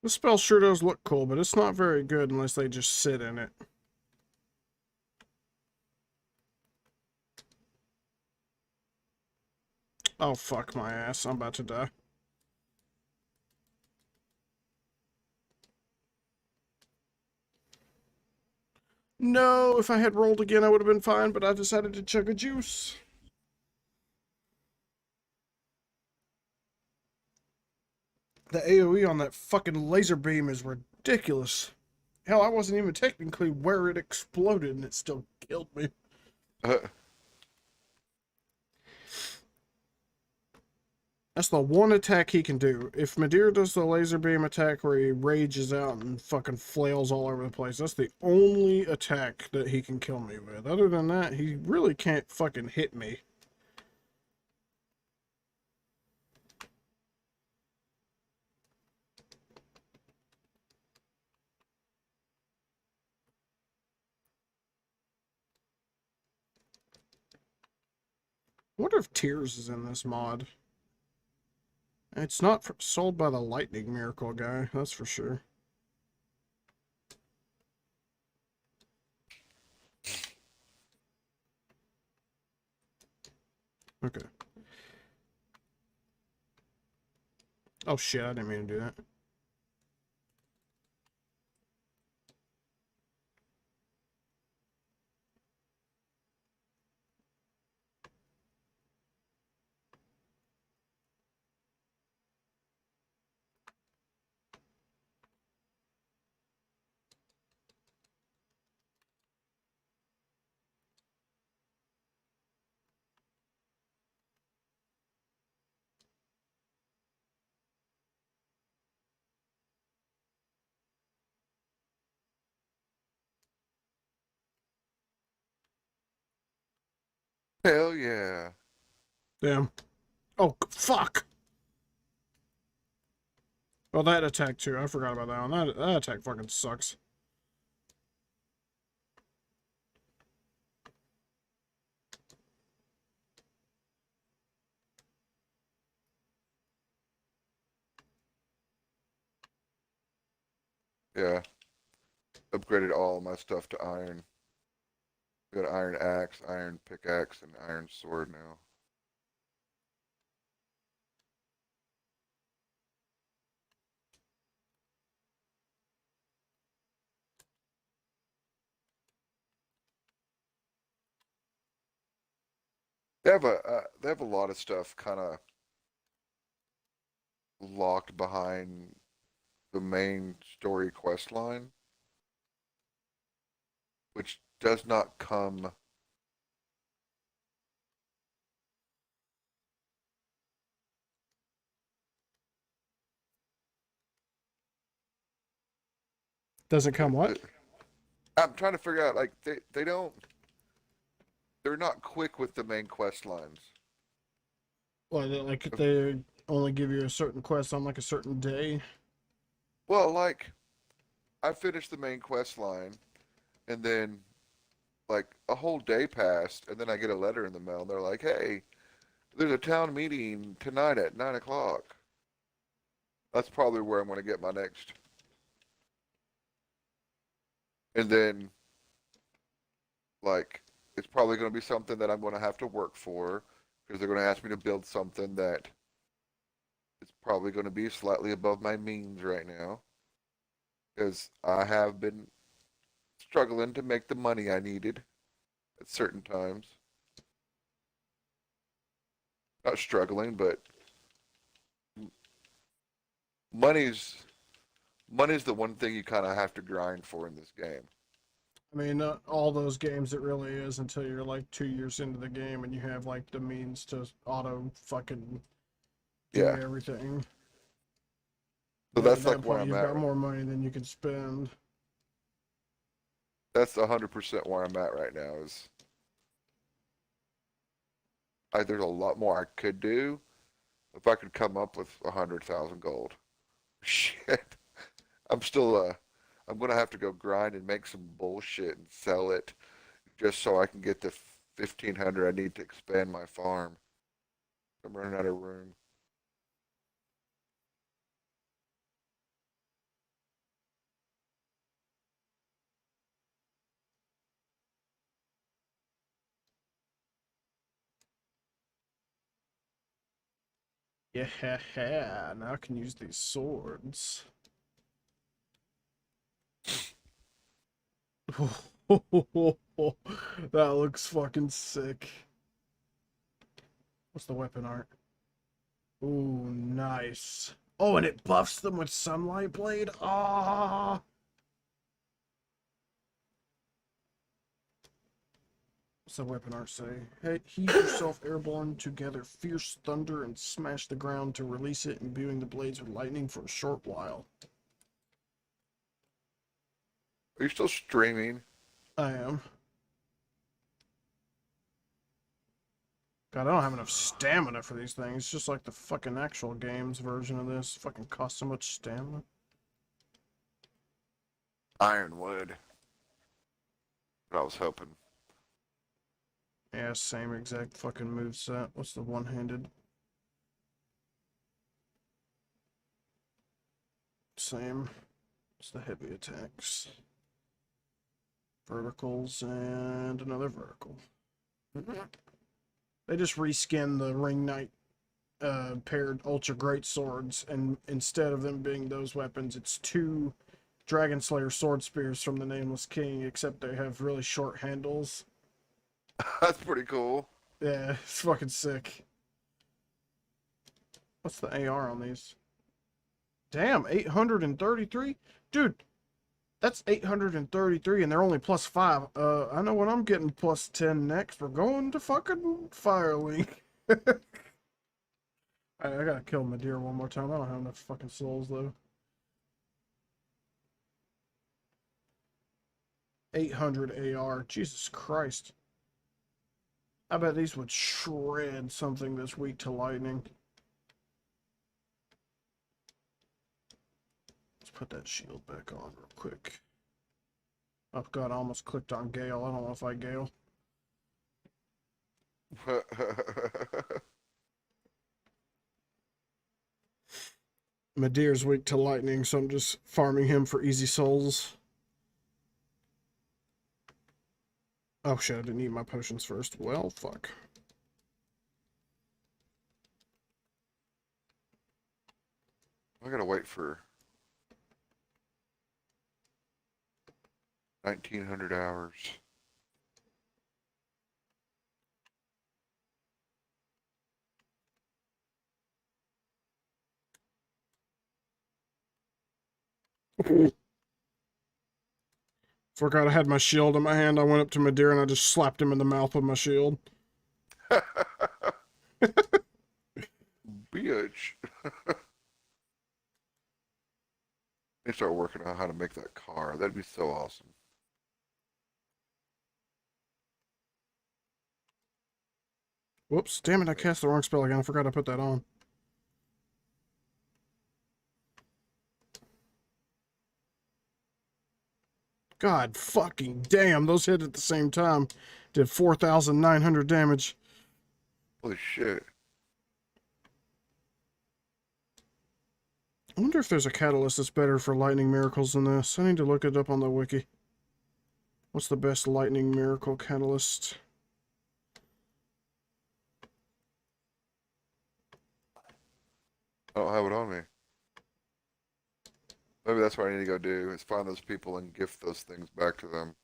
The spell sure does look cool, but it's not very good unless they just sit in it. Oh, fuck my ass. I'm about to die. No, if I had rolled again, I would have been fine, but I decided to chug a juice. The AoE on that fucking laser beam is ridiculous. Hell, I wasn't even technically where it exploded, and it still killed me. That's the one attack he can do. If Madeira does the laser beam attack where he rages out and fucking flails all over the place, that's the only attack that he can kill me with. Other than that, he really can't fucking hit me. I wonder if Tears is in this mod. It's not sold by the Lightning Miracle guy, that's for sure. Okay. Oh shit, I didn't mean to do that. Hell yeah. Damn. Oh, fuck! Oh, that attack too. I forgot about that one. That attack fucking sucks. Yeah. Upgraded all my stuff to iron. Got iron axe, iron pickaxe, and iron sword now. They have a lot of stuff kind of locked behind the main story quest line, which does not come. Doesn't come what? I'm trying to figure out like they don't. They're not quick with the main quest lines. Well, like they only give you a certain quest on like a certain day. Well, like I finished the main quest line, and then like a whole day passed, and then I get a letter in the mail, and they're like, "Hey, there's a town meeting tonight at 9 o'clock." That's probably where I'm going to get my next. And then, like, it's probably going to be something that I'm going to have to work for because they're going to ask me to build something that is probably going to be slightly above my means right now because I have been struggling to make the money I needed at certain times. Not struggling, but money's money's the one thing you kind of have to grind for in this game. I mean, all those games it really is until you're like 2 years into the game and you have like the means to auto fucking do Yeah. everything. So But at that's that like where point, I'm you've at. got more money than you can spend. That's 100% where I'm at right now. Is there's a lot more I could do if I could come up with 100,000 gold. Shit, I'm still I'm gonna have to go grind and make some bullshit and sell it just so I can get the 1,500 I need to expand my farm. I'm running out of room. Yeah, now I can use these swords. That looks fucking sick. What's the weapon art? Ooh, nice. Oh, and it buffs them with Sunlight Blade? Ah! What's the weapon art say? Hey, heave yourself airborne to gather fierce thunder and smash the ground to release it, imbuing the blades with lightning for a short while. Are you still streaming? I am. God, I don't have enough stamina for these things. It's just like the fucking actual game's version of this. Fucking costs so much stamina. Ironwood. What I was hoping. Yeah, same exact fucking moveset. What's the one-handed? Same. It's the heavy attacks. Verticals and another vertical. They just reskin the Ring Knight paired Ultra Great Swords, and instead of them being those weapons, it's two Dragon Slayer sword spears from the Nameless King, except they have really short handles. That's pretty cool. Yeah, it's fucking sick. What's the AR on these? Damn, 833? Dude, that's 833 and they're only +5. I know what I'm getting +10 next. We're going to fucking Firelink. I gotta kill Madeira one more time. I don't have enough fucking souls though. 800 AR. Jesus Christ. I bet these would shred something that's weak to lightning. Let's put that shield back on real quick. Oh god, I almost clicked on Gale. I don't want to fight Gale. Madeira's weak to lightning, so I'm just farming him for easy souls. Oh shit, I didn't eat my potions first. Well, fuck. I gotta wait for 1900 hours. Forgot I had my shield in my hand. I went up to Madeira and I just slapped him in the mouth with my shield. Bitch. They start working on how to make that car. That'd be so awesome. Whoops, damn it, I cast the wrong spell again. I forgot I put that on. God fucking damn, those hit at the same time. Did 4,900 damage. Holy shit. I wonder if there's a catalyst that's better for lightning miracles than this. I need to look it up on the wiki. What's the best lightning miracle catalyst? I don't have it on me. Maybe that's what I need to go do, is find those people and gift those things back to them.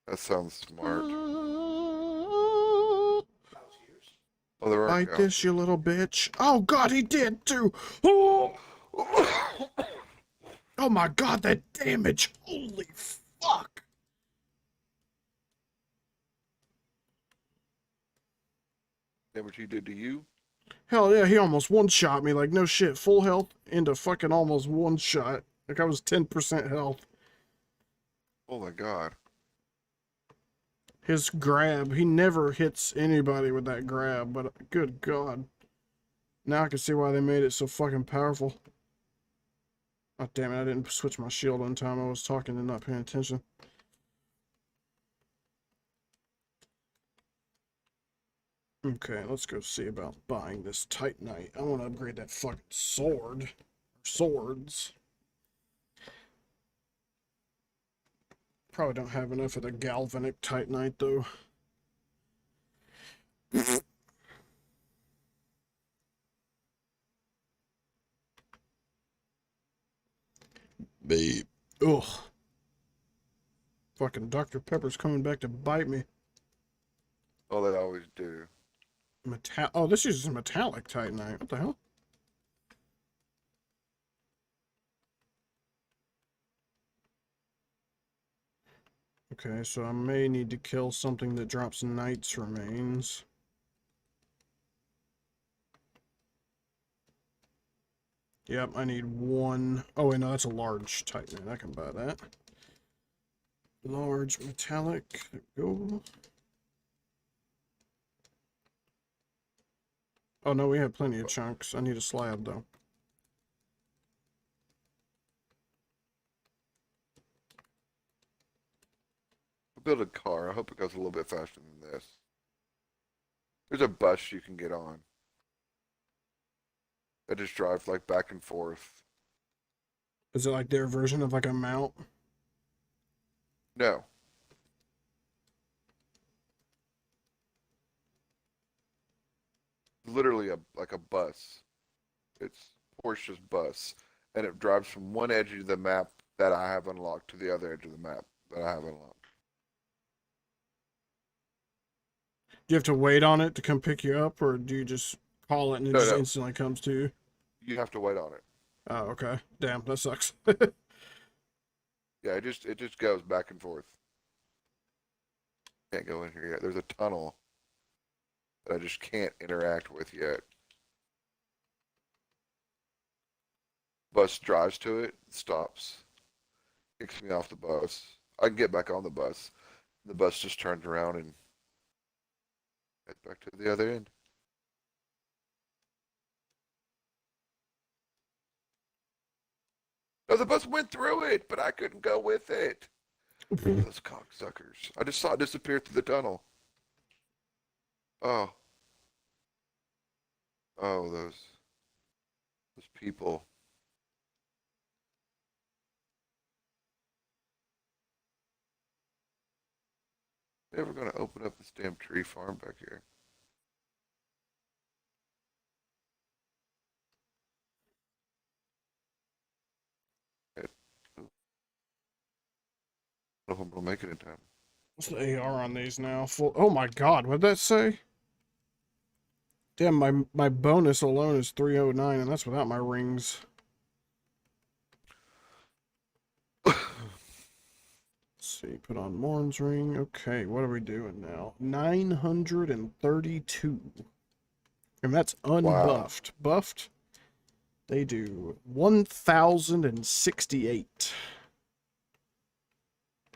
That sounds smart. Oh, there are. Bite this, you little bitch. Oh god, he did too! Oh! Oh my god, that damage! Holy fuck! Damage he did to you? Hell yeah, he almost one-shot me, like no shit. Full health into fucking almost one-shot. Like I was 10% health. Oh my god. His grab, he never hits anybody with that grab, but good god. Now I can see why they made it so fucking powerful. Oh damn it, I didn't switch my shield on time. I was talking and not paying attention. Okay, let's go see about buying this Titanite. I want to upgrade that fucking sword. Swords. Probably don't have enough of the galvanic Titanite though. Babe. Ugh. Fucking Dr. Pepper's coming back to bite me. Oh, they always do. Oh, this uses metallic titanite. What the hell? Okay, so I may need to kill something that drops knight's remains. Yep, I need one. Oh, wait, no, that's a large titanite. I can buy that. Large metallic. There we go. Oh, no, we have plenty of chunks. I need a slab, though. Build a car. I hope it goes a little bit faster than this. There's a bus you can get on. That just drives like back and forth. Is it like their version of like a mount? No. Literally like a bus. It's Porsche's bus. And it drives from one edge of the map that I have unlocked to the other edge of the map that I have unlocked. Do you have to wait on it to come pick you up, or do you just call it and it just instantly comes to you? You have to wait on it. Oh, okay. Damn, that sucks. Yeah, it just goes back and forth. Can't go in here yet. There's a tunnel that I just can't interact with yet. Bus drives to it, stops, kicks me off the bus. I can get back on the bus. The bus just turns around and heads back to the other end. No, the bus went through it, but I couldn't go with it. Those cocksuckers. I just saw it disappear through the tunnel. Oh. Oh, those people. Never gonna open up this damn tree farm back here. I don't know if I'm gonna make it in time. What's the AR on these now? Full. Oh my god, what'd that say? Damn, my bonus alone is 309, and that's without my rings. Let's see, put on Morn's ring. Okay, what are we doing now? 932. And that's unbuffed. Wow. Buffed, they do 1,068.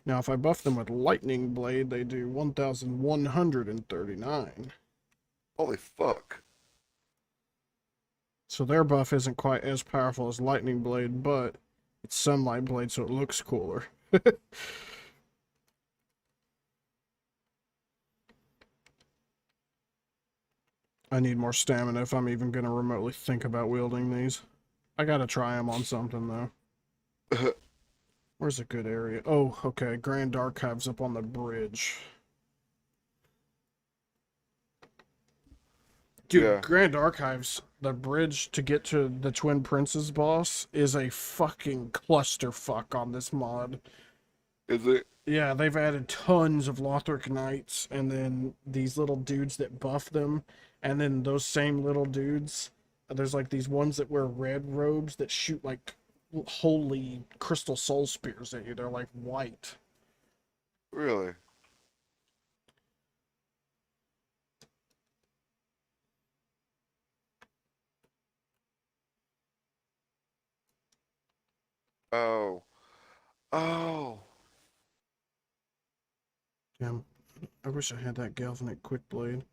Now, if I buff them with Lightning Blade, they do 1,139. Holy fuck. So their buff isn't quite as powerful as Lightning Blade, but it's Sunlight Blade, so it looks cooler. I need more stamina if I'm even going to remotely think about wielding these. I gotta try them on something, though. Where's a good area? Oh, okay. Grand Archives up on the bridge. Dude, yeah. Grand Archives, the bridge to get to the Twin Princes boss is a fucking clusterfuck on this mod. Is it? Yeah, they've added tons of Lothric Knights, and then these little dudes that buff them, and then those same little dudes, there's like these ones that wear red robes that shoot like holy crystal soul spears at you. They're like white. Really? Oh. Oh. Damn. I wish I had that Galvanic Quick Blade.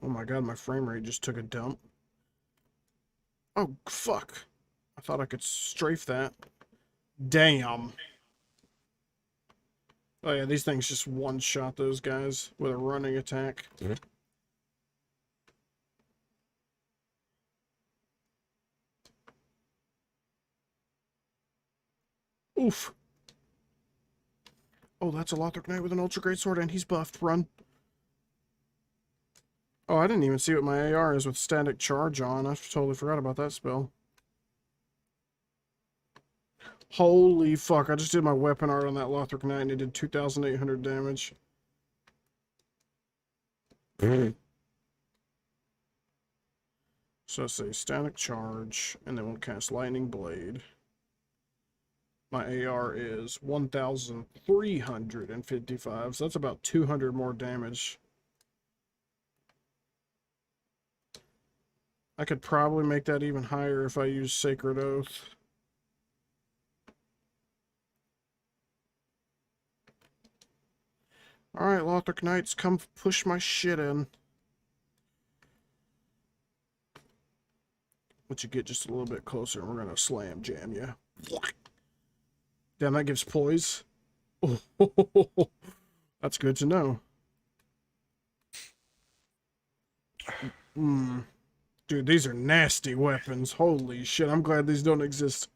Oh my god, my frame rate just took a dump. Oh, fuck. I thought I could strafe that. Damn. Oh yeah, these things just one-shot those guys with a running attack. Mm-hmm. Oof. Oh, that's a Lothric Knight with an Ultra Great Sword, and he's buffed. Run. Oh, I didn't even see what my AR is with Static Charge on. I totally forgot about that spell. Holy fuck, I just did my weapon art on that Lothric Knight and it did 2,800 damage. So let's say Static Charge, and then we'll cast Lightning Blade. My AR is 1,355, so that's about 200 more damage. I could probably make that even higher if I use Sacred Oath. Alright, Lothric Knights, come push my shit in. Let you get just a little bit closer and we're gonna slam jam you. Damn, that gives poise. Oh, that's good to know. Dude, these are nasty weapons. Holy shit, I'm glad these don't exist.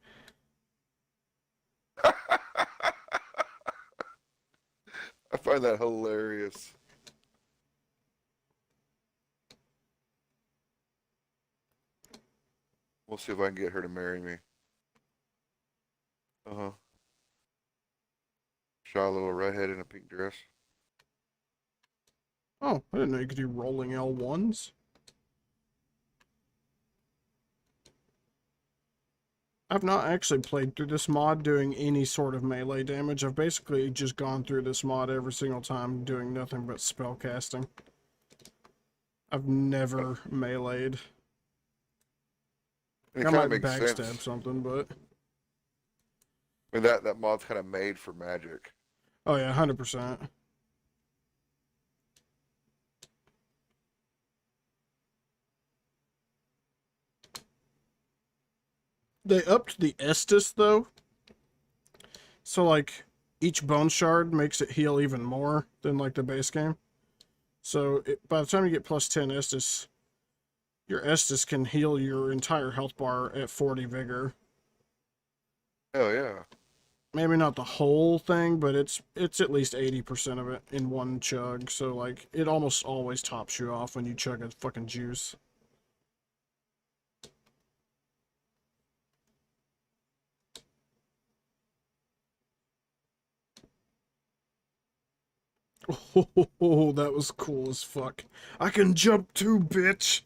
I find that hilarious. We'll see if I can get her to marry me. Uh-huh. Shy little redhead in a pink dress. Oh, I didn't know you could do rolling L1s. I've not actually played through this mod doing any sort of melee damage. I've basically just gone through this mod every single time doing nothing but spell casting. I've never meleeed. It I kind of might makes backstab sense. something, but... I mean, that mod's kind of made for magic. Oh yeah, 100%. They upped the Estus, though. So, like, each bone shard makes it heal even more than, like, the base game. So, by the time you get plus 10 Estus, your Estus can heal your entire health bar at 40 vigor. Hell yeah. Maybe not the whole thing, but it's at least 80% of it in one chug. So, like, it almost always tops you off when you chug a fucking juice. Oh, that was cool as fuck. I can jump too, bitch!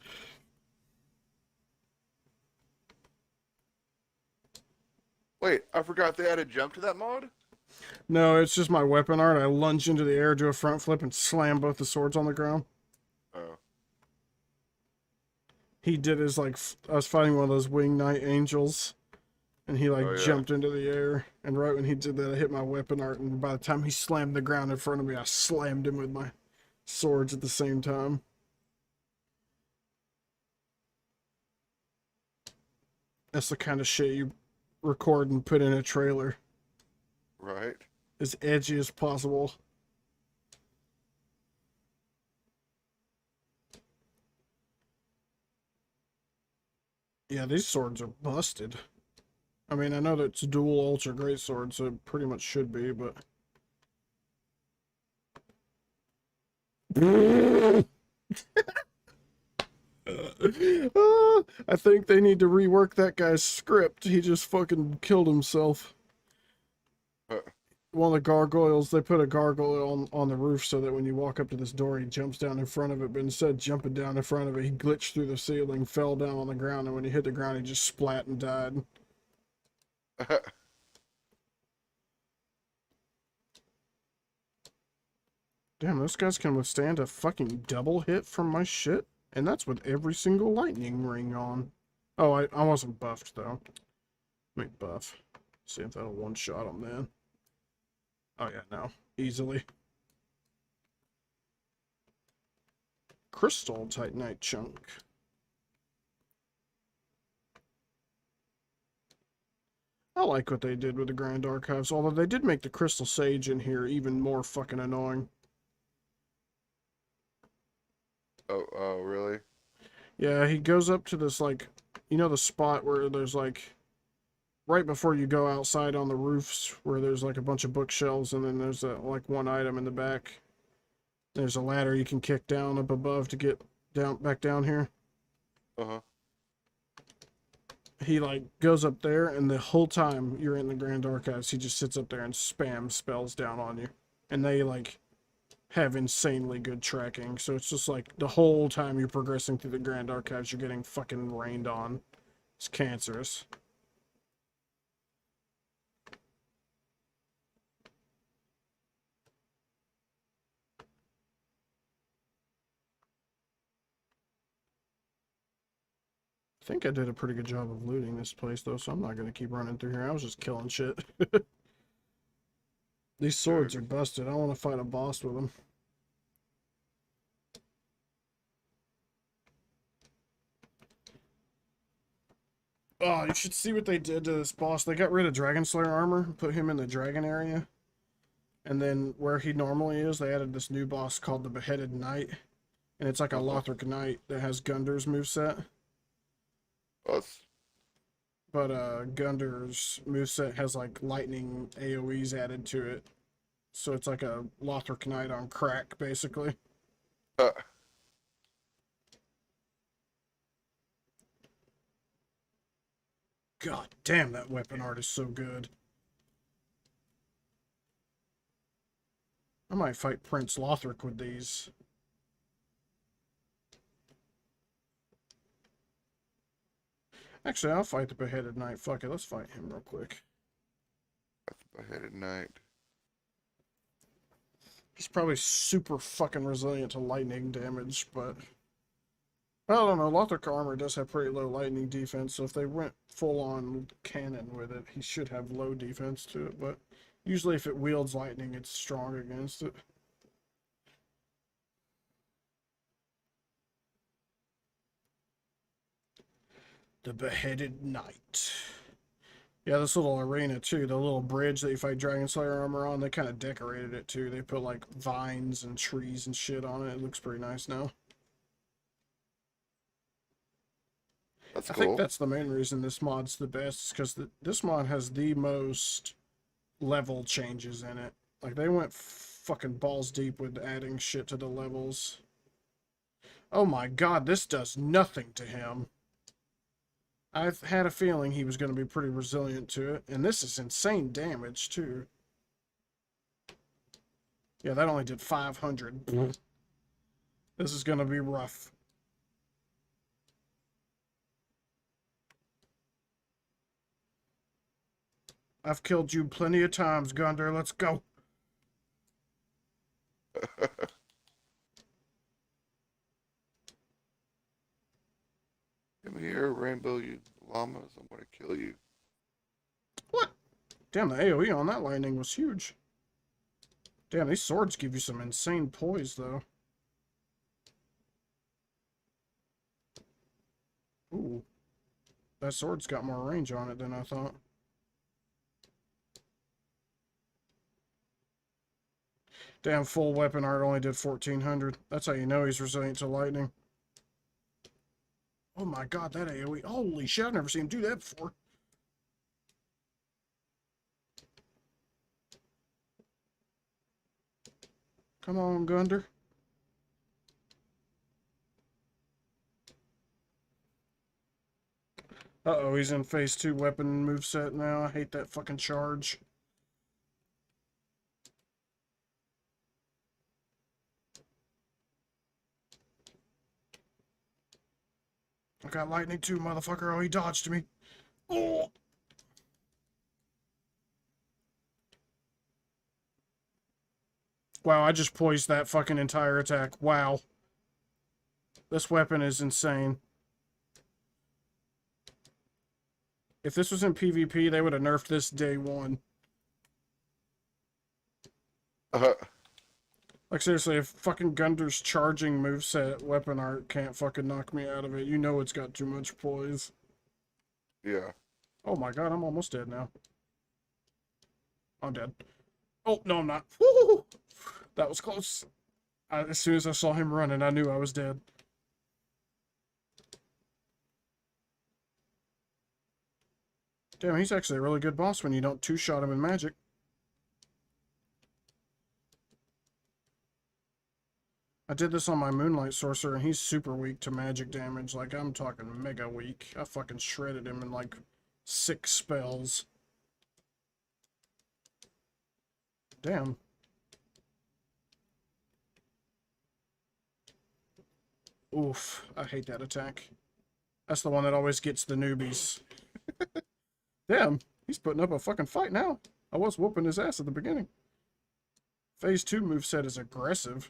Wait, I forgot they added jump to that mod? No, it's just my weapon art. I lunge into the air, do a front flip, and slam both the swords on the ground. Oh. He did his, like, I was fighting one of those wing knight angels, and he, like, Oh, yeah. jumped into the air. And right when he did that, I hit my weapon art, and by the time he slammed the ground in front of me, I slammed him with my swords at the same time. That's the kind of shit you record and put in a trailer. Right. As edgy as possible. Yeah, these swords are busted. I mean, I know that it's dual ultra great sword, so it pretty much should be, but... I think they need to rework that guy's script. He just fucking killed himself. One of the gargoyles, they put a gargoyle on the roof so that when you walk up to this door, he jumps down in front of it, but instead of jumping down in front of it, he glitched through the ceiling, fell down on the ground, and when he hit the ground, he just splat and died. Damn, those guys can withstand a fucking double hit from my shit? And that's with every single lightning ring on. Oh, I wasn't buffed, though. Make buff. See if that'll one-shot him then. Oh yeah, no. Easily. Crystal Titanite chunk. I like what they did with the Grand Archives, although they did make the Crystal Sage in here even more fucking annoying. Oh, really? Yeah, he goes up to this, like, you know the spot where there's, like, right before you go outside on the roofs where there's like a bunch of bookshelves and then there's like one item in the back. There's a ladder you can kick down up above to get down back down here. Uh-huh. He like goes up there and the whole time you're in the Grand Archives, he just sits up there and spams spells down on you. And they like have insanely good tracking. So it's just like the whole time you're progressing through the Grand Archives, you're getting fucking rained on. It's cancerous. I think I did a pretty good job of looting this place, though, so I'm not going to keep running through here. I was just killing shit. These swords are busted. I want to fight a boss with them. Oh, you should see what they did to this boss. They got rid of Dragon Slayer armor, put him in the dragon area. And then where he normally is, they added this new boss called the Beheaded Knight. And it's like a Lothric Knight that has Gundar's moveset. But Gundar's moveset has like lightning AoEs added to it. So it's like a Lothric Knight on crack, basically. God damn, that weapon art is so good. I might fight Prince Lothric with these. Actually, I'll fight the Beheaded Knight. Fuck it, let's fight him real quick. Beheaded Knight. He's probably super fucking resilient to lightning damage, but... I don't know, Lothric armor does have pretty low lightning defense, so if they went full-on cannon with it, he should have low defense to it, but usually if it wields lightning, it's strong against it. The Beheaded Knight. Yeah, this little arena, too, the little bridge that you fight Dragon Slayer armor on, they kind of decorated it, too. They put, like, vines and trees and shit on it. It looks pretty nice now. That's cool. I think that's the main reason this mod's the best, is because this mod has the most level changes in it. Like, they went fucking balls deep with adding shit to the levels. Oh my god, this does nothing to him. I've had a feeling he was going to be pretty resilient to it, and this is insane damage, too. Yeah, that only did 500. This is going to be rough. I've killed you plenty of times, Gundar. Let's go. Come here, Rainbow, you llamas. I'm going to kill you. What? Damn, the AoE on that lightning was huge. Damn, these swords give you some insane poise, though. Ooh. That sword's got more range on it than I thought. Damn, full weapon art only did 1400. That's how you know he's resilient to lightning. Oh my god, that AoE. Holy shit, I've never seen him do that before. Come on, Gundar. Uh-oh, he's in phase 2 weapon moveset now. I hate that fucking charge. I got lightning too, motherfucker. Oh, he dodged me. Oh! Wow, I just poised that fucking entire attack. Wow. This weapon is insane. If this was in PvP, they would have nerfed this day one. Like, seriously, if fucking Gundar's charging moveset weapon art can't fucking knock me out of it, you know it's got too much poise. Yeah. Oh my god, I'm almost dead now. I'm dead. Oh, no, I'm not. Woo! That was close. As soon as I saw him running, I knew I was dead. Damn, he's actually a really good boss when you don't two-shot him in magic. I did this on my Moonlight Sorcerer, and he's super weak to magic damage. Like, I'm talking mega weak. I fucking shredded him in, like, 6 spells. Damn. Oof. I hate that attack. That's the one that always gets the newbies. Damn. He's putting up a fucking fight now. I was whooping his ass at the beginning. Phase 2 moveset is aggressive.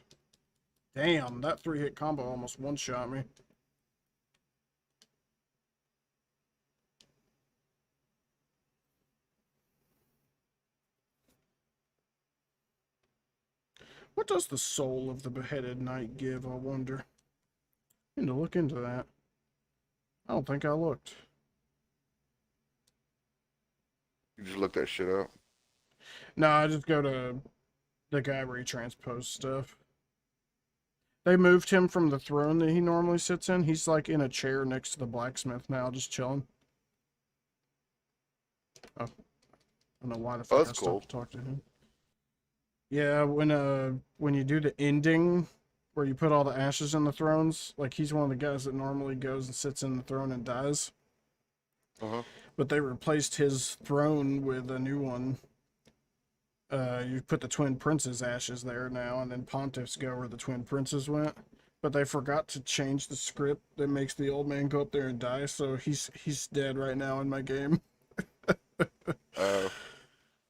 Damn, that 3-hit combo almost one-shot me. What does the soul of the beheaded knight give, I wonder? I need to look into that. I don't think I looked. You just look that shit up. No, I just go to the guy where he transposed stuff. They moved him from the throne that he normally sits in. He's like in a chair next to the blacksmith now, just chilling. Oh. I don't know why the fuck I stopped to talk to him. Yeah, when you do the ending where you put all the ashes in the thrones, like he's one of the guys that normally goes and sits in the throne and dies. Uh-huh. But they replaced his throne with a new one. You put the Twin Princes' ashes there now, and then Pontiffs go where the Twin Princes went. But they forgot to change the script that makes the old man go up there and die, so he's dead right now in my game. Oh.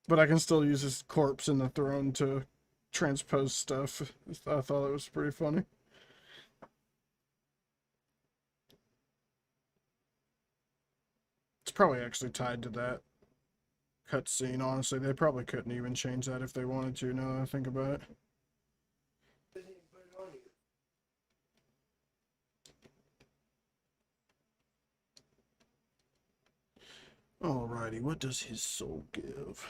But I can still use his corpse in the throne to transpose stuff. I thought it was pretty funny. It's probably actually tied to that cutscene, honestly. They probably couldn't even change that if they wanted to, now that I think about it. Alrighty, what does his soul give?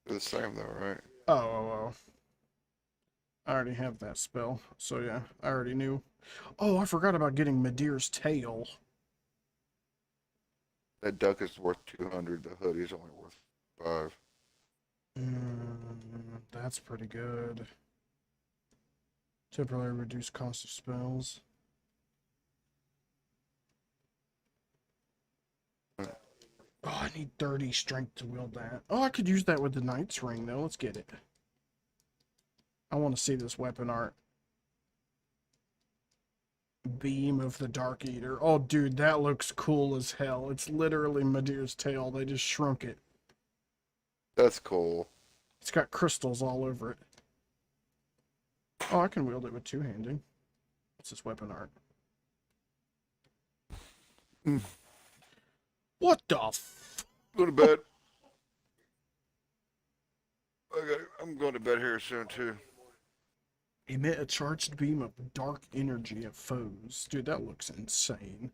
They're the same though, right? Oh. I already have that spell, so yeah, I already knew. Oh, I forgot about getting Midir's tail. That duck is worth 200. The hoodie's only worth 5. That's pretty good. Temporarily reduce cost of spells. Oh, I need 30 strength to wield that. Oh, I could use that with the Knight's Ring, though. Let's get it. I want to see this weapon art. Beam of the Dark Eater. Oh, dude, that looks cool as hell. It's literally Midir's tail. They just shrunk it. That's cool. It's got crystals all over it. Oh, I can wield it with two-handing. What's this weapon art? What the f... Go to bed. I'm going to bed here soon, too. Emit a charged beam of dark energy at foes. Dude, that looks insane.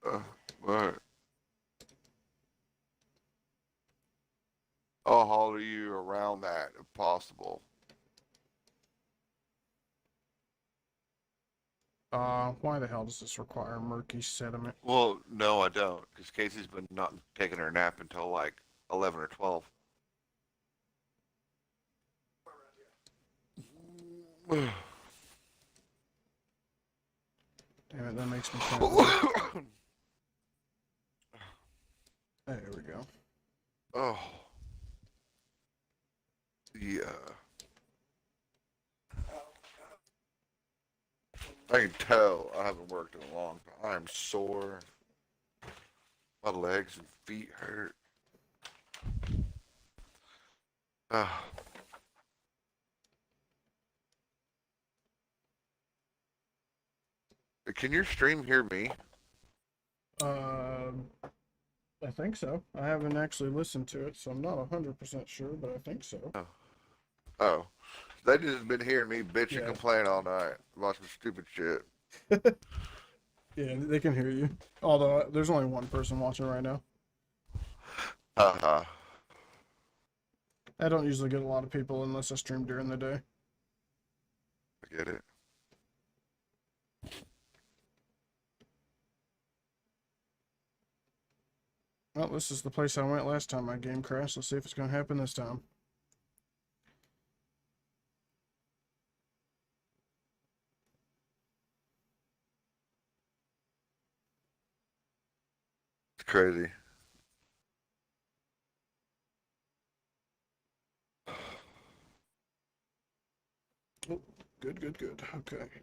Alright. I'll holler you around that if possible. Why the hell does this require murky sediment? Well, no, I don't, because Casey's been not taking her nap until like 11 or 12. Damn it, that makes me kind There we go. Oh. Yeah. I can tell I haven't worked in a long time. I'm sore. My legs and feet hurt. Can your stream hear me? I think so. I haven't actually listened to it, so I'm not 100% sure, but I think so. Oh. They just been hearing me bitch and complain all night about some stupid shit. Yeah, they can hear you. Although, there's only one person watching right now. Uh-huh. I don't usually get a lot of people unless I stream during the day. I get it. Well, this is the place I went last time my game crashed. Let's see if it's going to happen this time. It's crazy. Oh, good, good, good. Okay.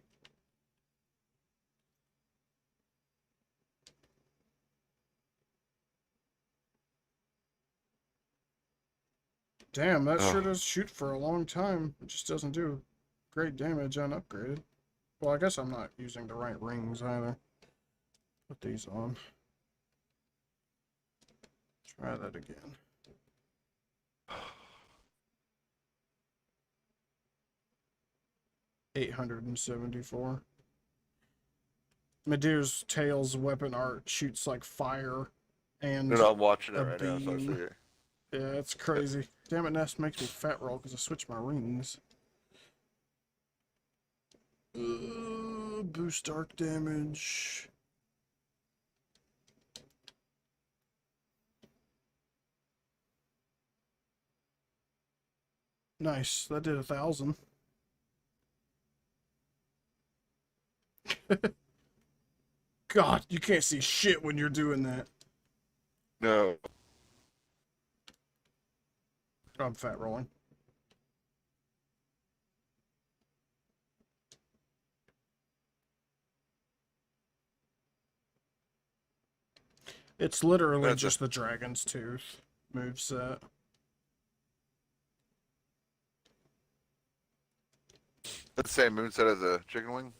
Damn, that sure Oh, does shoot for a long time. It just doesn't do great damage unupgraded. Well, I guess I'm not using the right rings either. Put these on. Try that again. $874. Medeir's Tails weapon art shoots like fire and no, I'm watching it a right now, so I see beam. it. Yeah, it's crazy. Damn it, Nest makes me fat roll because I switched my rings. Boost arc damage. Nice. That did 1,000. God, you can't see shit when you're doing that. No. I'm fat rolling. It's literally That's just the Dragon's Tooth moveset. the same moveset as a chicken wing?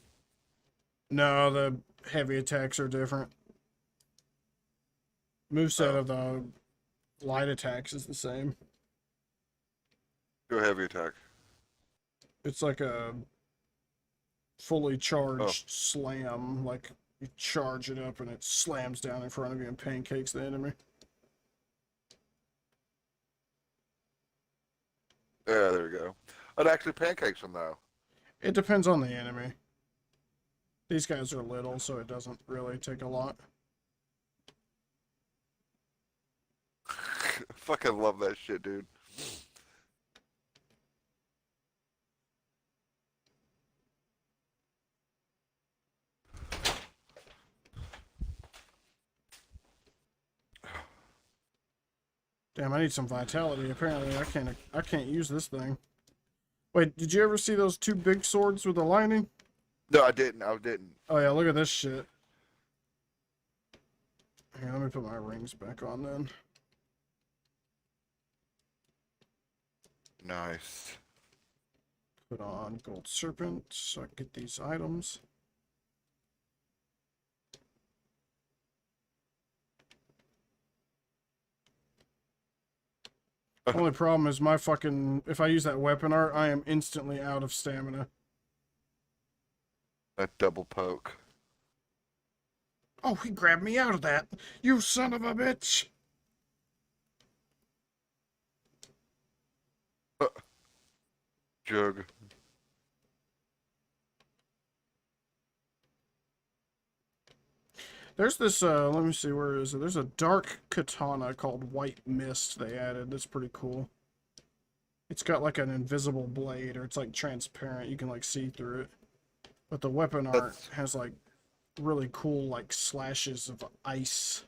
No, the heavy attacks are different. Moveset Oh. of the light attacks is the same. Go heavy attack. It's like a fully charged slam. Like, you charge it up and it slams down in front of you and pancakes the enemy. Yeah, there we go. It actually pancakes them, though. It depends on the enemy. These guys are little, so it doesn't really take a lot. Fucking love that shit, dude. Damn, I need some vitality. Apparently, I can't use this thing. Wait, did you ever see those two big swords with the lightning? No, I didn't. I didn't. Oh yeah, look at this shit. Here, let me put my rings back on then. Nice. Put on Gold Serpent so I can get these items. Only problem is my fucking... If I use that weapon art, I am instantly out of stamina. That double poke. Oh, he grabbed me out of that. You son of a bitch! Jug. There's this, let me see, where is it? There's a dark katana called White Mist they added. That's pretty cool. It's got like an invisible blade, or it's like transparent. You can like see through it. But the weapon art has like really cool like slashes of ice.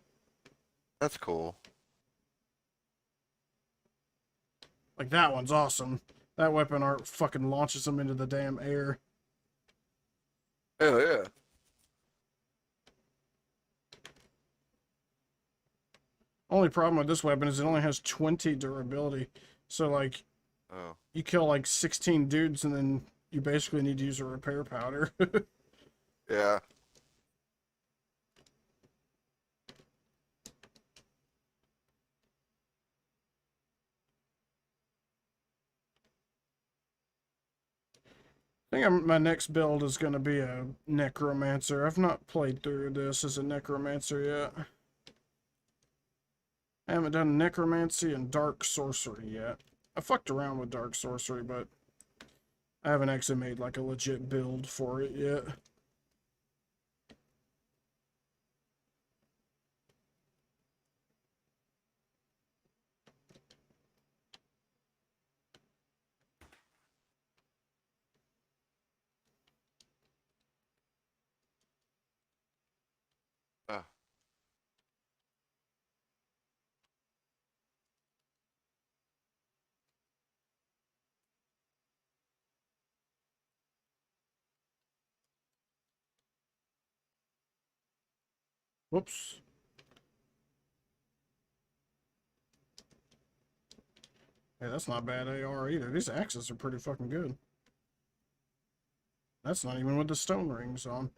That's cool. Like that one's awesome. That weapon art fucking launches them into the damn air. Hell yeah. Only problem with this weapon is it only has 20 durability. So like Oh. you kill like 16 dudes and then you basically need to use a repair powder. Yeah. I think my next build is going to be a necromancer. I've not played through this as a necromancer yet. I haven't done necromancy and dark sorcery yet. I fucked around with dark sorcery, but I haven't actually made like a legit build for it yet. Whoops. Hey, that's not bad AR either. These axes are pretty fucking good. That's not even with the stone rings on.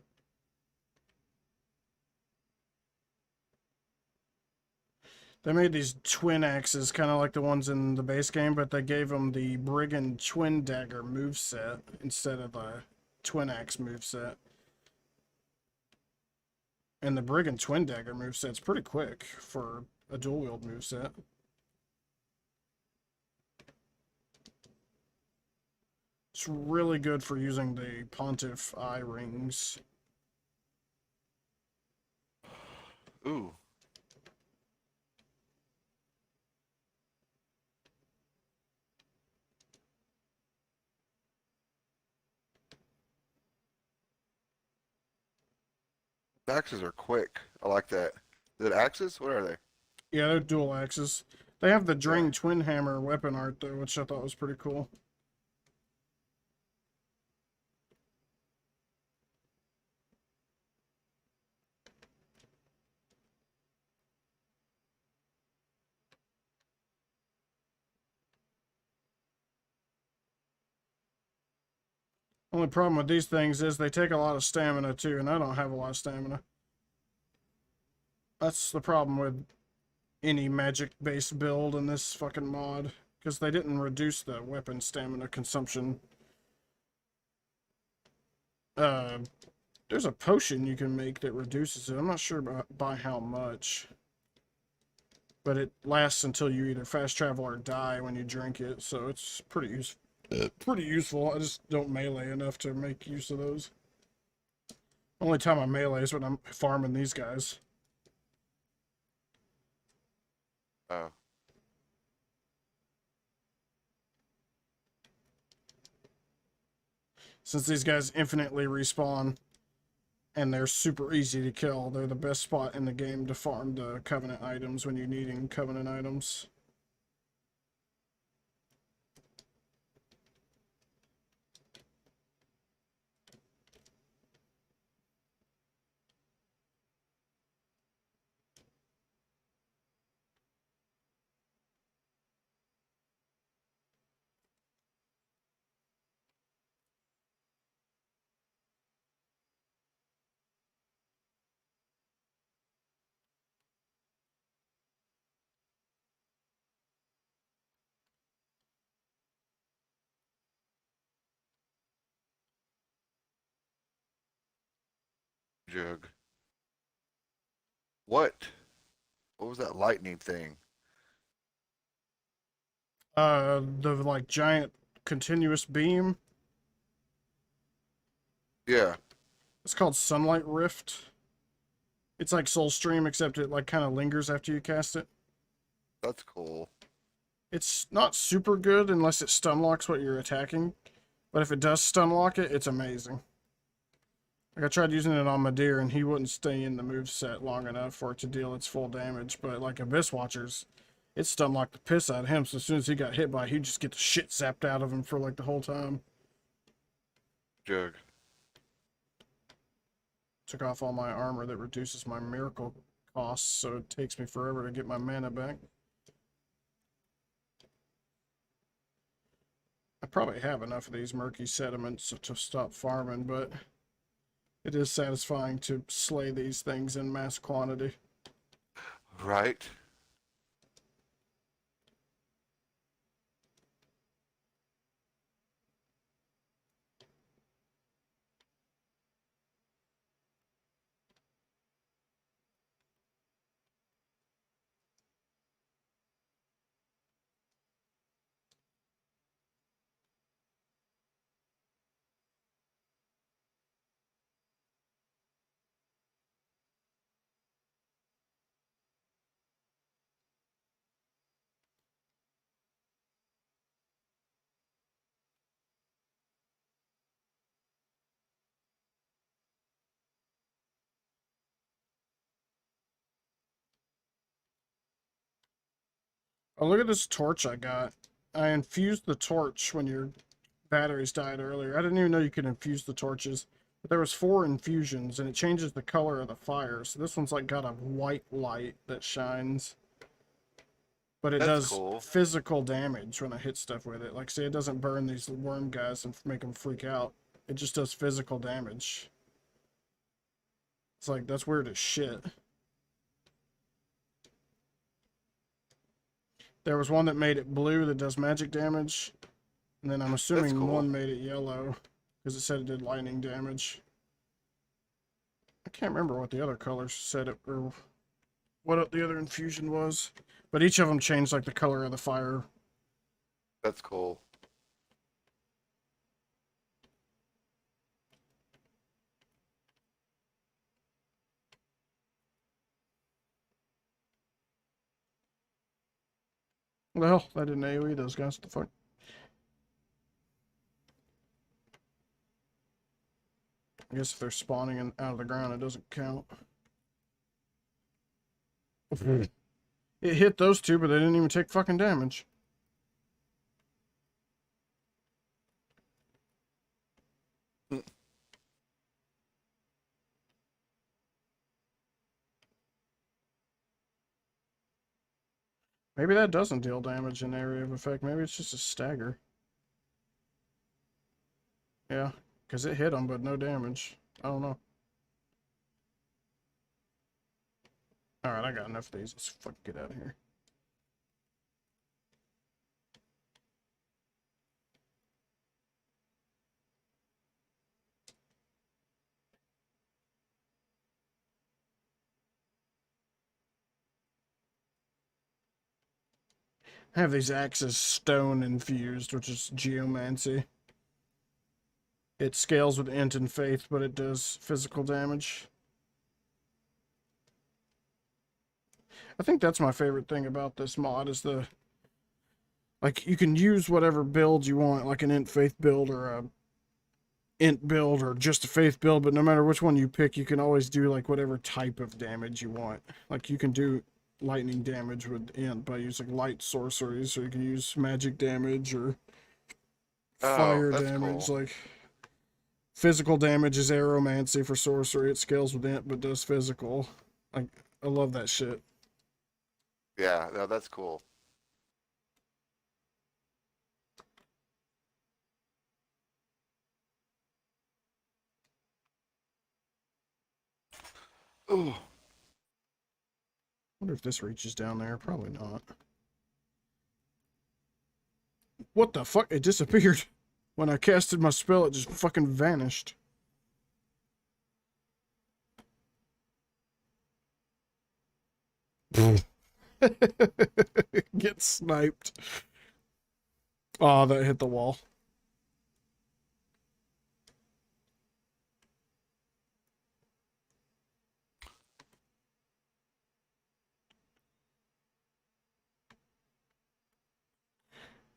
They made these twin axes, kind of like the ones in the base game, but they gave them the Brigand Twin Dagger moveset instead of the Twin Axe moveset. And the Brigand Twin Dagger moveset's pretty quick for a dual wield moveset. It's really good for using the Pontiff eye rings. Ooh. Axes are quick. I like that. Is it axes? What are they? Yeah, they're dual axes. They have the Drain Yeah. Twin Hammer weapon art though, which I thought was pretty cool. Only problem with these things is they take a lot of stamina too, and I don't have a lot of stamina. That's the problem with any magic-based build in this fucking mod, because they didn't reduce the weapon stamina consumption. There's a potion you can make that reduces it. I'm not sure by how much, but it lasts until you either fast travel or die when you drink it, so it's pretty useful. Pretty useful. I just don't melee enough to make use of those. Only time I melee is when I'm farming these guys. Oh. Since these guys infinitely respawn and they're super easy to kill, they're the best spot in the game to farm the Covenant items when you're needing Covenant items. Jug. What? What was that lightning thing? The like giant continuous beam. Yeah. It's called Sunlight Rift. It's like Soulstream, except it like kind of lingers after you cast it. That's cool. It's not super good unless it stun locks what you're attacking, but if it does stun lock it, it's amazing. Like I tried using it on Madir and he wouldn't stay in the moveset long enough for it to deal its full damage, but like Abyss Watchers, it stun locked the piss out of him, so as soon as he got hit by it, he'd just get the shit zapped out of him for like the whole time. Jug. Took off all my armor that reduces my miracle costs, so it takes me forever to get my mana back. I probably have enough of these murky sediments to stop farming, but it is satisfying to slay these things in mass quantity. Right. Oh, look at this torch I got. I infused the torch when your batteries died earlier. I didn't even know you could infuse the torches. But there was 4 infusions, and it changes the color of the fire. So this one's like got a white light that shines. But it That's does cool. physical damage when I hit stuff with it. Like, say, it doesn't burn these worm guys and make them freak out. It just does physical damage. It's like, that's weird as shit. There was one that made it blue that does magic damage. And then I'm assuming cool. one made it yellow because it said it did lightning damage. I can't remember what the other colors said it, or what the other infusion was. But each of them changed like the color of the fire. That's cool. What the hell? That didn't AoE those guys. What the fuck? I guess if they're spawning out of the ground, it doesn't count. It hit those two, but they didn't even take fucking damage. Maybe that doesn't deal damage in area of effect. Maybe it's just a stagger. Yeah, because it hit them, but no damage. I don't know. Alright, I got enough of these. Let's fucking get out of here. I have these axes stone infused, which is geomancy. It scales with int and faith, but it does physical damage. I think that's my favorite thing about this mod is the... Like, you can use whatever build you want, like an int faith build or a int build or just a faith build, but no matter which one you pick, you can always do like whatever type of damage you want. Like you can do lightning damage with int by using light sorceries, or you can use magic damage or fire damage. Cool. Like physical damage is aeromancy for sorcery. It scales with int but does physical. Like I love that shit. Yeah, no, that's cool. Ooh. Wonder if this reaches down there. Probably not. What the fuck? It disappeared. When I casted my spell, it just fucking vanished. Get sniped. Oh, that hit the wall.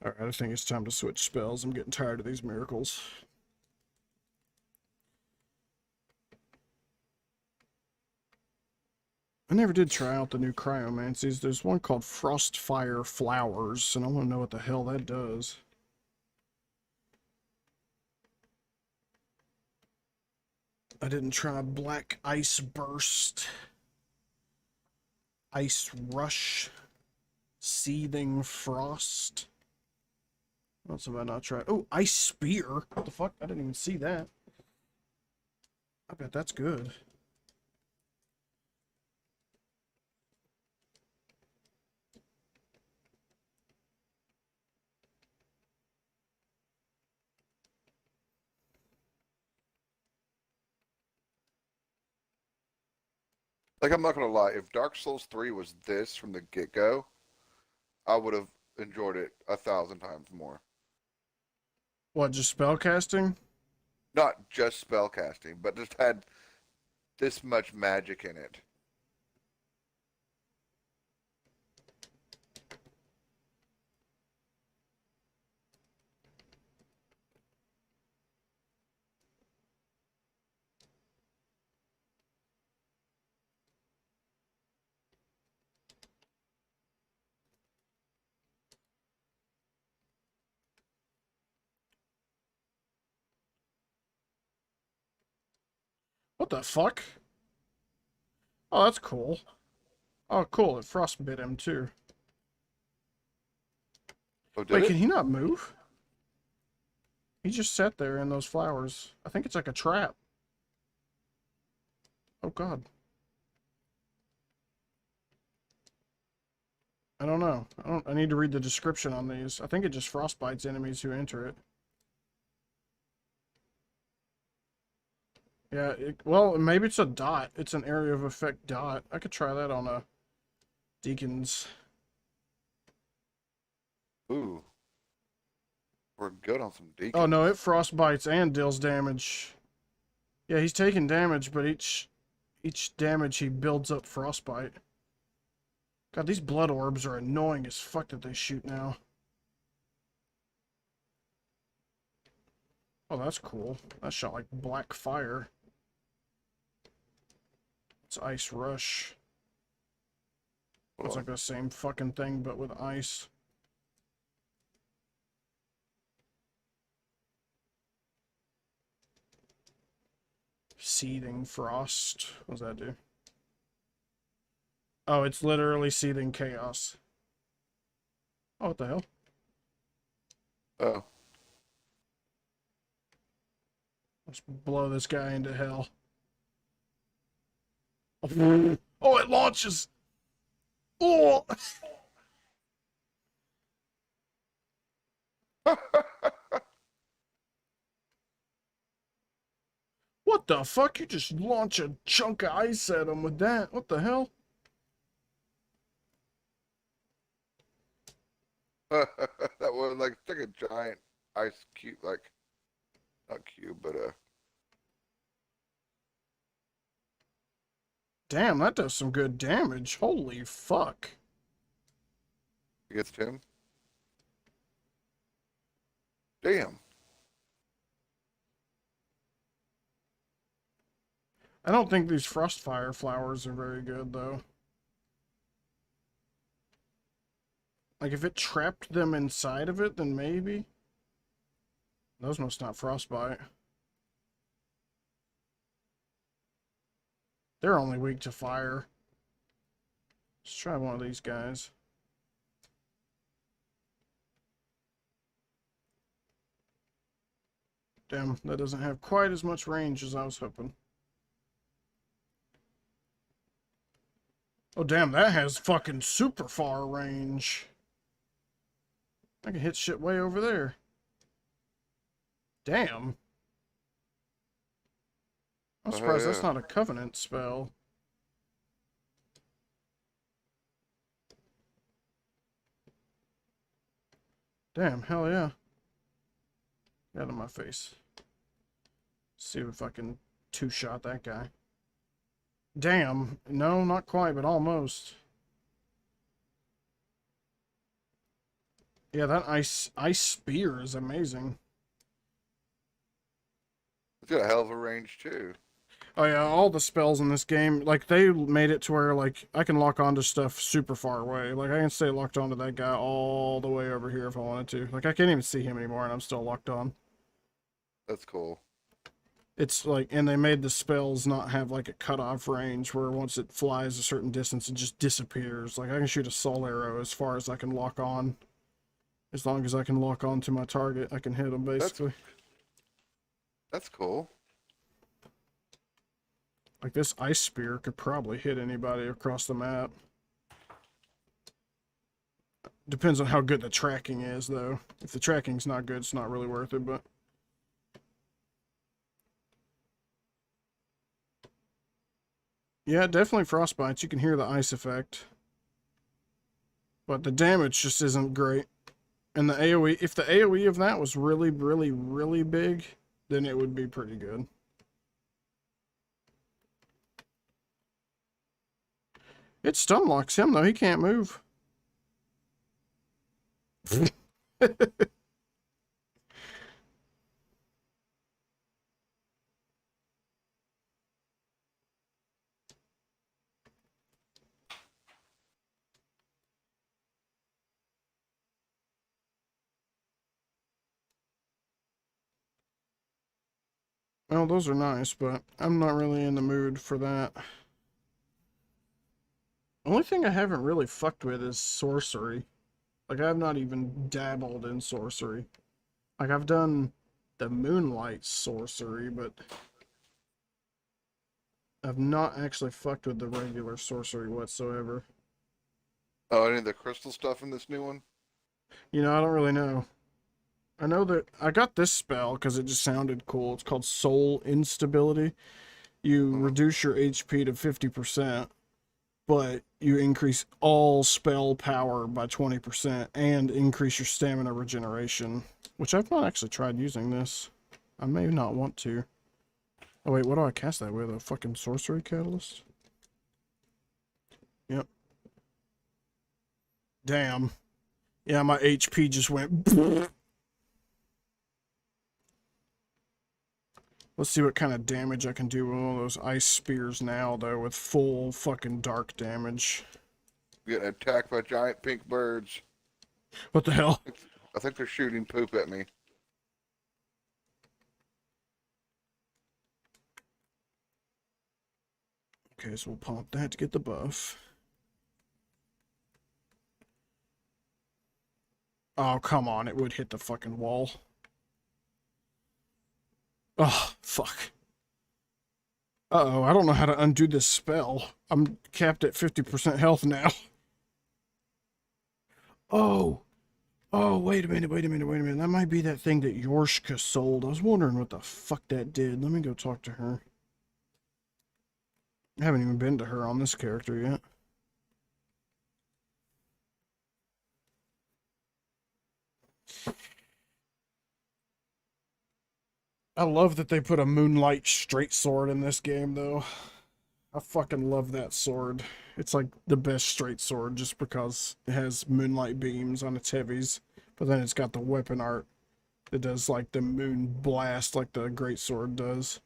Alright, I think it's time to switch spells. I'm getting tired of these miracles. I never did try out the new cryomancies. There's one called Frostfire Flowers, and I want to know what the hell that does. I didn't try Black Ice Burst, Ice Rush, Seething Frost. What else have I not tried? Oh, Ice Spear. What the fuck? I didn't even see that. I bet that's good. Like, I'm not gonna lie, if Dark Souls 3 was this from the get-go, I would have enjoyed it 1,000 times more. What, just spellcasting? Not just spellcasting, but just had this much magic in it. What the fuck? Oh, that's cool. Oh, cool. It frostbit him, too. Oh, did Wait, it? can he not move? He just sat there in those flowers. I think it's like a trap. Oh, God. I don't know. I need to read the description on these. I think it just frostbites enemies who enter it. Yeah, well, maybe it's a dot. It's an area of effect dot. I could try that on a Deacon's. Ooh. We're good on some deacons. Oh, no, it frostbites and deals damage. Yeah, he's taking damage, but each damage he builds up frostbite. God, these blood orbs are annoying as fuck that they shoot now. Oh, that's cool. That shot like black fire. It's Ice Rush. It's like the same fucking thing, but with ice. Seething Frost. What does that do? Oh, it's literally Seething Chaos. Oh, what the hell? Oh. Let's blow this guy into hell. Oh, it launches! Oh! What the fuck? You just launch a chunk of ice at him with that. What the hell? That was like a giant ice cube, like not cube, but Damn, that does some good damage. Holy fuck. against him. Damn. I don't think these Frostfire flowers are very good, though. Like, if it trapped them inside of it, then maybe. Those must not frostbite. They're only weak to fire. Let's try one of these guys. Damn, that doesn't have quite as much range as I was hoping. Oh, damn, that has fucking super far range. I can hit shit way over there. Damn. I'm Oh, surprised yeah. that's not a Covenant spell. Damn, hell yeah. Get out of my face. See if I can two-shot that guy. Damn. No, not quite, but almost. Yeah, that ice spear is amazing. It's got a hell of a range too. Oh yeah, all the spells in this game, like, they made it to where, like, I can lock onto stuff super far away. Like, I can stay locked onto that guy all the way over here if I wanted to. Like, I can't even see him anymore, and I'm still locked on. That's cool. It's like, and they made the spells not have, like, a cutoff range where once it flies a certain distance, it just disappears. Like, I can shoot a soul arrow as far as I can lock on. As long as I can lock on to my target, I can hit them, basically. That's cool. Like, this ice spear could probably hit anybody across the map. Depends on how good the tracking is, though. If the tracking's not good, it's not really worth it, but... Yeah, definitely frostbites. You can hear the ice effect. But the damage just isn't great. And the AoE, if the AoE of that was really, really, really big, then it would be pretty good. It stun locks him, though. He can't move. Well, those are nice, but I'm not really in the mood for that. Only thing I haven't really fucked with is sorcery. Like, I've not even dabbled in sorcery. Like, I've done the Moonlight sorcery, but I've not actually fucked with the regular sorcery whatsoever. Oh, any of the crystal stuff in this new one? You know, I don't really know. I know that I got this spell because it just sounded cool. It's called Soul Instability. You Mm-hmm. reduce your HP to 50%, but you increase all spell power by 20% and increase your stamina regeneration, which I've not actually tried using this. I may not want to. Oh wait, what do I cast that with? A fucking sorcery catalyst? Yep. Damn. Yeah, my HP just went. Let's see what kind of damage I can do with one of those ice spears now, though, with full fucking dark damage. Getting attacked by giant pink birds. What the hell? I think they're shooting poop at me. Okay, so we'll pump that to get the buff. Oh, come on, it would hit the fucking wall. Oh, fuck. Uh-oh, I don't know how to undo this spell. I'm capped at 50% health now. Oh! Oh, wait a minute. That might be that thing that Yorshka sold. I was wondering what the fuck that did. Let me go talk to her. I haven't even been to her on this character yet. I love that they put a Moonlight straight sword in this game, though. I fucking love that sword. It's like the best straight sword just because it has Moonlight beams on its heavies, but then it's got the weapon art that does like the moon blast like the great sword does.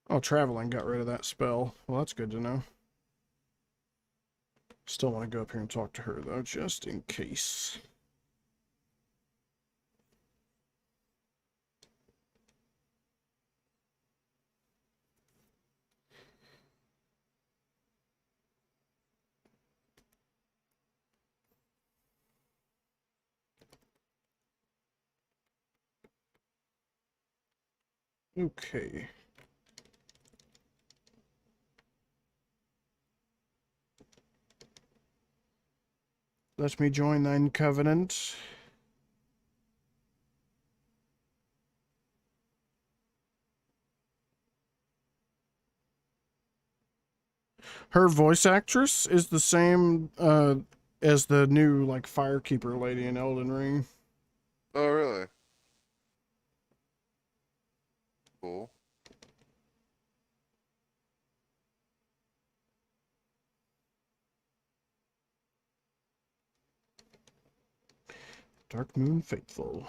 Oh, traveling got rid of that spell. Well, that's good to know. Still want to go up here and talk to her, though, just in case. Okay. Let me join thine covenant. Her voice actress is the same as the new like firekeeper lady in Elden Ring. Oh, really? Cool. Dark Moon Faithful.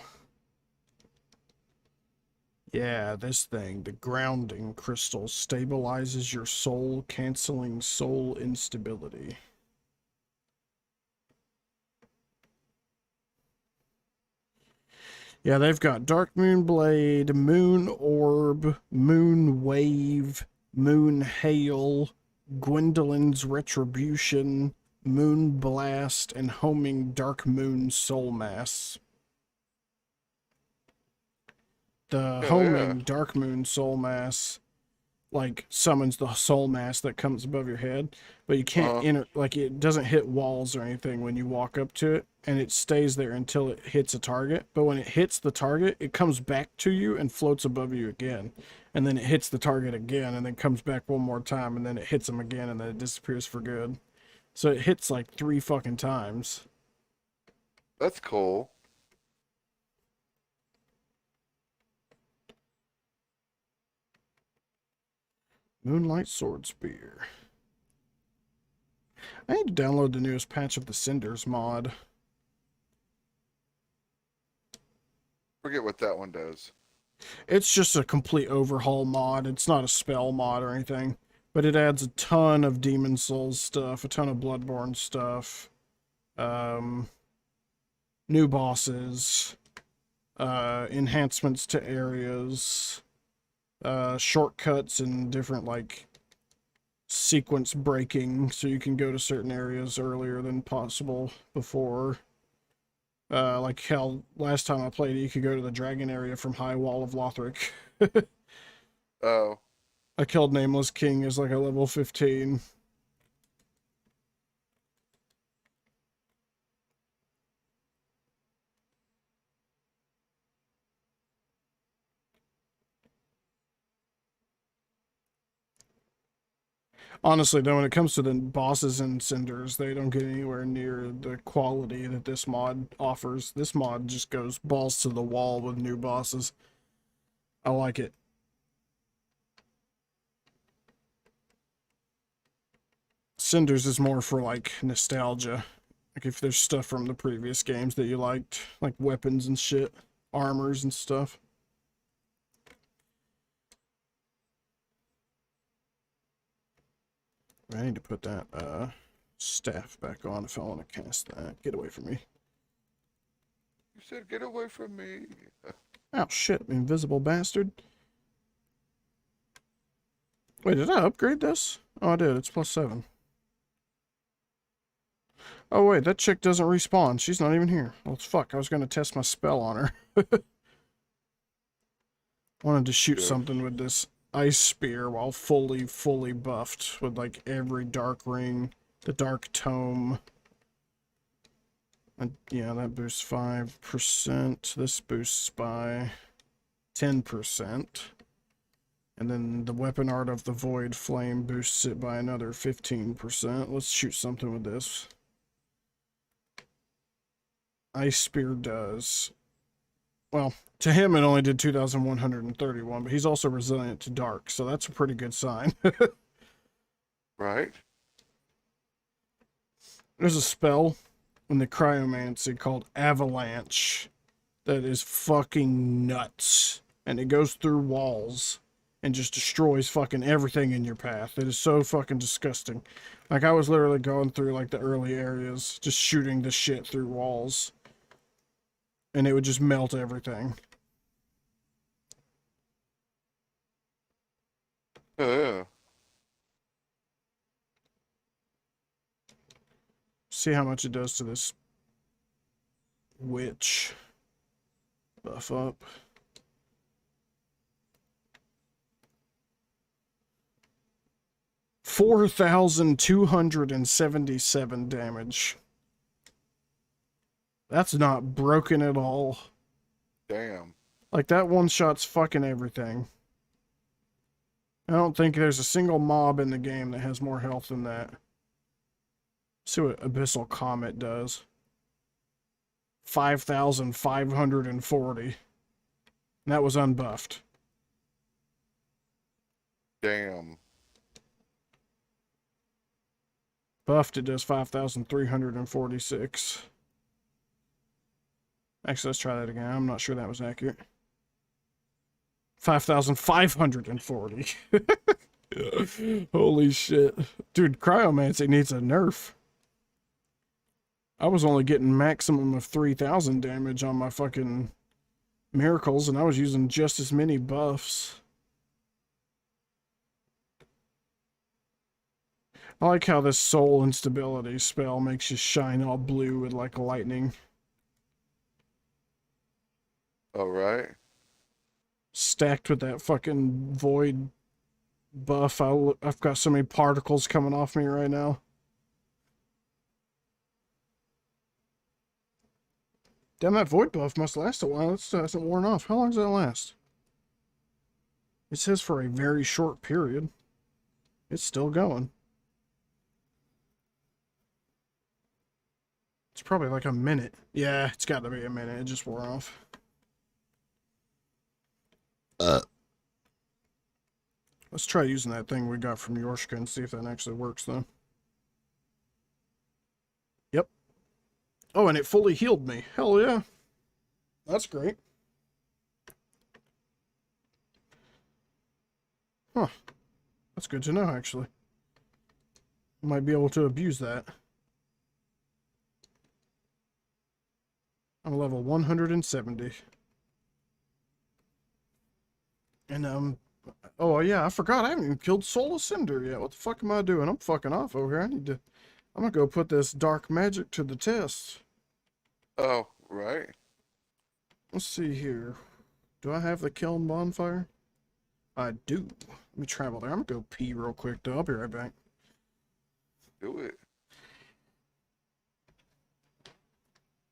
Yeah, this thing, the grounding crystal, stabilizes your soul, canceling soul instability. Yeah, they've got Dark Moon Blade, Moon Orb, Moon Wave, Moon Hail, Gwendolyn's Retribution, Moon Blast, and Homing Dark Moon Soul Mass. The Hell yeah. Homing Dark Moon Soul Mass like summons the soul mass that comes above your head, but you can't Uh-huh. enter, like it doesn't hit walls or anything when you walk up to it, and it stays there until it hits a target. But when it hits the target, it comes back to you and floats above you again, and then it hits the target again and then comes back one more time, and then it hits them again, and then it disappears for good. So it hits like 3 fucking times. That's cool. Moonlight Sword Spear. I need to download the newest patch of the Cinders mod. Forget what that one does. It's just a complete overhaul mod. It's not a spell mod or anything. But it adds a ton of Demon Souls stuff, a ton of Bloodborne stuff, new bosses, enhancements to areas, shortcuts and different, like, sequence breaking, so you can go to certain areas earlier than possible before. Like hell, last time I played it, you could go to the dragon area from High Wall of Lothric. Oh, I killed Nameless King as like a level 15. Honestly, though, when it comes to the bosses and cinders, they don't get anywhere near the quality that this mod offers. This mod just goes balls to the wall with new bosses. I like it. Cinders is more for, like, nostalgia. Like, if there's stuff from the previous games that you liked, like weapons and shit, armors and stuff. I need to put that, staff back on if I want to cast that. Get away from me. you said get away from me. Oh, shit, invisible bastard. Wait, did I upgrade this? Oh, I did. It's +7. Oh, wait, that chick doesn't respawn. She's not even here. Well, fuck, I was going to test my spell on her. Wanted to shoot something with this ice spear while fully buffed with, like, every dark ring, the dark tome. And, yeah, that boosts 5%. This boosts by 10%. And then the weapon art of the Void Flame boosts it by another 15%. Let's shoot something with this. Ice Spear does... Well, to him it only did 2,131, but he's also resilient to dark, so that's a pretty good sign. Right? There's a spell in the Cryomancy called Avalanche that is fucking nuts. And it goes through walls and just destroys fucking everything in your path. It is so fucking disgusting. Like, I was literally going through, like, the early areas, just shooting the shit through walls. And it would just melt everything. Yeah. See how much it does to this witch. Buff up. $4,277 damage. That's not broken at all. Damn. Like, that one shot's fucking everything. I don't think there's a single mob in the game that has more health than that. See what Abyssal Comet does. 5,540. And that was unbuffed. Damn. Buffed, it does 5,346. Actually, let's try that again. I'm not sure that was accurate. 5,540. Holy shit. Dude, Cryomancy needs a nerf. I was only getting maximum of 3,000 damage on my fucking miracles, and I was using just as many buffs. I like how this soul instability spell makes you shine all blue with, like, lightning. All right. Stacked with that fucking void buff. I've got so many particles coming off me right now. Damn, that void buff must last a while. It still hasn't worn off. How long does that last? It says for a very short period. It's still going. It's probably like a minute. Yeah, it's got to be a minute. It just wore off. Let's try using that thing we got from Yorshka and see if that actually works, though. Yep. Oh, and it fully healed me. Hell yeah. That's great. Huh. That's good to know, actually. Might be able to abuse that. I'm level 170. And Oh, yeah, I forgot. I haven't even killed Soul of Cinder yet. What the fuck am I doing? I'm fucking off over here. I'm gonna go put this dark magic to the test. Oh, right. Let's see here. Do I have the kiln bonfire? I do. Let me travel there. I'm gonna go pee real quick, though. I'll be right back. Do it.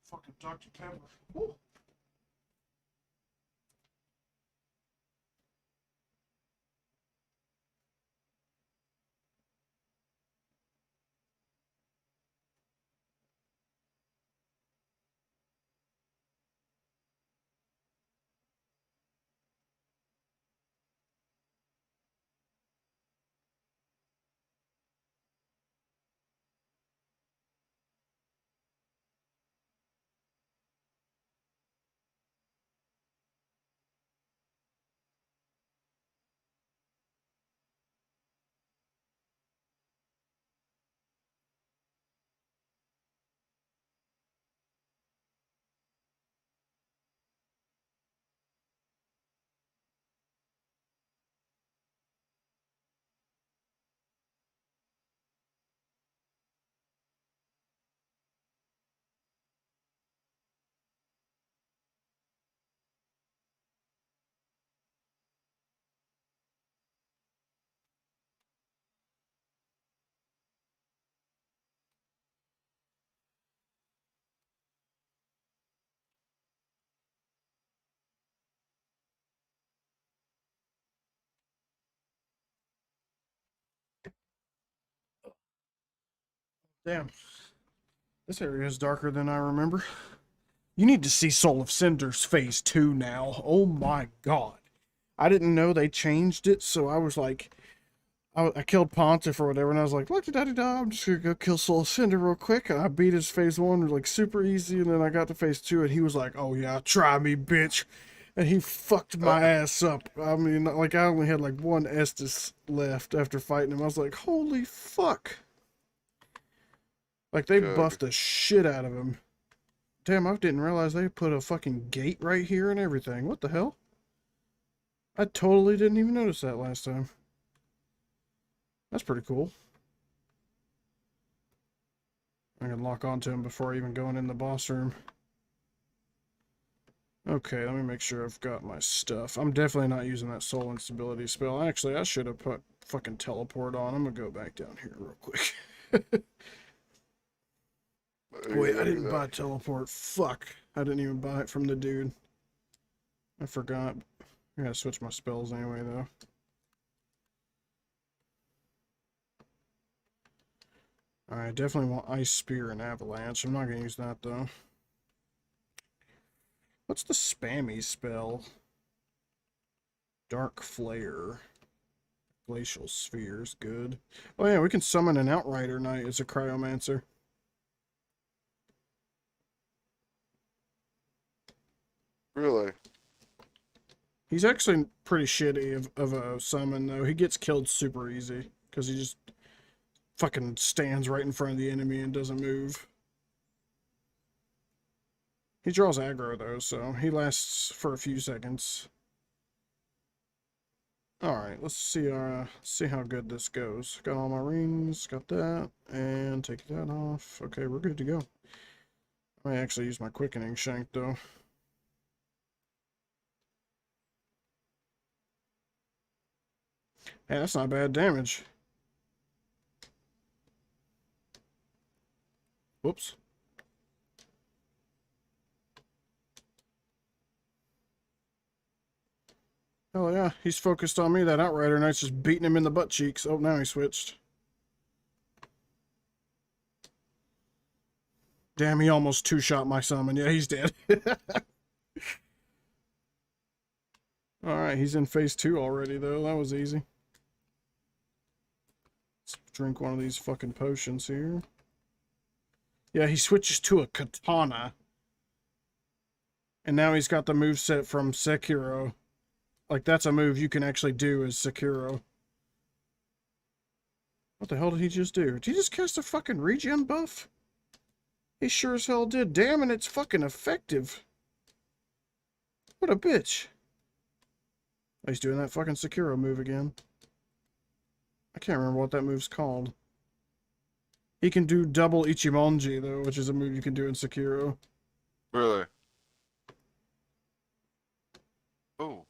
Fucking Dr. Pepper. Woo. Damn. This area is darker than I remember. You need to see Soul of Cinder's Phase 2 now. Oh my god. I didn't know they changed it, so I was like, I killed Pontiff or whatever, and I was like, look, da-da-da, I'm just gonna go kill Soul of Cinder real quick, and I beat his Phase 1 like super easy, and then I got to Phase 2, and he was like, oh yeah, try me, bitch. And he fucked my ass up. I mean, like, I only had like one Estus left after fighting him. I was like, holy fuck. Like, they Good. buffed the shit out of him. Damn, I didn't realize they put a fucking gate right here and everything. What the hell? I totally didn't even notice that last time. That's pretty cool. I can lock onto him before even going in the boss room. Okay, let me make sure I've got my stuff. I'm definitely not using that soul instability spell. Actually, I should have put fucking teleport on. I'm gonna go back down here real quick. Wait, I didn't buy teleport. Fuck. I didn't even buy it from the dude. I forgot. I gotta switch my spells anyway, though. I definitely want Ice Spear and Avalanche. I'm not gonna use that, though. What's the spammy spell? Dark Flare. Glacial Spheres. Good. Oh, yeah, we can summon an Outrider Knight as a Cryomancer. Really? He's actually pretty shitty of a summon, though. He gets killed super easy because he just fucking stands right in front of the enemy and doesn't move. He draws aggro, though, so he lasts for a few seconds. Alright, let's see how good this goes. Got all my rings, got that, and take that off. Okay, we're good to go. I might actually use my quickening shank, though. Hey, that's not bad damage. Whoops. Oh yeah, he's focused on me. That Outrider Knight's just beating him in the butt cheeks. Oh, now he switched. Damn, he almost two-shot my summon. Yeah, he's dead. Alright, he's in phase 2 already, though. That was easy. Let's drink one of these fucking potions here. Yeah, he switches to a katana. And now he's got the moveset from Sekiro. Like, that's a move you can actually do as Sekiro. What the hell did he just do? Did he just cast a fucking regen buff? He sure as hell did. Damn, and it's fucking effective. What a bitch. Oh, he's doing that fucking Sekiro move again. I can't remember what that move's called. He can do double Ichimonji, though, which is a move you can do in Sekiro. Really? Oh.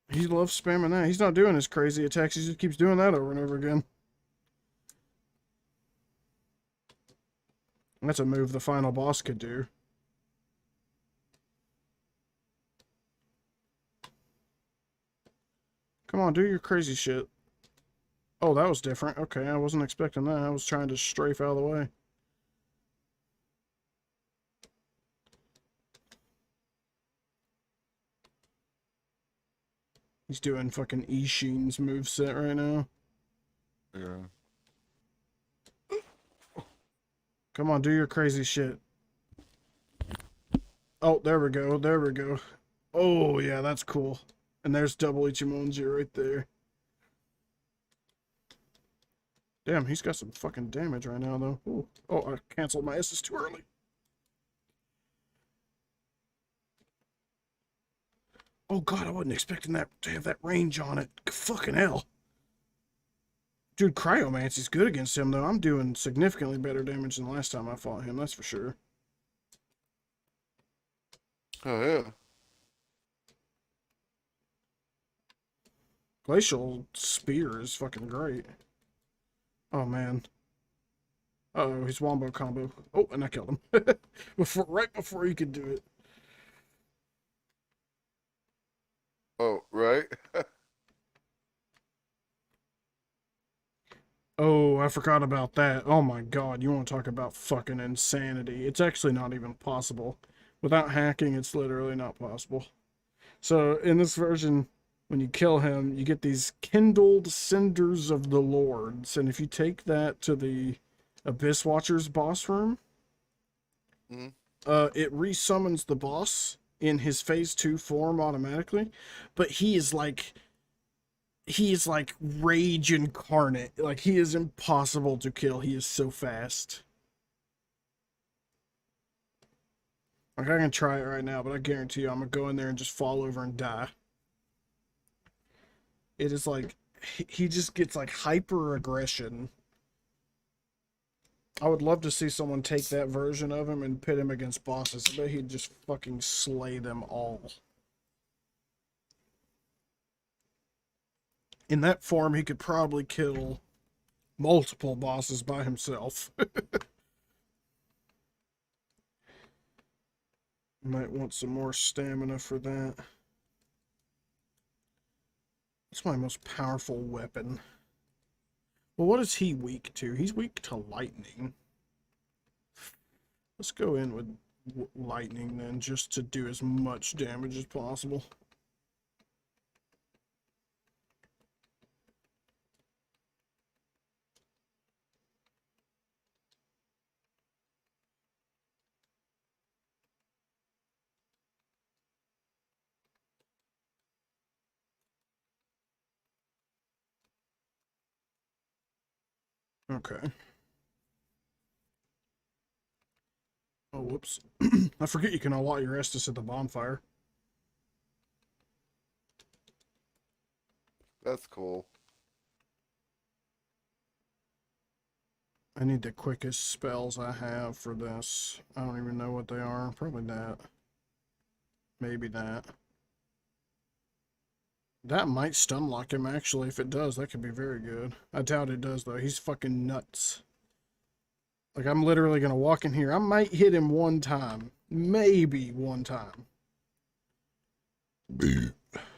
He loves spamming that. He's not doing his crazy attacks. He just keeps doing that over and over again. That's a move the final boss could do. Come on, do your crazy shit. Oh, that was different. Okay, I wasn't expecting that. I was trying to strafe out of the way. He's doing fucking Ishin's moveset right now. Yeah. Come on, do your crazy shit. Oh, there we go. There we go. Oh, yeah, that's cool. And there's double Ichimonji right there. Damn, he's got some fucking damage right now, though. Ooh. Oh, I canceled my S's too early. Oh, God, I wasn't expecting that to have that range on it. Fucking hell. Dude, Cryomancy's good against him, though. I'm doing significantly better damage than the last time I fought him, that's for sure. Oh, yeah. Glacial Spear is fucking great. Oh, man. Uh-oh, he's wombo combo. Oh, and I killed him. Right before he could do it. Oh, right? Oh, I forgot about that. Oh my god, you want to talk about fucking insanity. It's actually not even possible. Without hacking, it's literally not possible. So, in this version, when you kill him, you get these kindled cinders of the lords. And if you take that to the Abyss Watcher's boss room, Mm-hmm. It resummons the boss in his phase 2 form automatically. But he is like rage incarnate. Like, he is impossible to kill. He is so fast. Like, I can try it right now, but I guarantee you I'm gonna go in there and just fall over and die. It is like, he just gets like hyper aggression. I would love to see someone take that version of him and pit him against bosses. I bet he'd just fucking slay them all. In that form, he could probably kill multiple bosses by himself. Might want some more stamina for that. It's my most powerful weapon. Well, what is he weak to? He's weak to lightning. Let's go in with lightning then, just to do as much damage as possible. Okay. Oh, whoops. I forget you can allot your Estus at the bonfire. That's cool. I need the quickest spells I have for this. I don't even know what they are. Probably that. Maybe that. That might stun lock him, actually. If it does, that could be very good. I doubt it does, though. He's fucking nuts. Like, I'm literally going to walk in here. I might hit him one time. Maybe one time.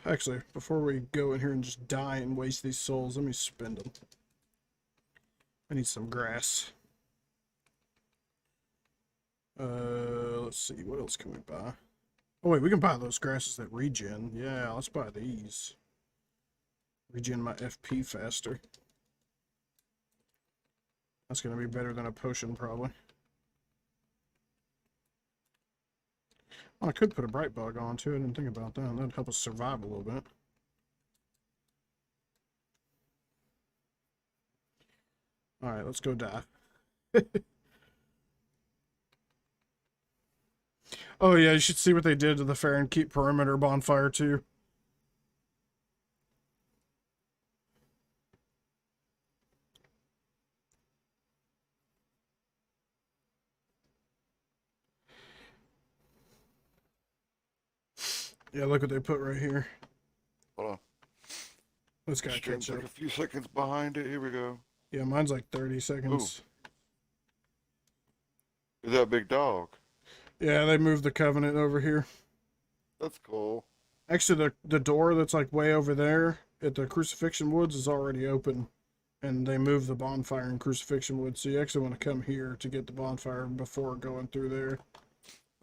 Actually, before we go in here and just die and waste these souls, let me spend them. I need some grass. Let's see. What else can we buy? Oh, wait, we can buy those grasses that regen. Yeah, let's buy these. Regen my FP faster. That's going to be better than a potion, probably. Oh, I could put a bright bug on, too. I didn't think about that. That'd help us survive a little bit. Alright, let's go die. Oh yeah, you should see what they did to the Fahrenheit perimeter bonfire too. Yeah, look what they put right here. Hold on. This guy Stream's catch like up. a few seconds behind it. Here we go. Yeah, mine's like 30 seconds. Is that a big dog? Yeah, they moved the Covenant over here. That's cool. Actually, the door that's like way over there at the Crucifixion Woods is already open. And they moved the bonfire in Crucifixion Woods, so you actually want to come here to get the bonfire before going through there.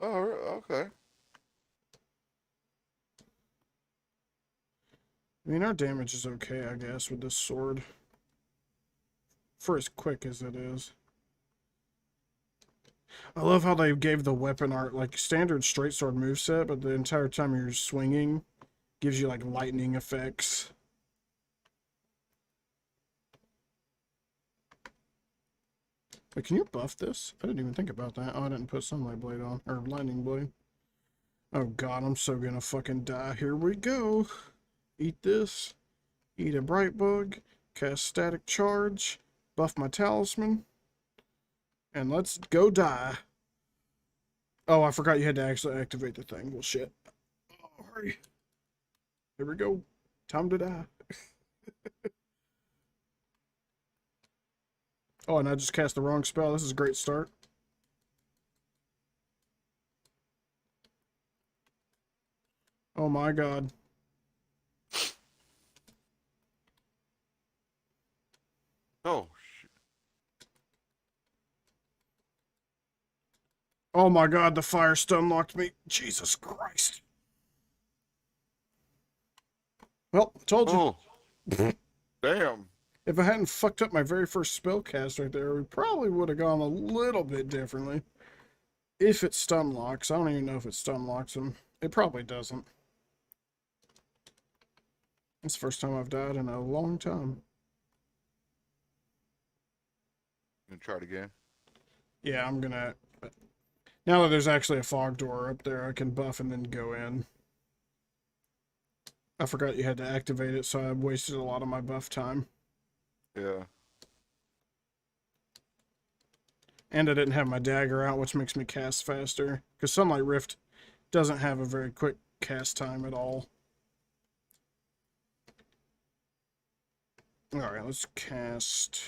Oh, okay. I mean, our damage is okay, I guess, with this sword. For as quick as it is. I love how they gave the weapon art, like, standard straight sword moveset, but the entire time you're swinging, gives you, like, lightning effects. Wait, can you buff this? I didn't even think about that. Oh, I didn't put Sunlight Blade on. Or Lightning Blade. Oh god, I'm so gonna fucking die. Here we go. Eat this. Eat a Bright Bug. Cast Static Charge. Buff my Talisman. And let's go die. Oh, I forgot you had to actually activate the thing. Well, shit. Oh, hurry. Here we go. Time to die. Oh, and I just cast the wrong spell. This is a great start. Oh my god. Oh, shit. Oh my god, the fire stun locked me. Jesus Christ. Well, told you. Oh. Damn. If I hadn't fucked up my very first spell cast right there, we probably would have gone a little bit differently. If it stun locks. I don't even know if it stun locks him. It probably doesn't. It's the first time I've died in a long time. You gonna try it again? Yeah, I'm gonna... Now that there's actually a fog door up there, I can buff and then go in. I forgot you had to activate it, so I wasted a lot of my buff time. Yeah. And I didn't have my dagger out, which makes me cast faster. Because Sunlight Rift doesn't have a very quick cast time at all. Alright, let's cast...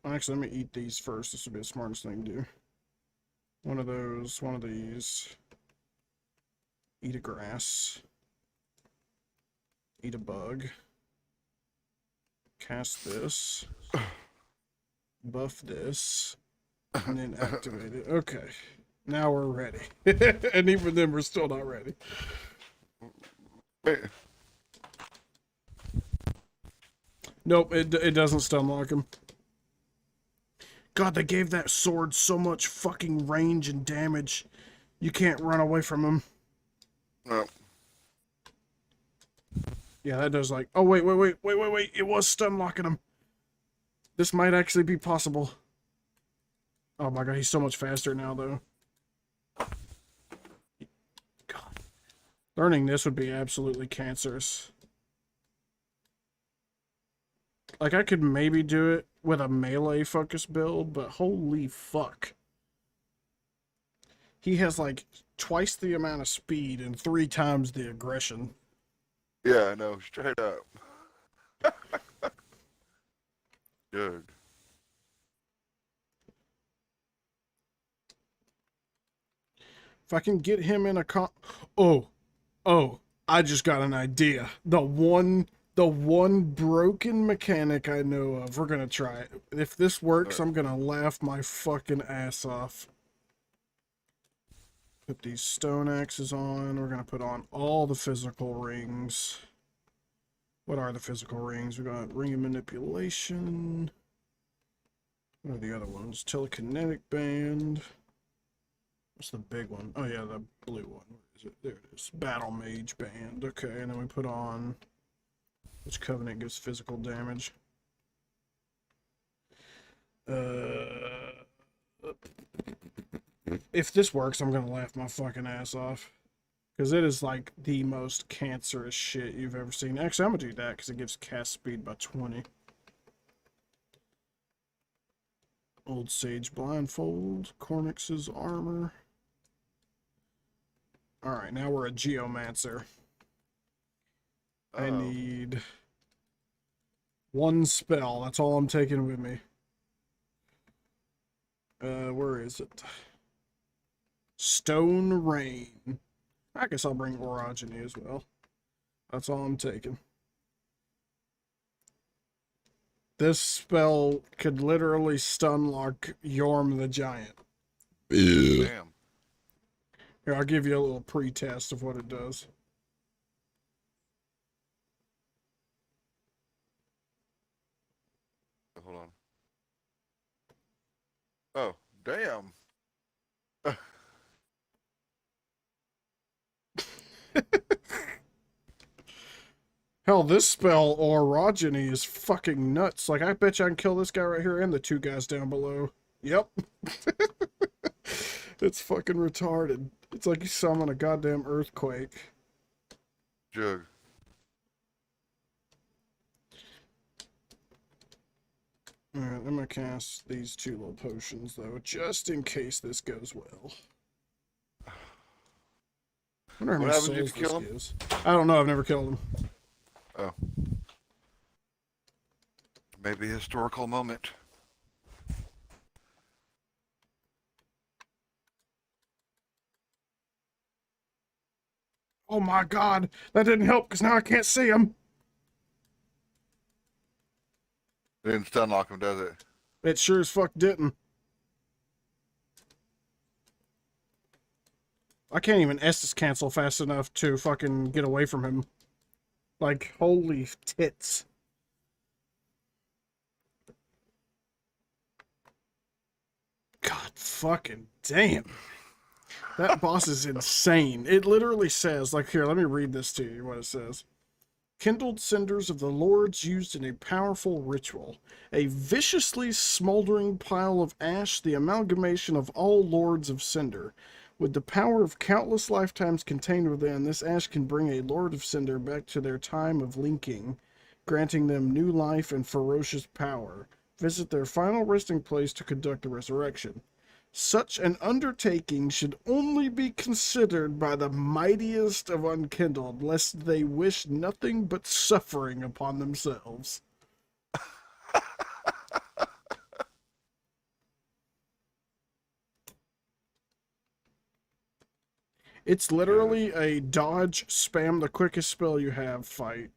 Actually, let me eat these first. This would be the smartest thing to do. One of those, one of these. Eat a grass. Eat a bug. Cast this. Buff this. And then activate it. Okay. Now we're ready. And even then, we're still not ready. Nope, it doesn't stun lock him. God, they gave that sword so much fucking range and damage. You can't run away from him. No. Yeah, that does like... Oh, wait. It was stun locking him. This might actually be possible. Oh my god, he's so much faster now, though. God. Learning this would be absolutely cancerous. Like, I could maybe do it with a melee focus build, but holy fuck. He has, like, twice the amount of speed and 3 times the aggression. Yeah, I know. Straight up. Good. If I can get him in a Oh, I just got an idea. The one broken mechanic I know of. We're gonna try it. If this works, I'm gonna laugh my fucking ass off. Put these stone axes on. We're gonna put on all the physical rings. What are the physical rings? We got Ring of Manipulation. What are the other ones? Telekinetic Band. What's the big one? Oh yeah, the blue one. Where is it? There it is. Battle Mage Band. Okay, and then we put on... Which Covenant gives physical damage? It if this works, I'm gonna laugh my fucking ass off. Because it is like the most cancerous shit you've ever seen. Actually, I'm gonna do that because it gives cast speed by 20. Old Sage Blindfold, Cornix's Armor. Alright, now we're a Geomancer. I need one spell. That's all I'm taking with me. Where is it? Stone Rain. I guess I'll bring Orogeny as well. That's all I'm taking. This spell could literally stun lock Yorm the Giant. Damn. Here, I'll give you a little pre-test of what it does. Hold on. Oh, damn. Hell, this spell, Orogeny, is fucking nuts. Like, I bet you I can kill this guy right here and the two guys down below. Yep. It's fucking retarded. It's like you summon a goddamn earthquake. Jug. Alright, I'm gonna cast these two little potions, though, just in case this goes well. I wonder how What many happens if souls you kill this him? gives. I don't know, I've never killed him. Oh. Maybe a historical moment. Oh my god, that didn't help because now I can't see him. It didn't stun lock him, does it? It sure as fuck didn't. I can't even Estus cancel fast enough to fucking get away from him. Like, holy tits. God fucking damn. That boss is insane. It literally says, like, here, let me read this to you, what it says. Kindled cinders of the lords used in a powerful ritual. A viciously smoldering pile of ash, the amalgamation of all lords of cinder. With the power of countless lifetimes contained within, this ash can bring a Lord of Cinder back to their time of linking, granting them new life and ferocious power. Visit their final resting place to conduct the resurrection. Such an undertaking should only be considered by the mightiest of unkindled, lest they wish nothing but suffering upon themselves. It's literally a dodge, spam the quickest spell you have fight.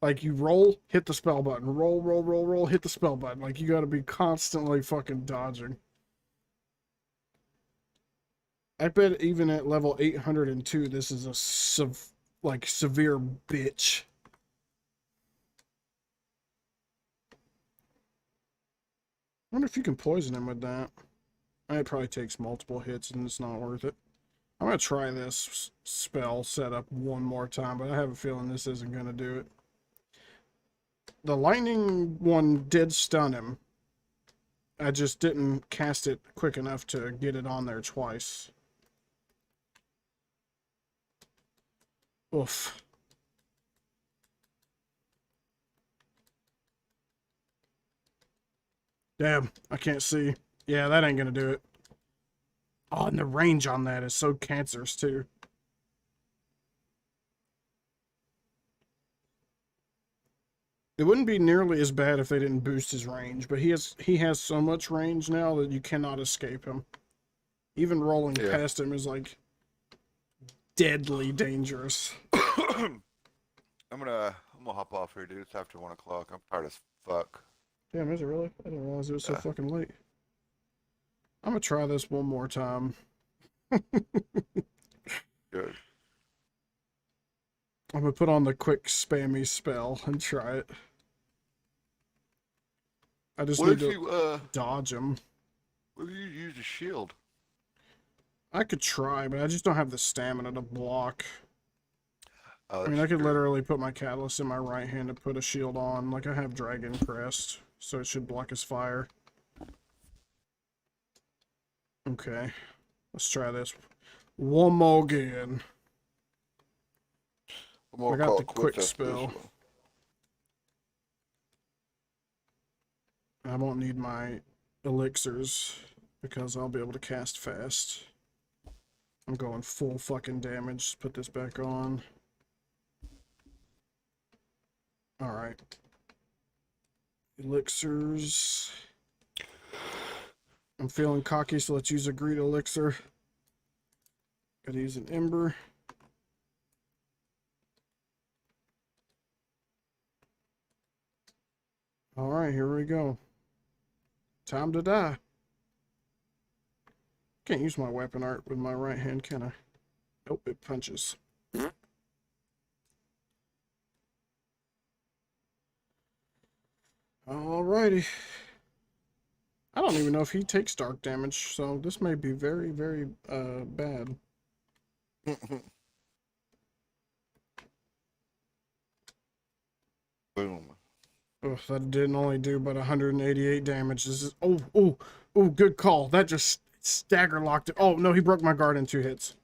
Like, you roll, hit the spell button. Roll, roll, roll, roll, hit the spell button. Like, you gotta be constantly fucking dodging. I bet even at level 802, this is a severe bitch. I wonder if you can poison him with that. It probably takes multiple hits and it's not worth it. I'm going to try this spell setup one more time, but I have a feeling this isn't going to do it. The lightning one did stun him. I just didn't cast it quick enough to get it on there twice. Oof. Damn, I can't see. Yeah, that ain't going to do it. Oh, and the range on that is so cancerous, too. It wouldn't be nearly as bad if they didn't boost his range, but he has so much range now that you cannot escape him. Even rolling past him is, like, deadly dangerous. I'm gonna hop off here, dude. It's after 1 o'clock. I'm tired as fuck. Damn, is it really? I didn't realize it was so fucking late. I'm gonna try this one more time. Good. I'm gonna put on the quick spammy spell and try it. I just need to dodge him. What if you use a shield? I could try, but I just don't have the stamina to block. Oh, I mean, I could literally put my catalyst in my right hand to put a shield on. Like, I have Dragon Crest, so it should block his fire. Okay. Let's try this one more again. I got the quick spell. I won't need my elixirs because I'll be able to cast fast. I'm going full fucking damage. Put this back on. Alright. Elixirs. I'm feeling cocky, so let's use a greed elixir. Gotta use an ember. Alright, here we go. Time to die. Can't use my weapon art with my right hand, can I? Nope, it punches. Alrighty. I don't even know if he takes dark damage, so this may be very, very bad. Boom. Oh, that didn't only do but 188 damage. This is oh, good call. That just stagger locked it. Oh no, he broke my guard in 2 hits.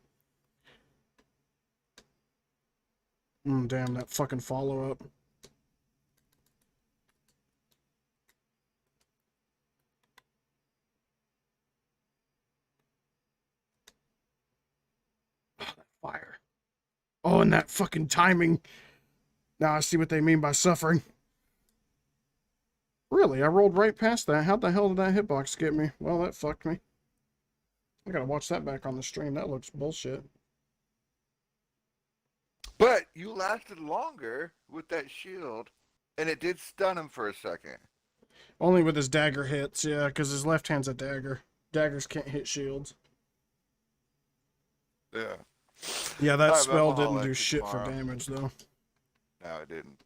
Damn, that fucking follow up. Oh, that fire. Oh, and that fucking timing. Now I see what they mean by suffering. Really, I rolled right past that. How the hell did that hitbox get me? Well, that fucked me. I gotta watch that back on the stream. That looks bullshit. But you lasted longer with that shield, and it did stun him for a second. Only with his dagger hits, yeah, because his left hand's a dagger. Daggers can't hit shields. Yeah. Yeah, that Alright, spell I'll holler didn't at do you shit for tomorrow. damage, though. No, it didn't.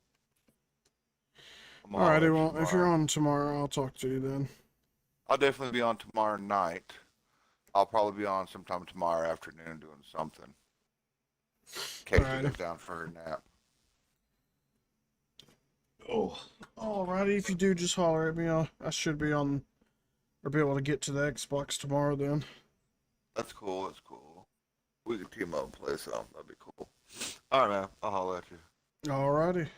I'm gonna holler at Alrighty, you well, if you're tomorrow. on tomorrow, I'll talk to you then. I'll definitely be on tomorrow night. I'll probably be on sometime tomorrow afternoon doing something. In case she Alrighty. goes down for her nap. Oh. Alrighty, if you do, just holler at me. I should be on, or be able to get to the Xbox tomorrow then. That's cool, that's cool. We can team up and play something. That'd be cool. Alright, man. I'll holler at you. Alrighty.